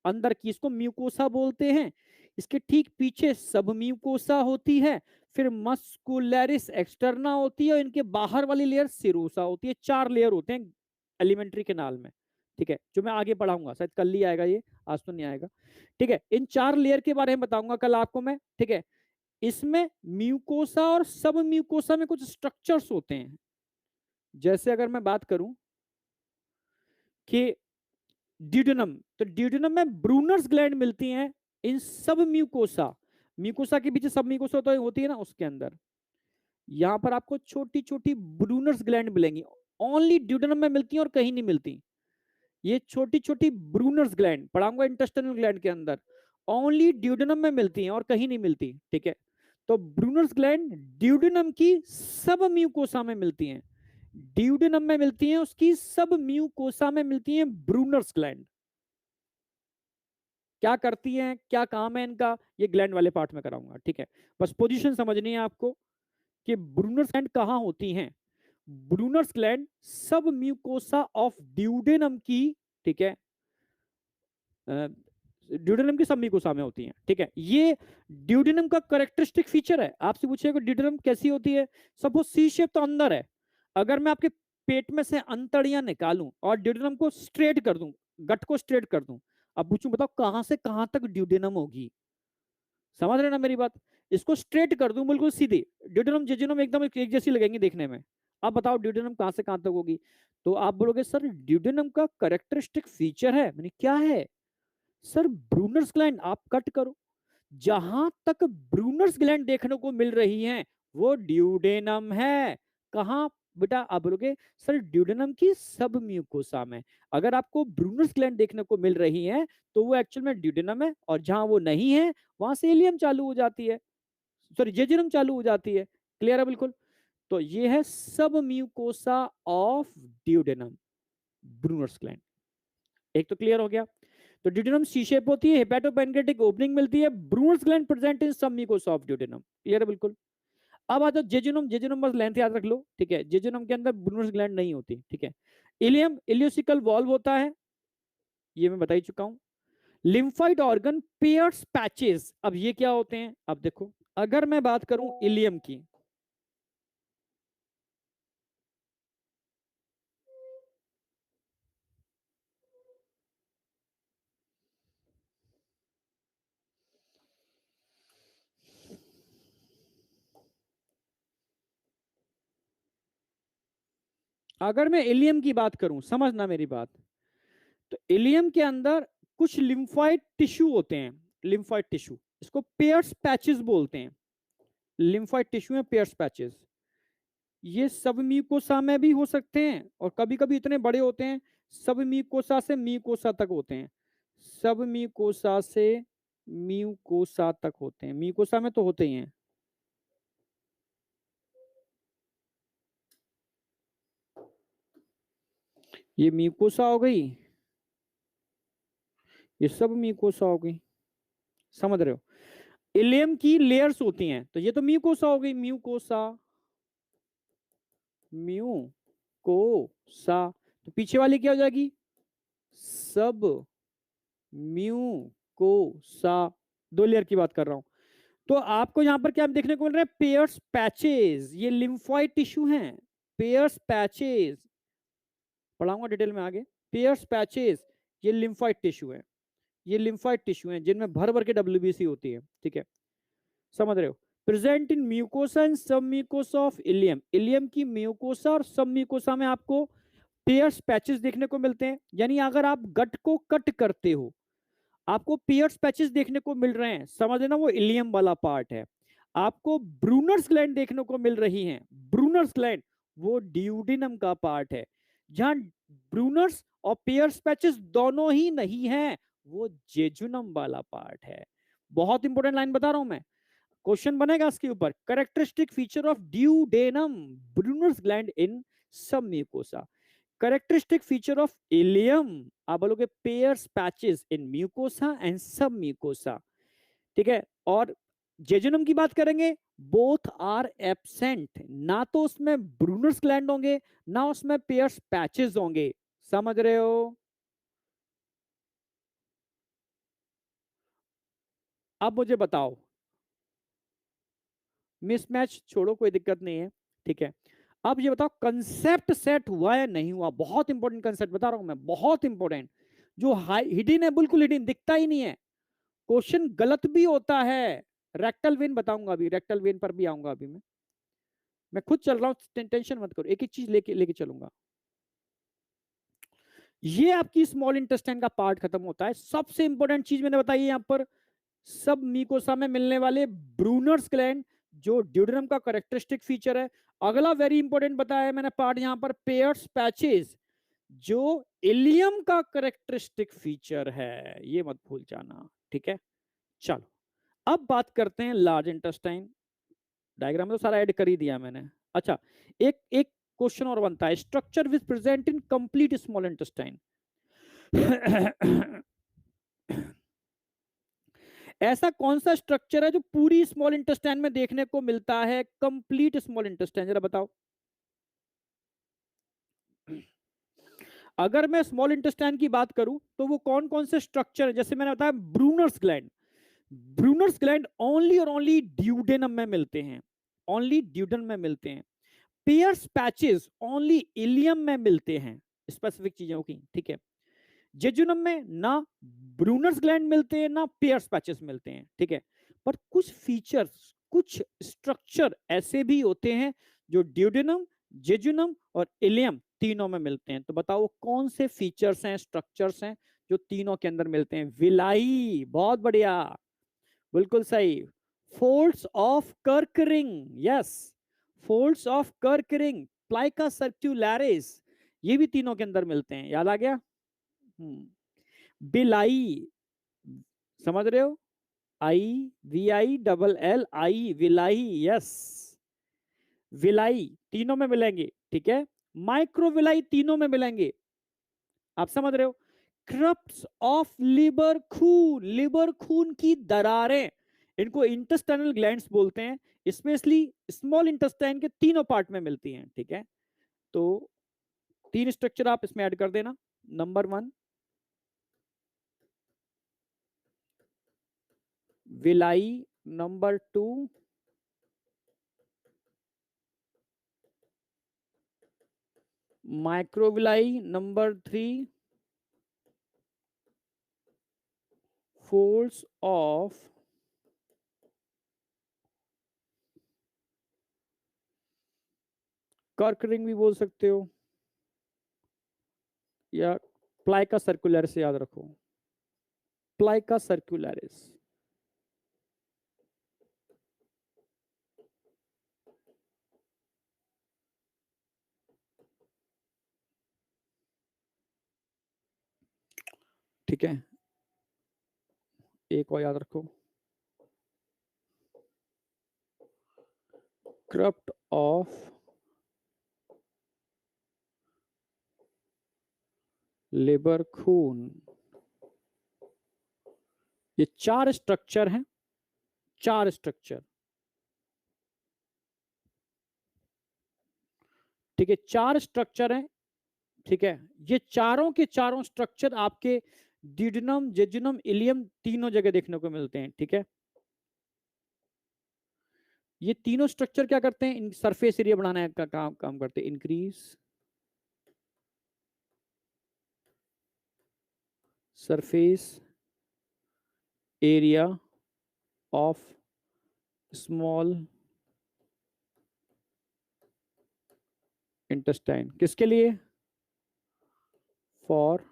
[SPEAKER 1] अंदर की, इसको म्यूकोसा बोलते हैं। इसके ठीक पीछे सब म्यूकोसा होती है, फिर मस्कुलरिस एक्सटर्ना होती है, और इनके बाहर वाली लेयर सिरोसा होती है। 4 लेयर होते हैं एलिमेंट्री कैनाल में, ठीक है, जो मैं आगे पढ़ाऊंगा, शायद कल ही आएगा ये, आज तो नहीं आएगा, ठीक है। इन 4 लेयर के बारे में बताऊंगा कल आपको मैं, ठीक है। इसमें म्यूकोसा और सब म्यूकोसा में कुछ स्ट्रक्चर्स होते हैं, जैसे अगर मैं बात करूं कि ड्यूडेनम, तो ड्यूडेनम में ब्रूनर्स ग्लैंड मिलती हैं इन सब म्यूकोसा, म्यूकोसा के पीछे सब म्यूकोसा तो होती है ना, उसके अंदर यहां पर आपको छोटी छोटी ब्रूनर्स ग्लैंड मिलेंगी, ओनली ड्यूडेनम में मिलती हैं और कहीं नहीं मिलती। ये छोटी छोटी ब्रूनर्स ग्लैंड पढ़ाऊंगा इंटेस्टिनल ग्लैंड के अंदर, ओनली ड्यूडेनम में मिलती हैं और कहीं नहीं मिलती, ठीक है। तो ब्रूनर्स ग्लैंड ड्यूडेनम की सब म्यूकोसा में मिलती हैं, ड्यूडेनम में मिलती हैं, उसकी सब म्यूकोसा में मिलती हैं ब्रूनर्स ग्लैंड। क्या करती हैं, क्या काम है इनका, ये ग्लैंड वाले पार्ट में कराऊंगा, ठीक है। बस पोजीशन समझनी है आपको कि ब्रूनर्स ग्लैंड कहां होती हैं। ब्रूनर्स ग्लैंड सब म्यूकोसा ऑफ ड्यूडेनम की, ठीक है, ड्यूडेनम की सब म्यूकोसा में होती हैं, ठीक है। ये ड्यूडेनम का करेक्टरिस्टिक फीचर है। आपसे पूछेगा ड्यूडेनम कैसी होती है, सपोज सी शेप तो अंदर है, अगर मैं आपके पेट में से अंतड़ियां निकालूं और ड्यूडेनम को स्ट्रेट कर दूं, गट को स्ट्रेट कर दूं, अब पूछूं बताओ कहां से कहां तक ड्यूडेनम होगी, समझ रहे ना मेरी बात। इसको स्ट्रेट कर दूं बिल्कुल सीधी, ड्यूडेनम जेजुनम एकदम एक जैसी लगेंगी देखने में, अब बताओ ड्यूडेनम कहां से कहां तक होगी। तो आप बोलोगे सर ड्यूडेनम का करेक्टरिस्टिक फीचर है, मैंने क्या है सर, ब्रूनर्स ग्लैंड। आप कट करो, जहां तक ब्रूनर्स ग्लैंड देखने को मिल रही हैं वो ड्यूडेनम है। कहां बेटा, आप बोलोगे सर ड्यूडेनम की सब म्यूकोसा में। अगर आपको ब्रूनर्स ग्लैंड देखने को मिल रही है तो वो एक्चुअल में ड्यूडेनम है, और जहां वो नहीं है वहां से इलियम चालू हो जाती है, सॉरी जेजुनम चालू हो जाती है। क्लियर है बिल्कुल। तो ये है सब mucosa of duodenum, Brunner's gland. एक तो क्लियर हो गया। तो ड्यूडेनम सी शेप होती है, हेपेटोपेनक्रेटिक ओपनिंग मिलती है, Brunner's gland present in sub mucosa of duodenum. Clear है बिल्कुल। अब आ जाओ जेजुनम, जेजुनम बस लेंथ याद रख लो, ठीक है। जेजुनम के अंदर ब्रूनर्स ग्लैंड नहीं होती, ठीक है। इलियम इलियोसिकल वॉल्व होता है, ये मैं बता ही चुका हूं। लिम्फाइड ऑर्गन पेयर्स पैचेस, अब ये क्या होते हैं, अब देखो अगर मैं बात करूं इलियम की, अगर मैं इलियम की बात करूं, समझना मेरी बात, तो इलियम के अंदर कुछ लिम्फाइड टिश्यू होते हैं, लिम्फाइड टिश्यू, इसको पेयर्स पैचेस बोलते हैं। लिम्फाइड टिश्यू है पेयर्स पैचेस, ये सब म्यूकोसा में भी हो सकते हैं, और कभी कभी इतने बड़े होते हैं सब म्यूकोसा से म्यूकोसा तक होते हैं, सब म्यूकोसा से म्यूकोसा तक होते हैं, म्यूकोसा में तो होते ही हैं। ये म्यूकोसा हो गई, ये सब म्यूकोसा हो गई, समझ रहे हो। इलियम की लेयर्स होती हैं, तो ये तो म्यूकोसा हो गई, म्यूकोसा, म्यूकोसा। तो पीछे वाली क्या हो जाएगी, सब म्यूकोसा। दो लेयर की बात कर रहा हूं। तो आपको यहां पर क्या देखने को मिल रहा है, पेयर्स पैचेस, ये लिम्फोइड टिश्यू हैं, पेयर्स पैचेस, पढ़ाऊंगा डिटेल में आगे। पेयर्स पैचेस, ये लिम्फोइड टिश्यू है, ये लिम्फोइड टिश्यू है जिनमें भर भर के डब्ल्यूबीसी होती है, ठीक है, समझ रहे हो। Present in mucosa and sub mucosa of ilium, ilium की म्यूकोसा और सब म्यूकोसा में आपको पेयर्स पैचेस देखने को मिलते हैं। यानी अगर आप गट को कट करते हो, आपको पियर्स पैचेस देखने को मिल रहे हैं, समझ लेना वो इलियम वाला पार्ट है। आपको ब्रूनर्स ग्लैंड देखने को मिल रही हैं, ब्रूनर्स ग्लैंड वो ड्यूडिनम का पार्ट है। जहां ब्रूनर्स और पियर्स पैचेस दोनों ही नहीं है, वो जेजुनम वाला पार्ट है। बहुत इंपॉर्टेंट लाइन बता रहा हूं मैं, क्वेश्चन बनेगा इसके ऊपर। Characteristic feature of duodenum, Brunner's gland in sub mucosa. Characteristic feature of ileum, आप बोलोगे Peyer's patches in mucosa and sub mucosa, ठीक है। और जेजुनम की बात करेंगे, बोथ आर एब्सेंट, ना तो उसमें ब्रूनर्स ग्लैंड होंगे, ना उसमें पेयर्स पैचेस होंगे, समझ रहे हो। अब मुझे बताओ, मिसमैच छोड़ो, कोई दिक्कत नहीं है, ठीक है। अब ये बताओ कंसेप्ट सेट हुआ या नहीं हुआ, बहुत इंपॉर्टेंट कंसेप्ट बता रहा हूं मैं, बहुत इंपॉर्टेंट, जो हिडन है, बिल्कुल हिडन, दिखता ही नहीं है। क्वेश्चन गलत भी होता है। रेक्टल वेन बताऊंगा अभी, रेक्टल वेन पर भी आऊंगा अभी मैं खुद चल रहा हूं, टेंशन मत करो, एक एक चीज लेके लेके चलूंगा। ये आपकी स्मॉल इंटेस्टाइन का पार्ट खत्म होता है। सबसे इंपॉर्टेंट चीज मैंने बताई है यहां पर, सब म्यूकोसा में मिलने वाले ब्रूनर्स ग्लैंड, जो ड्यूडेनम का करेक्टरिस्टिक फीचर है। अगला वेरी इंपॉर्टेंट बताया है मैंने पार्ट यहां पर, पेयर्स पैचेस, जो इलियम का करेक्टरिस्टिक फीचर है, ये मत भूल जाना, ठीक है। चलो अब बात करते हैं लार्ज इंटेस्टाइन। डायग्राम में तो सारा ऐड कर ही दिया मैंने। अच्छा, एक एक क्वेश्चन और बनता है, structure which present in complete small intestine. ऐसा कौन सा स्ट्रक्चर है जो पूरी स्मॉल इंटेस्टाइन में देखने को मिलता है, कंप्लीट स्मॉल इंटेस्टाइन, जरा बताओ। अगर मैं स्मॉल इंटेस्टाइन की बात करूं तो वो कौन कौन से स्ट्रक्चर है, जैसे मैंने बताया Brunner's gland, Brunner's gland only और ओनली ड्यूडेनम में मिलते हैं, ओनली ड्यूडेनम में मिलते हैं। पियर्स पैचेस ओनली इलियम में मिलते हैं, स्पेसिफिक चीजों की, ठीक है। जेजुनम में ना ब्रूनर्स ग्लैंड मिलते हैं, ना पियर्स पैचेस मिलते हैं, ठीक है। पर कुछ फीचर्स, कुछ स्ट्रक्चर ऐसे भी होते हैं जो ड्यूडेनम, जेजुनम और इलियम तीनों में मिलते हैं। तो बताओ कौन से फीचर्स हैं, स्ट्रक्चर्स हैं जो तीनों के अंदर मिलते हैं। विलाई, बहुत बढ़िया, बिल्कुल सही। Folds of Kerckring, yes, folds of Kerckring, plica circularis, ये भी तीनों के अंदर मिलते हैं, याद आ गया। बिलाई, समझ रहे हो, I, V I double L I, villi, yes, villi तीनों में मिलेंगे, ठीक है। माइक्रोविलाई तीनों में मिलेंगे, आप समझ रहे हो। क्रप्स ऑफ लिबर खून, लिबर खून की दरारें, इनको इंटेस्टाइनल ग्लैंड्स बोलते हैं, स्पेशली स्मॉल इंटेस्टाइन के तीनों पार्ट में मिलती हैं, ठीक है। तो तीन स्ट्रक्चर आप इसमें ऐड कर देना। Number 1 villi, number 2 microvilli, number 3 folds of Kerckring भी बोल सकते हो, या प्लाइका सर्कुलरिस, याद रखो, प्लाइका सर्कुलरिस। ठीक है, एक और याद रखो, क्रप्ट ऑफ लिबर खून। ये चार स्ट्रक्चर हैं, 4 स्ट्रक्चर, ठीक है, 4 स्ट्रक्चर हैं, ठीक है। ये चारों के चारों स्ट्रक्चर आपके डिडनम, जेजुनम, इलियम तीनों जगह देखने को मिलते हैं, ठीक है। ये तीनों स्ट्रक्चर क्या करते हैं, सरफेस एरिया बढ़ाने का काम करते हैं। Increase surface area of small intestine, किसके लिए, फॉर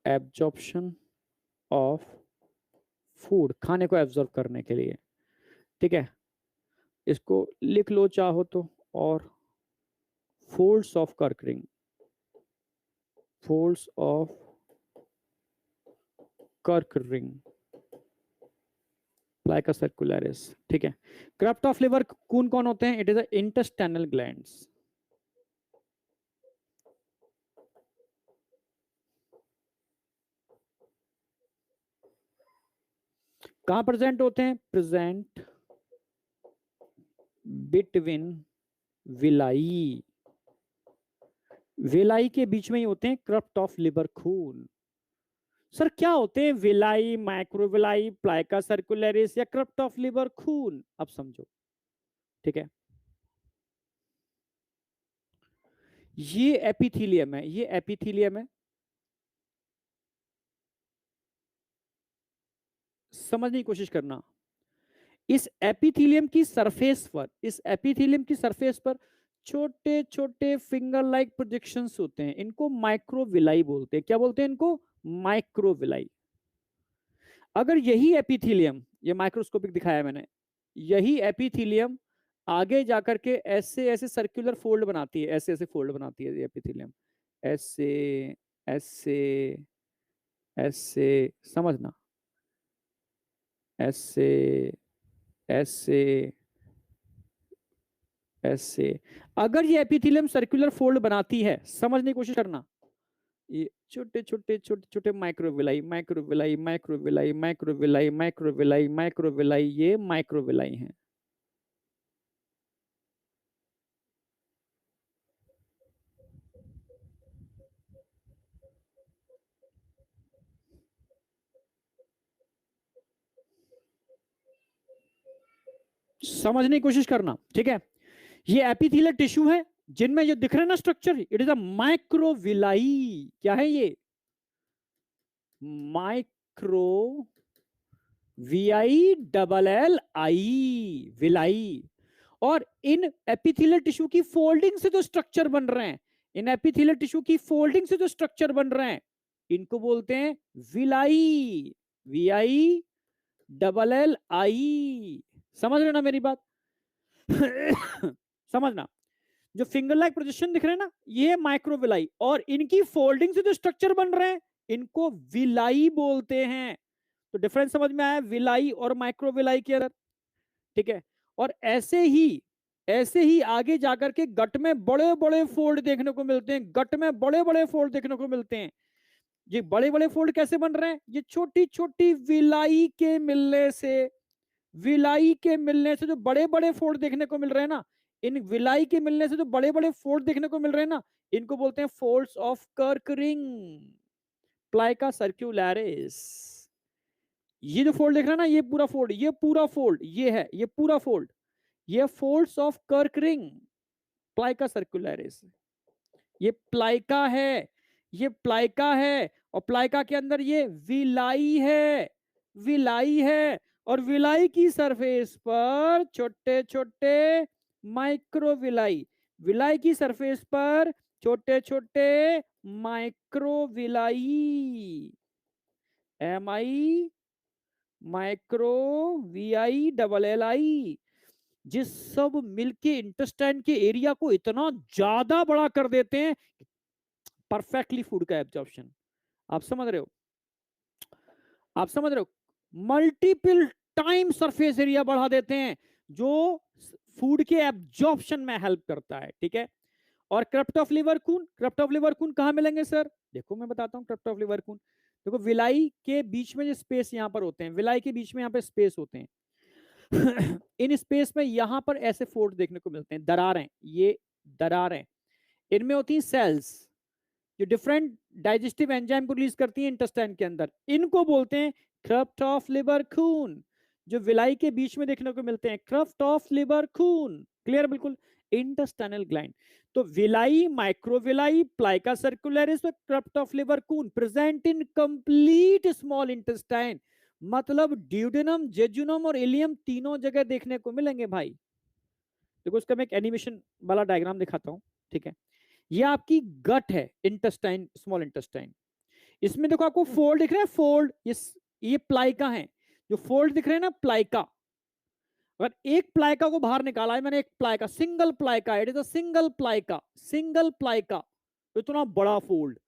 [SPEAKER 1] एब्जॉर्प्शन ऑफ फूड, खाने को एब्जॉर्ब करने के लिए, ठीक है। इसको लिख लो चाहो तो, और फोल्ड्स ऑफ कर्क रिंग, फोल्ड्स ऑफ कर्क रिंग, प्लाइका सर्कुलरिस, ठीक है। क्रेफ्ट ऑफ लिवर कौन कौन होते हैं, इट इज इंटेस्टाइनल ग्लैंड्स। कहां प्रेजेंट होते हैं, प्रेजेंट बिटवीन विलाई, विलाई के बीच में ही होते हैं क्रेफ्ट ऑफ लिवर खून। सर क्या होते हैं विलाई, माइक्रोविलाई, प्लाइका सर्कुलरिस या क्रेफ्ट ऑफ लिवर खून, अब समझो, ठीक है। ये एपिथीलियम है, ये एपिथीलियम है, समझने की कोशिश करना। इस एपिथीलियम की सरफेस पर, इस एपिथीलियम की सरफेस पर छोटे छोटे फिंगर लाइक प्रोजेक्शंस होते हैं, इनको माइक्रोविलाई बोलते हैं। क्या बोलते हैं इनको, माइक्रोविलाई। अगर यही एपिथीलियम, ये माइक्रोस्कोपिक दिखाया मैंने, यही एपिथीलियम आगे जाकर के ऐसे ऐसे सर्कुलर फोल्ड बनाती है, ऐसे ऐसे फोल्ड बनाती है ये एपिथीलियम, ऐसे ऐसे ऐसे, समझना, ऐसे ऐसे ऐसे। अगर ये एपिथेलियम सर्कुलर फोल्ड बनाती है, समझने की कोशिश करना, ये छोटे छोटे छोटे छोटे microvilli, microvilli, microvilli, microvilli, microvilli, microvilli, ये माइक्रोविलाई हैं। समझने की कोशिश करना, ठीक है। ये एपिथेलियल टिश्यू है जिनमें ये दिख रहे हैं ना structure, it is a microvilli. क्या है ये, माइक्रो VILLI, विलाई। और इन एपिथेलियल टिश्यू की फोल्डिंग से जो स्ट्रक्चर बन रहे हैं, इन एपिथेलियल टिश्यू की फोल्डिंग से जो स्ट्रक्चर बन रहे हैं, इनको बोलते हैं विलाई, VILLI। समझ रहे ना मेरी बात? समझना, जो फिंगर लाइक प्रोजेक्शन दिख रहे हैं ना, ये माइक्रोविलाई, और इनकी फोल्डिंग से जो स्ट्रक्चर बन रहे हैं, इनको विलाई बोलते हैं। तो डिफरेंस समझ में आया विलाई और माइक्रोविलाई के अंदर, ठीक है। और ऐसे ही आगे जाकर के गट में बड़े बड़े फोल्ड देखने को मिलते हैं, गट में बड़े बड़े फोल्ड देखने को मिलते हैं। ये बड़े बड़े फोल्ड कैसे बन रहे हैं, ये छोटी छोटी विलाई के मिलने से, विलाई के मिलने से जो बड़े बड़े फोल्ड देखने को मिल रहे हैं ना, इन विलाई के मिलने से जो बड़े बड़े फोल्ड देखने को मिल रहे हैं ना, इनको बोलते हैं फोल्ड्स ऑफ कर्क रिंग, प्लाइका सर्कुलरिस। ये जो फोल्ड देख रहा है ना, ये पूरा फोल्ड, ये पूरा फोल्ड, ये है, ये पूरा फोल्ड, ये फोल्ड्स ऑफ कर्क रिंग, प्लाइका सर्कुलरिस। ये प्लाइका है, ये प्लाइका है, और प्लाइका के अंदर ये विलाई है, विलाई है। और विलाई की सरफेस पर छोटे छोटे माइक्रोविलाई, विलाई की सरफेस पर छोटे छोटे माइक्रोविलाई, MI माइक्रो VILLI, जिस सब मिलके इंटेस्टाइन के एरिया को इतना ज्यादा बड़ा कर देते हैं, परफेक्टली फूड का एब्जॉर्प्शन। आप समझ रहे हो, आप समझ रहे हो, मल्टीपल टाइम सरफेस एरिया बढ़ा देते हैं, जो फूड के एब्जॉर्प्शन में हेल्प करता है, ठीक है। और क्रप्ट ऑफ लिवर खून, क्रप्ट ऑफ लिवर खून कहाँ मिलेंगे सर? देखो मैं बताता हूँ क्रप्ट ऑफ लिवर खून। देखो विलाई के बीच में जो स्पेस यहाँ पर होते हैं, विलाई के बीच में यहाँ पे स्पेस होते हैं इन स्पेस में यहाँ पर ऐसे फोर्ट देखने को मिलते हैं, दरारें, ये दरारें, इनमें होती हैं सेल्स जो डिफरेंट डाइजेस्टिव एंजाइम को रिलीज करती है इंटेस्टाइन के अंदर, इनको बोलते हैं क्रफ्ट ऑफ लिवर खून। जो विलाई के बीच में देखने को मिलते हैं क्रफ्ट ऑफ लिवर खून, क्लियर बिल्कुल, इंटेस्टाइनल ग्लैंड। तो विलाई, माइक्रोविलाई, प्लाइका सर्कुलरिस और क्रफ्ट ऑफ लिवर खून present in complete small intestine, मतलब ड्यूडेनम, जेजुनम और इलियम तीनों जगह देखने को मिलेंगे भाई। देखो इसका मैं एक एनिमेशन वाला डायग्राम दिखाता हूं, ठीक है। ये आपकी गट है, इंटेस्टाइन, स्मॉल इंटेस्टाइन। इसमें देखो आपको फोल्ड दिख रहा है, फोल्ड, ये प्लाइका है, जो फोल्ड दिख रहे हैं ना प्लाइका। अगर एक प्लाइका को बाहर निकाला है मैंने, एक plica, single plica, it is a single plica, single plica, इतना बड़ा फोल्ड।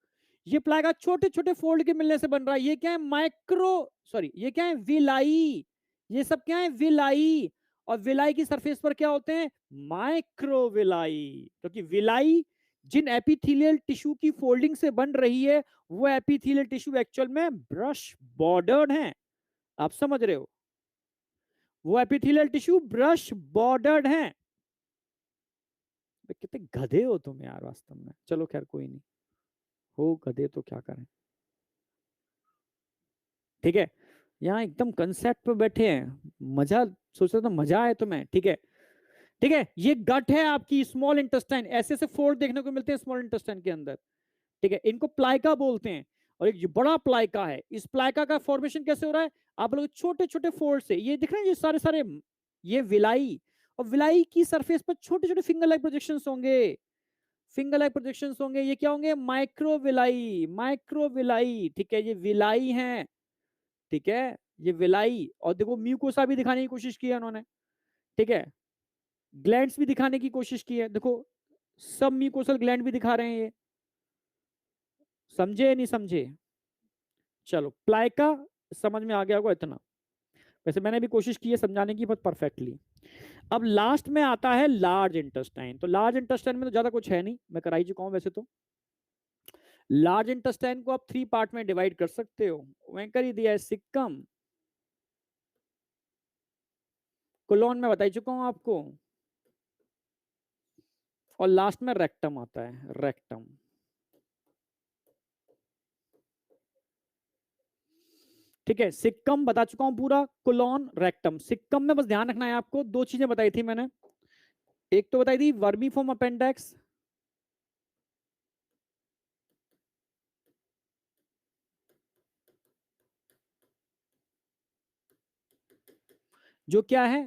[SPEAKER 1] ये प्लाइका छोटे छोटे फोल्ड के मिलने से बन रहा है। ये क्या है? माइक्रो, सॉरी, ये क्या है? विलाई। ये सब क्या है? विलाई। और विलाई की सरफेस पर क्या होते हैं? माइक्रोविलाई। क्योंकि विलाई जिन एपिथेलियल टिश्यू की फोल्डिंग से बन रही है, वो एपिथेलियल टिश्यू एक्चुअल में ब्रश बॉर्डर्ड है। आप समझ रहे हो? वो एपिथेलियल टिश्यू ब्रश बॉर्डर्ड है। कितने गधे हो तुम यार वास्तव में। चलो खैर कोई नहीं, हो गधे तो क्या करें, ठीक है। यहाँ एकदम कंसेप्ट पे बैठे हैं, मजा सोच रहे तो मजा आए तुम्हें, ठीक है। ठीक है, ये गट है आपकी स्मॉल इंटेस्टाइन, ऐसे ऐसे फोल्ड देखने को मिलते हैं स्मॉल इंटेस्टाइन के अंदर, ठीक है। इनको प्लाइका बोलते हैं। और एक बड़ा प्लाइका है, इस प्लाइका का फॉर्मेशन कैसे हो रहा है? आप लोग छोटे छोटे फोल्ड से, ये दिख रहे हैं, ये सारे सारे, ये विलाई, और विलाई की सरफेस पर छोटे छोटे फिंगर लाइक प्रोजेक्शन होंगे, फिंगर लाइक प्रोजेक्शन होंगे। ये क्या होंगे? माइक्रोविलाई, माइक्रोविलाई, ठीक है। ये विलाई है, ठीक है, ये विलाई। और देखो म्यूकोसा भी दिखाने की कोशिश की है उन्होंने, ठीक है। ग्लैंड्स भी दिखाने की कोशिश की है, देखो सब म्यूकोसल ग्लैंड भी दिखा रहे हैं ये। समझे नहीं समझे? चलो प्लाइका समझ में आ गया होगा इतना। वैसे मैंने भी कोशिश की है समझाने की, बहुत परफेक्टली। अब लास्ट में आता है लार्ज इंटेस्टाइन। तो लार्ज इंटेस्टाइन में तो ज्यादा कुछ है नहीं, मैं कराई चुका हूं वैसे तो। लार्ज इंटेस्टाइन को आप 3 पार्ट में डिवाइड कर सकते हो, मैं कर ही दिया है। सिक्कम, कोलोन में बता ही चुका हूं आपको, और लास्ट में रेक्टम आता है, रेक्टम। ठीक है, सिक्कम बता चुका हूं पूरा, कोलोन, रेक्टम। सिक्कम में बस ध्यान रखना है आपको, 2 चीजें बताई थी मैंने। एक तो बताई थी वर्मीफॉर्म अपेंडेक्स, जो क्या है?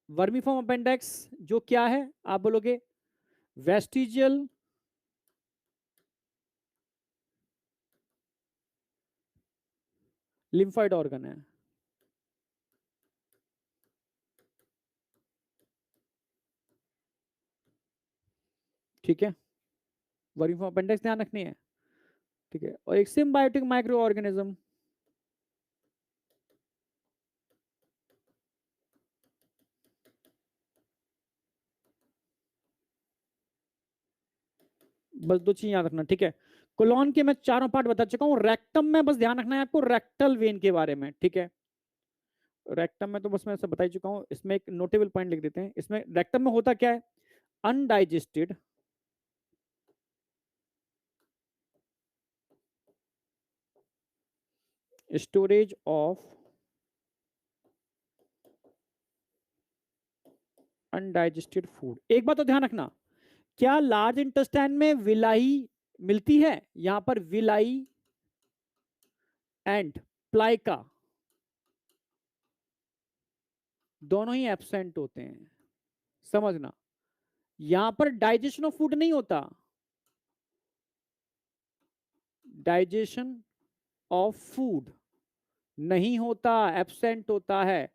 [SPEAKER 1] वर्मीफॉर्म अपेंडेक्स जो क्या है आप बोलोगे? वेस्टिजियल लिम्फाइड ऑर्गन है, ठीक है। वर्मीफॉर्म अपेंडेक्स ध्यान रखनी है, ठीक है। और एक सिम्बायोटिक माइक्रो ऑर्गेनिज्म, बस 2 चीज याद रखना, ठीक है। कोलोन के मैं चारों पार्ट बता चुका हूं। रेक्टम में बस ध्यान रखना है आपको रेक्टल वेन के बारे में, ठीक है। रेक्टम में तो बस मैं सब बता ही चुका हूं। इसमें एक नोटेबल पॉइंट लिख देते हैं, इसमें रेक्टम में होता क्या है? Undigested storage of undigested food. एक बात तो ध्यान रखना, क्या लार्ज इंटेस्टाइन में विलाई मिलती है? यहां पर विलाई एंड प्लाइका दोनों ही एब्सेंट होते हैं, समझना। यहां पर डाइजेशन ऑफ फूड नहीं होता, डाइजेशन ऑफ फूड नहीं होता, एब्सेंट होता है।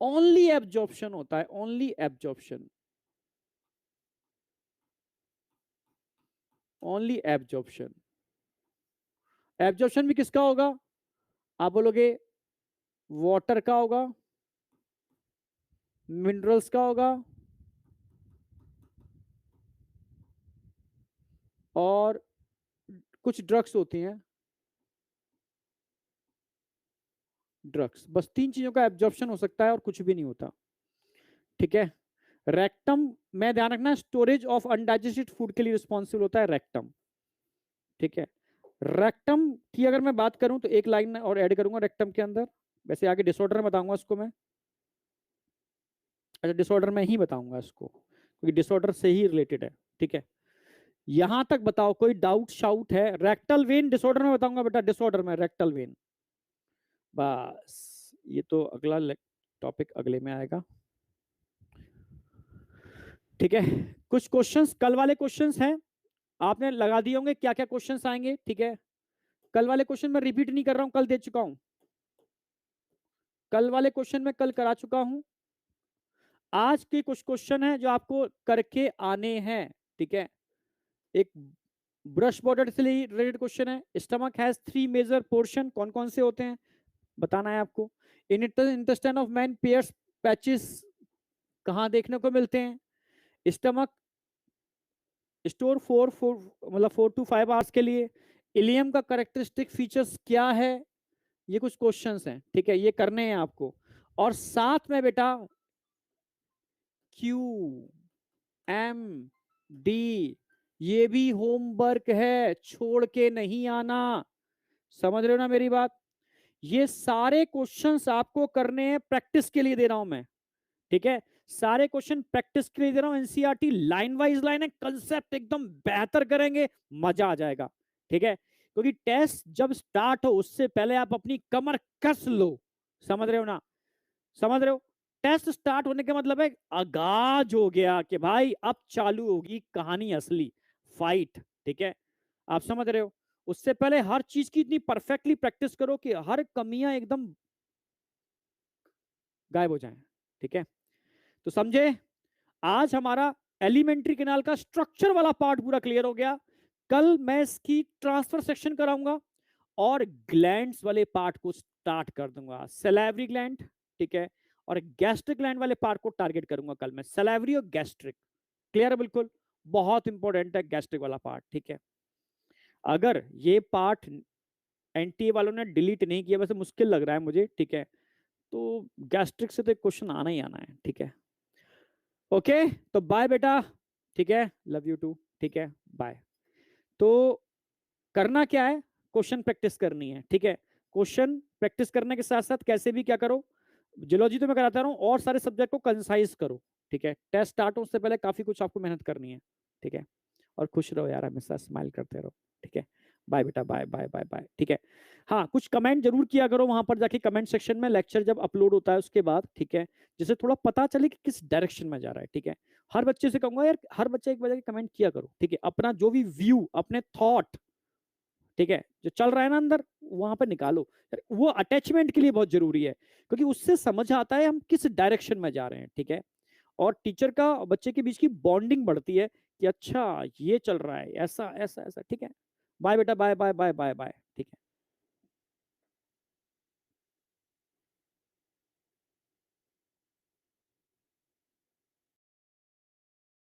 [SPEAKER 1] ओनली एब्जॉर्प्शन होता है, only absorption, only absorption. Absorption भी किसका होगा? आप बोलोगे वाटर का होगा, मिनरल्स का होगा, और कुछ ड्रग्स होती हैं, ड्रग्स, बस 3 चीजों का एब्जॉर्प्शन हो सकता है और कुछ भी नहीं होता, ठीक है। रेक्टम में ध्यान रखना, स्टोरेज ऑफ अनडाइजेस्टेड फूड के लिए रिस्पॉन्सिबल होता है रेक्टम, ठीक है। रेक्टम की अगर मैं बात करूं तो एक लाइन और ऐड करूंगा रेक्टम के अंदर, वैसे आगे डिसऑर्डर में बताऊंगा इसको मैं, अच्छा डिसऑर्डर में ही बताऊंगा इसको क्योंकि डिसऑर्डर से ही रिलेटेड है, ठीक है। यहां तक बताओ कोई डाउट शाउट है? रेक्टल वेन डिसऑर्डर में बताऊंगा बेटा, डिसऑर्डर में रेक्टल वेन, बस ये तो अगला टॉपिक अगले में आएगा, ठीक है। कुछ क्वेश्चंस कल वाले क्वेश्चंस हैं, आपने लगा दिए होंगे क्या क्या क्वेश्चंस आएंगे, ठीक है। कल वाले क्वेश्चन मैं रिपीट नहीं कर रहा हूं, कल दे चुका हूं, कल वाले क्वेश्चन मैं कल करा चुका हूं। आज के कुछ क्वेश्चन हैं जो आपको करके आने हैं, ठीक है। एक ब्रश बॉर्डर से रिलेटेड क्वेश्चन है, स्टमक हैज 3 मेजर पोर्शन, कौन कौन से होते हैं बताना है आपको। इन intestine of man pairs patches कहां देखने को मिलते हैं। स्टमक स्टोर 4 मतलब 4 to 5 आवर्स के लिए। इलियम का करेक्टरिस्टिक फीचर्स क्या है, ये कुछ क्वेश्चंस हैं, ठीक है, ये करने हैं आपको। और साथ में बेटा क्यू एम डी ये भी होमवर्क है, छोड़ के नहीं आना, समझ रहे हो ना मेरी बात। ये सारे क्वेश्चंस आपको करने हैं, प्रैक्टिस के लिए दे रहा हूं मैं, ठीक है। सारे क्वेश्चन प्रैक्टिस के लिए दे रहा हूं, एनसीईआरटी लाइन वाइज लाइन है, कंसेप्ट एकदम बेहतर करेंगे, मजा आ जाएगा, ठीक है। क्योंकि टेस्ट जब स्टार्ट हो उससे पहले आप अपनी कमर कस लो, समझ रहे हो ना, समझ रहे हो। टेस्ट स्टार्ट होने का मतलब है आगाज हो गया कि भाई अब चालू होगी कहानी असली, फाइट, ठीक है, आप समझ रहे हो। उससे पहले हर चीज की इतनी परफेक्टली प्रैक्टिस करो कि हर कमियां एकदम गायब हो जाएं, ठीक है। तो समझे, आज हमारा एलिमेंट्री कैनाल का स्ट्रक्चर वाला पार्ट पूरा क्लियर हो गया। कल मैं इसकी ट्रांसफर सेक्शन कराऊंगा और ग्लैंड्स वाले पार्ट को स्टार्ट कर दूंगा, सैलिवरी ग्लैंड, ठीक है, और गैस्ट्रिक ग्लैंड वाले पार्ट को टारगेट करूंगा कल मैं, सैलिवरी और गैस्ट्रिक, क्लियर है बिल्कुल, बहुत इंपॉर्टेंट है गैस्ट्रिक वाला पार्ट, ठीक है। अगर ये पार्ट एनटीए वालों ने डिलीट नहीं किया, वैसे मुश्किल लग रहा है मुझे, ठीक है, तो गैस्ट्रिक से तो क्वेश्चन आना ही आना है, ठीक है। ओके, तो बाय बेटा, ठीक है, लव यू टू, ठीक है, बाय। तो करना क्या है, क्वेश्चन प्रैक्टिस करनी है, ठीक है। क्वेश्चन प्रैक्टिस करने के साथ साथ कैसे भी क्या करो, जियोलॉजी तो मैं कराता रहा हूं, और सारे सब्जेक्ट को कंसाइज करो, ठीक है। टेस्ट स्टार्ट हो उससे पहले काफी कुछ आपको मेहनत करनी है, ठीक है। और खुश रहो यार, हमेशा स्माइल करते रहो, ठीक है। बाय बेटा, बाय बाय बाय बाय, ठीक है। हाँ, कुछ कमेंट जरूर किया करो वहां पर जाके कमेंट सेक्शन में, लेक्चर जब अपलोड होता है उसके बाद, ठीक है, जिससे थोड़ा पता चले कि किस डायरेक्शन में जा रहा है, ठीक है। हर बच्चे से कहूंगा यार, हर बच्चे एक बजे कमेंट किया करो, ठीक है, अपना जो भी व्यू, अपने थॉट, ठीक है, जो चल रहा है ना अंदर, वहां पर निकालो, वो अटैचमेंट के लिए बहुत जरूरी है, क्योंकि उससे समझ आता है हम किस डायरेक्शन में जा रहे हैं, ठीक है। और टीचर का बच्चे के बीच की बॉन्डिंग बढ़ती है कि अच्छा ये चल रहा है, ऐसा ऐसा ऐसा, ठीक है। बाय बेटा, bye bye bye bye bye.